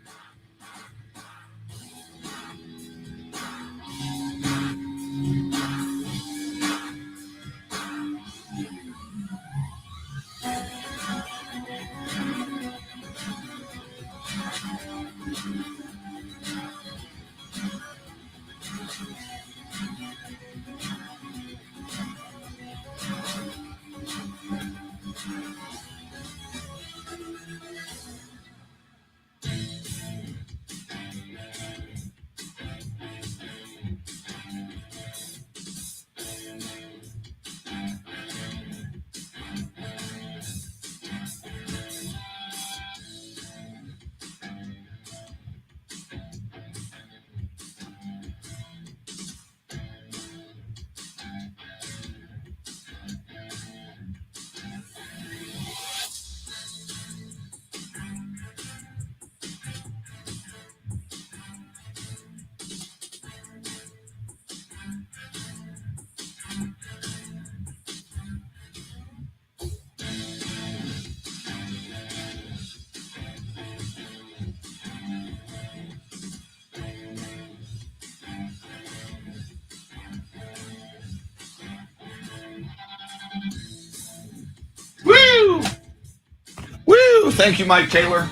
Thank you, Mike Taylor.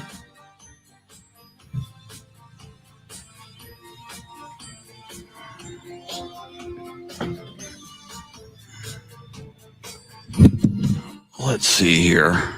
Let's see here.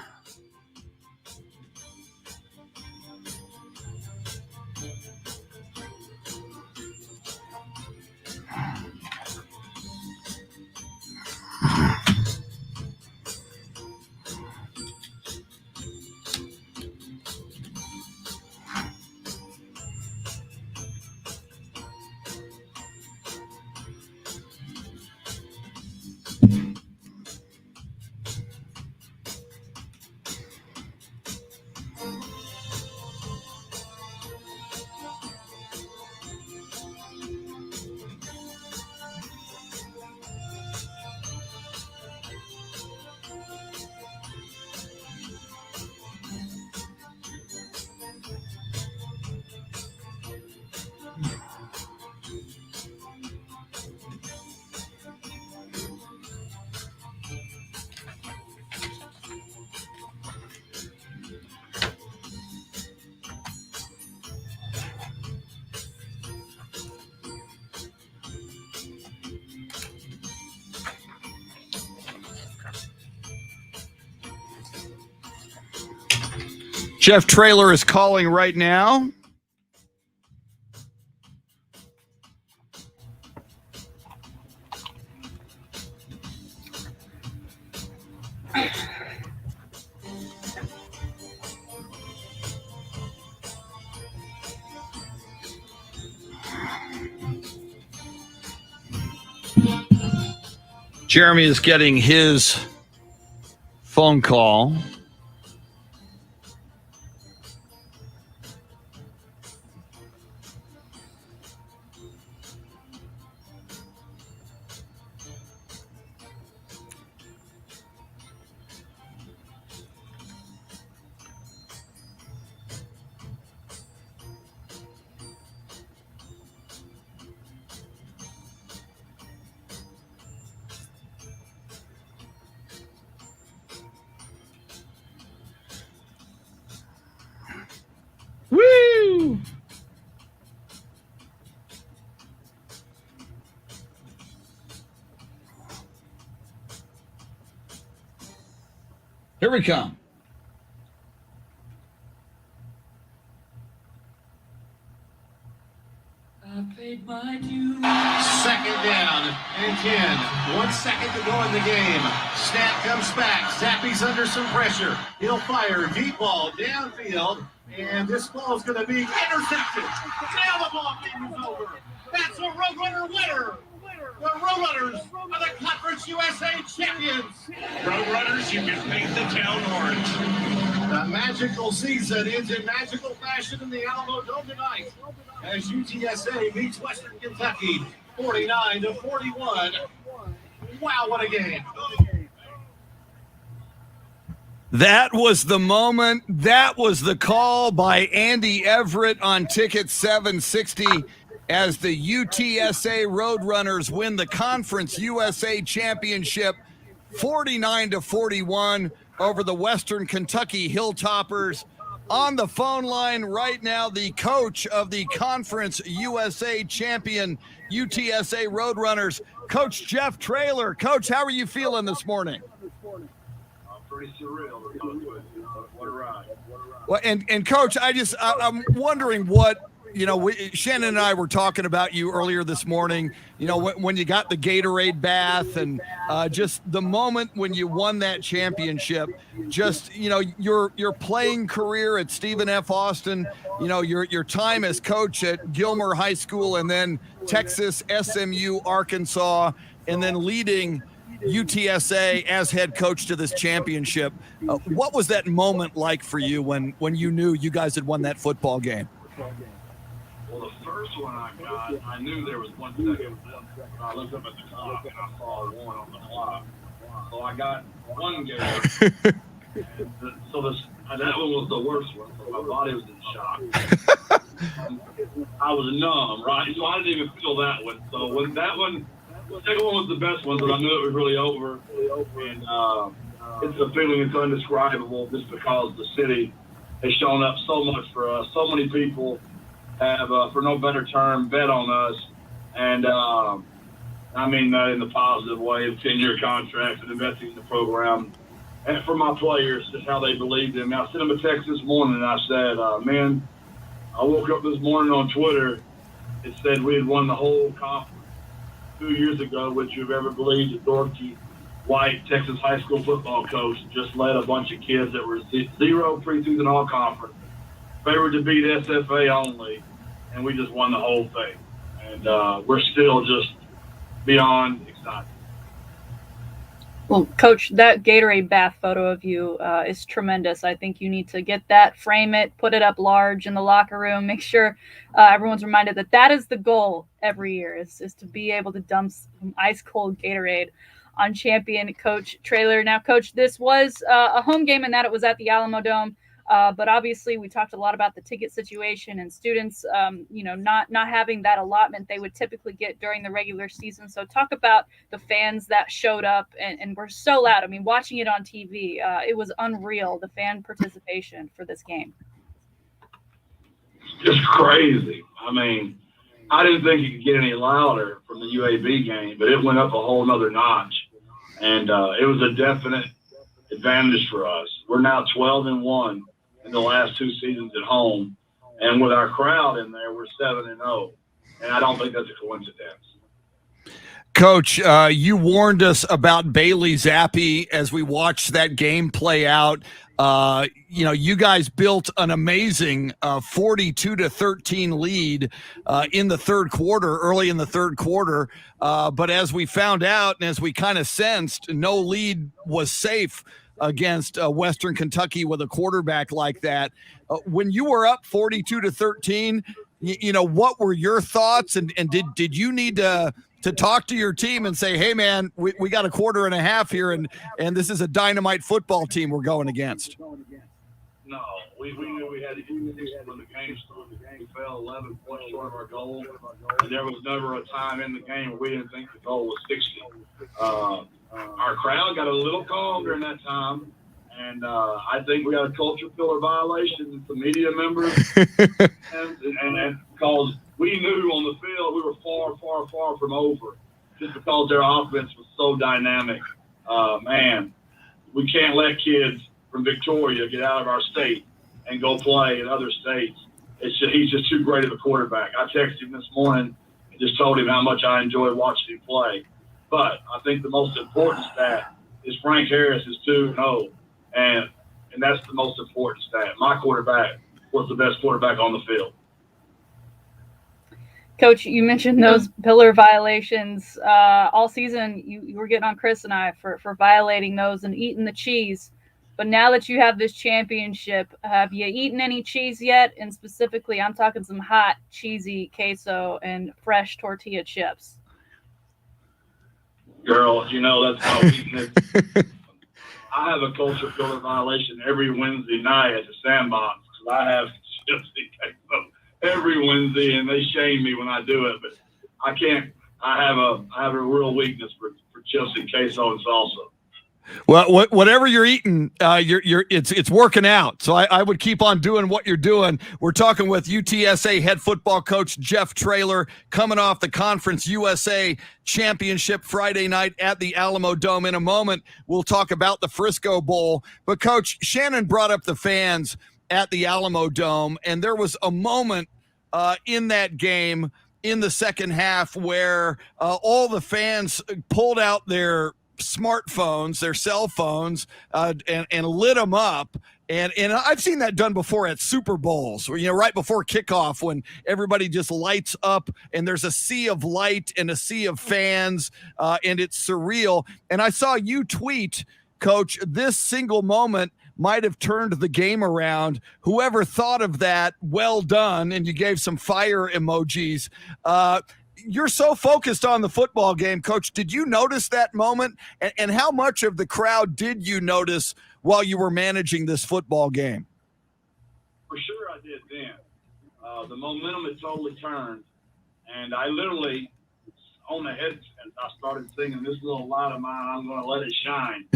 Jeff TRAYLOR is calling right now. Jeremy is getting his phone call. Woo! Here we come. I paid my dues. Second down and 10. 1 second to go in the game. Snap comes back. Zappy's under some pressure. He'll fire. Deep ball downfield. And this ball is going to be intercepted. Now the ball game is over. That's a Roadrunner winner. The Roadrunners are the Conference USA champions. Roadrunners, you can paint the town orange. The magical season ends in magical fashion in the Alamo Dome tonight as UTSA meets Western Kentucky 49-41. Wow, what a game. That was the moment. That was the call by Andy Everett on Ticket 760 as the UTSA Roadrunners win the Conference USA Championship 49-41 over the Western Kentucky Hilltoppers. On the phone line right now, the coach of the Conference USA champion UTSA Roadrunners, Coach Jeff TRAYLOR. Coach, how are you feeling this morning? Pretty surreal. What a ride. Well, and Coach, I'm wondering what, Shannon and I were talking about you earlier this morning, when you got the Gatorade bath and just the moment when you won that championship, just, your playing career at Stephen F. Austin, your time as coach at Gilmer High School and then Texas, SMU, Arkansas, and then leading UTSA as head coach to this championship. What was that moment like for you when you knew you guys had won that football game? Well, the first one I got, I knew there was 1 second left. I looked up at the clock and I saw 1 on the clock. So I got 1 game. That one was the worst one. So my body was in shock. I was numb, right? So I didn't even feel that one. So when that one, the second one was the best one, but I knew it was really over. And it's a feeling that's indescribable just because the city has shown up so much for us. So many people have, for no better term, bet on us. And I mean that in the positive way, the 10-year contracts and investing in the program. And for my players, just how they believed in me. I sent them a text this morning and I said, man, I woke up this morning on Twitter. It said we had won the whole conference 2 years ago. Would you have ever believed a dorky, white Texas high school football coach just led a bunch of kids that were 0 preseason all conference, favored to beat SFA only, and we just won the whole thing. And we're still just beyond excited. Well, Coach, that Gatorade bath photo of you is tremendous. I think you need to get that, frame it, put it up large in the locker room, make sure everyone's reminded that that is the goal every year is to be able to dump some ice cold Gatorade on champion Coach TRAYLOR. Now, Coach, this was a home game in that it was at the Alamodome. But obviously, we talked a lot about the ticket situation and students, not having that allotment they would typically get during the regular season. So talk about the fans that showed up and were so loud. I mean, watching it on TV, it was unreal, the fan participation for this game. Just crazy. I mean, I didn't think it could get any louder from the UAB game, but it went up a whole nother notch. And it was a definite advantage for us. We're now 12-1. In the last 2 seasons at home, and with our crowd in there, we're 7-0, and I don't think that's a coincidence. Coach, you warned us about Bailey Zappi as we watched that game play out. You guys built an amazing 42-13 lead in the third quarter, early in the third quarter. But as we found out, and as we kind of sensed, no lead was safe against Western Kentucky with a quarterback like that. When you were up 42-13, what were your thoughts? And did you need to talk to your team and say, hey, man, we got a quarter and a half here, and this is a dynamite football team we're going against? No, we knew we had to get this when the game started. We fell 11 points short of our goal, and there was never a time in the game where we didn't think the goal was 60. Our crowd got a little calm during that time, and I think we got a culture pillar violation with the media members, and because we knew on the field we were far, far, far from over, just because their offense was so dynamic. Man, we can't let kids from Victoria get out of our state and go play in other states. He's just too great of a quarterback. I texted him this morning and just told him how much I enjoyed watching him play. But I think the most important stat is Frank Harris is 2-0, and that's the most important stat. My quarterback was the best quarterback on the field. Coach, you mentioned those pillar violations all season. You were getting on Chris and I for violating those and eating the cheese. But now that you have this championship, have you eaten any cheese yet? And specifically, I'm talking some hot, cheesy queso and fresh tortilla chips. Girl, that's my weakness. I have a culture pillar violation every Wednesday night at the Sandbox because I have chips and queso every Wednesday, and they shame me when I do it. But I can't. I have a real weakness for chips and queso and salsa. Well, whatever you're eating, it's working out. So I would keep on doing what you're doing. We're talking with UTSA head football coach Jeff TRAYLOR, coming off the Conference USA Championship Friday night at the Alamodome. In a moment, we'll talk about the Frisco Bowl. But Coach, Shannon brought up the fans at the Alamodome, and there was a moment in that game in the second half where all the fans pulled out their smartphones, their cell phones, and lit them up. And I've seen that done before at Super Bowls, where, right before kickoff, when everybody just lights up and there's a sea of light and a sea of fans, and it's surreal. And I saw you tweet, Coach, this single moment might have turned the game around. Whoever thought of that, well done. And you gave some fire emojis. You're so focused on the football game, Coach. Did you notice that moment? And how much of the crowd did you notice while you were managing this football game? For sure I did then. The momentum had totally turned. And I literally, on the head, and I started singing "This Little Light of Mine, I'm Gonna Let It Shine."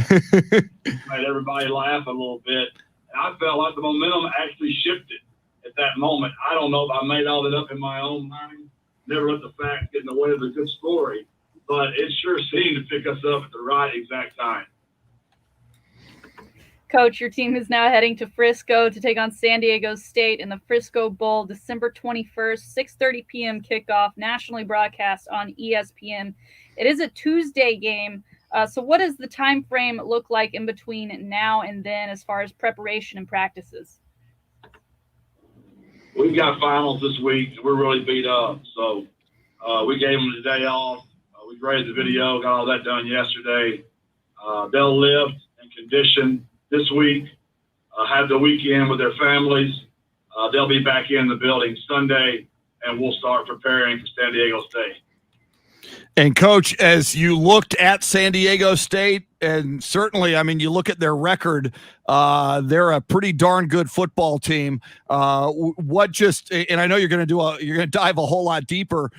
Made everybody laugh a little bit, and I felt like the momentum actually shifted at that moment. I don't know if I made all that up in my own mind. Never let the facts get in the way of a good story, but it sure seemed to pick us up at the right exact time. Coach, your team is now heading to Frisco to take on San Diego State in the Frisco Bowl, December 21st, 6:30 p.m. kickoff, nationally broadcast on ESPN. It is a Tuesday game. So what does the time frame look like in between now and then as far as preparation and practices? We've got finals this week. We're really beat up. So we gave them the day off. We graded the video, got all that done yesterday. They'll lift and condition this week, have the weekend with their families. They'll be back in the building Sunday, and we'll start preparing for San Diego State. And, Coach, as you looked at San Diego State, and certainly, I mean, you look at their record, they're a pretty darn good football team. What just, and I know you're going to dive a whole lot deeper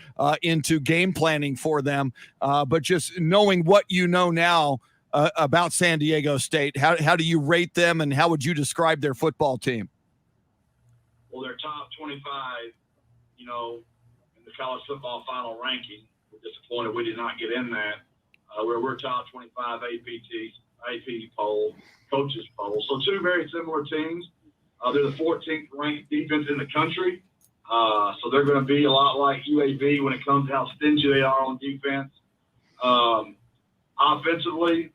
into game planning for them, but just knowing what you know now about San Diego State, how do you rate them, and how would you describe their football team? Well, they're top 25, in the college football final ranking. We're disappointed we did not get in that. We're top 25 AP poll, coaches poll. So two very similar teams. They're the 14th ranked defense in the country. So they're going to be a lot like UAB when it comes to how stingy they are on defense. Offensively,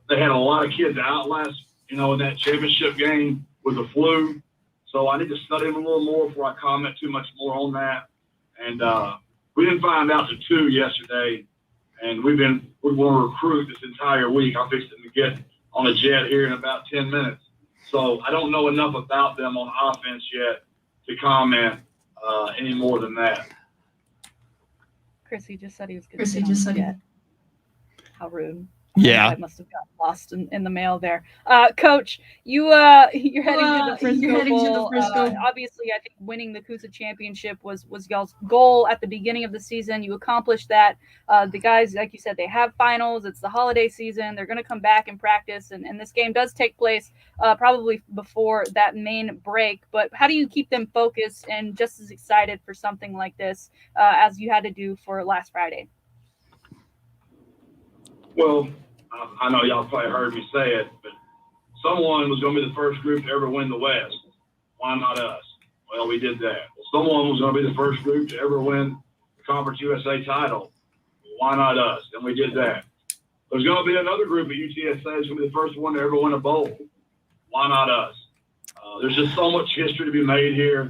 they had a lot of kids out last, in that championship game with the flu. So I need to study them a little more before I comment too much more on that. And we didn't find out till 2 yesterday, and we're going to recruit this entire week. I'm fixing to get on a jet here in about 10 minutes. So I don't know enough about them on offense yet to comment any more than that. Chrissy just said he was going to get on the jet. How rude. Yeah. I must have gotten lost in the mail there. Coach, you're heading to the Frisco Bowl. Obviously, I think winning the CUSA championship was y'all's goal at the beginning of the season. You accomplished that. The guys, like you said, they have finals. It's the holiday season. They're going to come back and practice, and this game does take place probably before that main break. But how do you keep them focused and just as excited for something like this as you had to do for last Friday? Well, I know y'all probably heard me say it, but someone was going to be the first group to ever win the West. Why not us? Well, we did that. Well, someone was going to be the first group to ever win the Conference USA title. Why not us? And we did that. There's going to be another group at UTSA that's going to be the first one to ever win a bowl. Why not us? There's just so much history to be made here.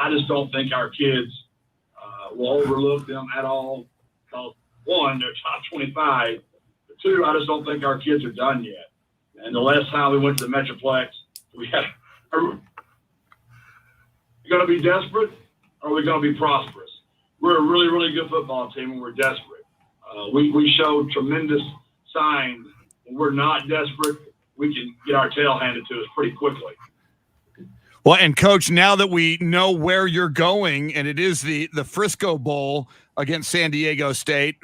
I just don't think our kids will overlook them at all because, one, they're top 25. But two, I just don't think our kids are done yet. And the last time we went to the Metroplex, we had – are we going to be desperate or are we going to be prosperous? We're a really, really good football team and we're desperate. We showed tremendous signs. When we're not desperate, we can get our tail handed to us pretty quickly. Well, and Coach, now that we know where you're going, and it is the Frisco Bowl against San Diego State,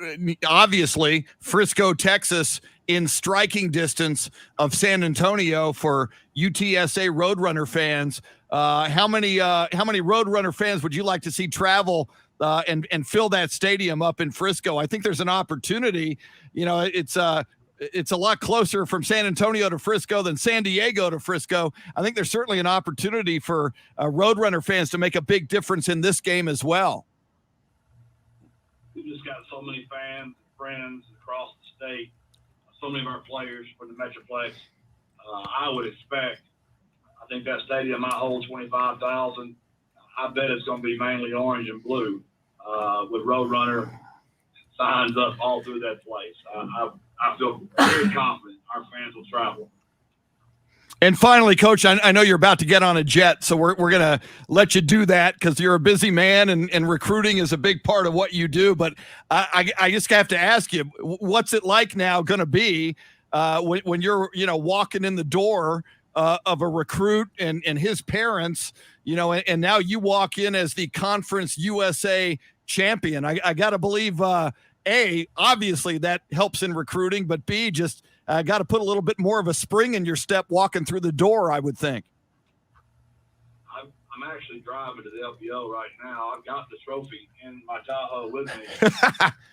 obviously Frisco, Texas, in striking distance of San Antonio for UTSA Roadrunner fans. How many Roadrunner fans would you like to see travel and fill that stadium up in Frisco? I think there's an opportunity. It's a lot closer from San Antonio to Frisco than San Diego to Frisco. I think there's certainly an opportunity for Roadrunner fans to make a big difference in this game as well. We've just got so many fans and friends across the state, so many of our players from the Metroplex. I would expect, I think that stadium might hold 25,000. I bet it's going to be mainly orange and blue with Roadrunner signs up all through that place. I feel very confident our fans will travel. And finally, Coach, I know you're about to get on a jet, so we're going to let you do that because you're a busy man and recruiting is a big part of what you do. But I just have to ask you, what's it like now going to be when you're, walking in the door of a recruit and his parents, and now you walk in as the Conference USA champion. I got to believe, A, obviously that helps in recruiting, but B, just got to put a little bit more of a spring in your step walking through the door, I would think. I'm actually driving to the LPO right now. I've got the trophy in my Tahoe with me.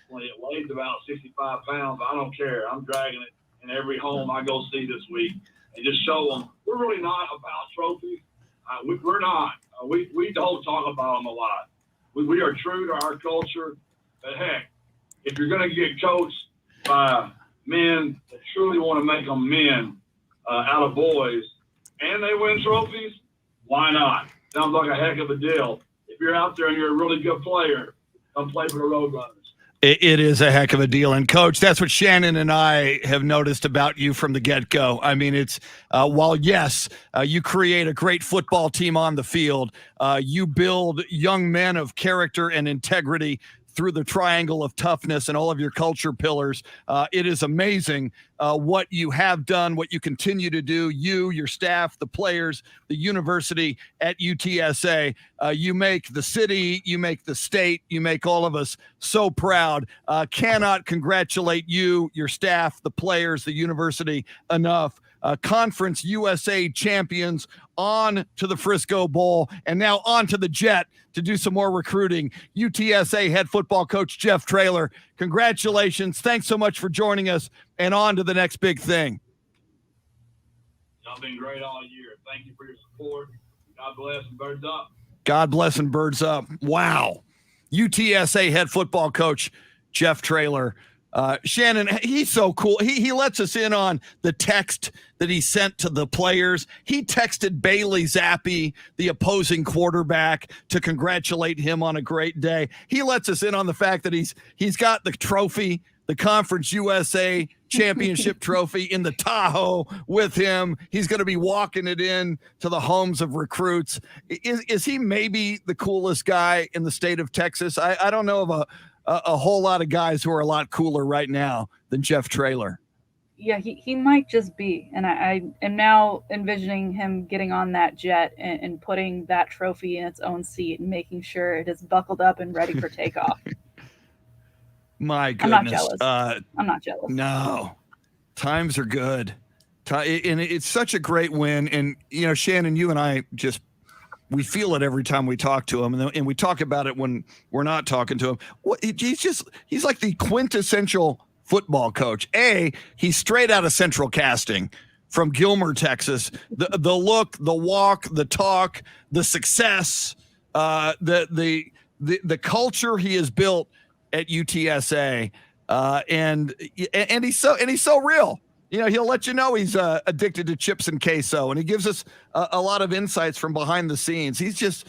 When it weighs about 65 pounds, I don't care. I'm dragging it in every home I go see this week and just show them we're really not about trophies. We're not. We don't talk about them a lot. We are true to our culture. But heck, if you're going to get coached by men that truly want to make them men out of boys and they win trophies, why not? Sounds like a heck of a deal. If you're out there and you're a really good player, come play for the Roadrunners. It is a heck of a deal. And, Coach, that's what Shannon and I have noticed about you from the get-go. I mean, it's while, yes, you create a great football team on the field, you build young men of character and integrity through the triangle of toughness and all of your culture pillars. It is amazing what you have done, what you continue to do, you, your staff, the players, the university at UTSA. You make the city, you make the state, you make all of us so proud. Cannot congratulate you, your staff, the players, the university enough. Conference USA champions, on to the Frisco Bowl, and now on to the Jet to do some more recruiting. UTSA head football coach Jeff TRAYLOR, congratulations. Thanks so much for joining us, and on to the next big thing. Y'all been great all year. Thank you for your support. God bless and birds up. God bless and birds up. Wow. UTSA head football coach Jeff TRAYLOR. Shannon, he's so cool. He lets us in on the text that he sent to the players. He texted Bailey Zappi, the opposing quarterback, to congratulate him on a great day. He lets us in on the fact that he's got the trophy, the Conference USA championship trophy, in the Tahoe with him. He's going to be walking it in to the homes of recruits. Is he maybe the coolest guy in the state of Texas? I don't know of a whole lot of guys who are a lot cooler right now than Jeff TRAYLOR. Yeah, he might just be. And I am now envisioning him getting on that jet and putting that trophy in its own seat and making sure it is buckled up and ready for takeoff. My goodness. I'm not jealous. No. Times are good. And it's such a great win. And, you know, Shannon, you and I we feel it every time we talk to him, and we talk about it when we're not talking to him. He's like the quintessential football coach. He's straight out of Central Casting from Gilmer, Texas. The look, the walk, the talk, the success, the culture he has built at UTSA, and he's so real. You know, he'll let you know he's addicted to chips and queso, and he gives us a lot of insights from behind the scenes. He's just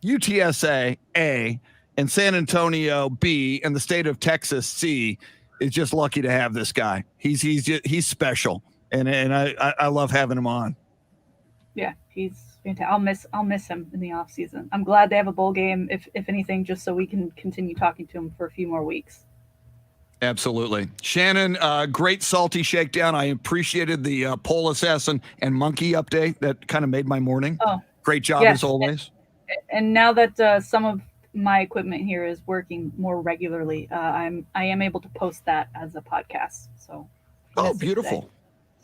UTSA A and San Antonio B and the state of Texas C is just lucky to have this guy. He's special, and I love having him on. Yeah, he's fantastic. I'll miss him in the off season. I'm glad they have a bowl game, if anything, just so we can continue talking to him for a few more weeks. Absolutely. Shannon, great salty shakedown. I appreciated the pole assassin and monkey update. That kind of made my morning. Oh, great job, yes. as always. And now that some of my equipment here is working more regularly, I am able to post that as a podcast. So, beautiful.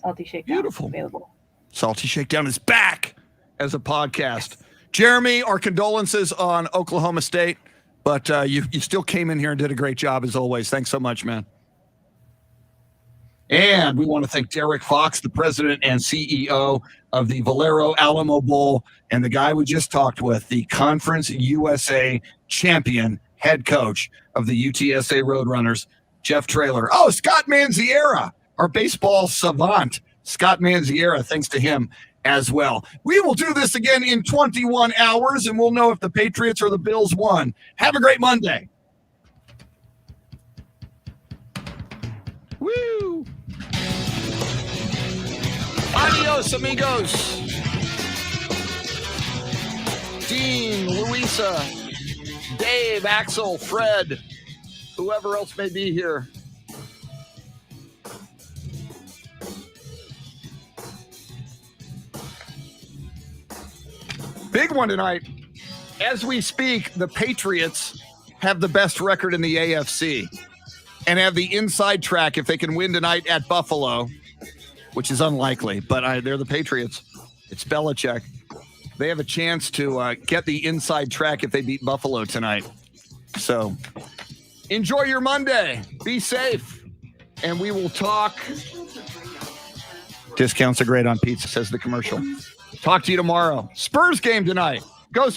Salty shakedown. Beautiful. Available. Salty shakedown is back as a podcast. Yes. Jeremy, our condolences on Oklahoma State. But you still came in here and did a great job, as always. Thanks so much, man. And we want to thank Derrick Fox, the president and CEO of the Valero Alamobowl, and the guy we just talked with, the Conference USA champion head coach of the UTSA Roadrunners, Jeff TRAYLOR. Oh, Scott MANDZIARA, our baseball savant. Scott MANDZIARA, thanks to him as well. We will do this again in 21 hours, and we'll know if the Patriots or the Bills won. Have a great Monday. Woo! Adios, amigos. Dean, Louisa, Dave, Axel, Fred, whoever else may be here. Big one tonight. as we speak, the Patriots have the best record in the AFC and have the inside track if they can win tonight at Buffalo, which is unlikely, but they're the Patriots. It's Belichick. They have a chance to get the inside track if they beat Buffalo tonight. So enjoy your Monday. Be safe. And we will talk. Discounts are great on pizza, says the commercial. Talk to you tomorrow. Spurs game tonight. Go Spurs.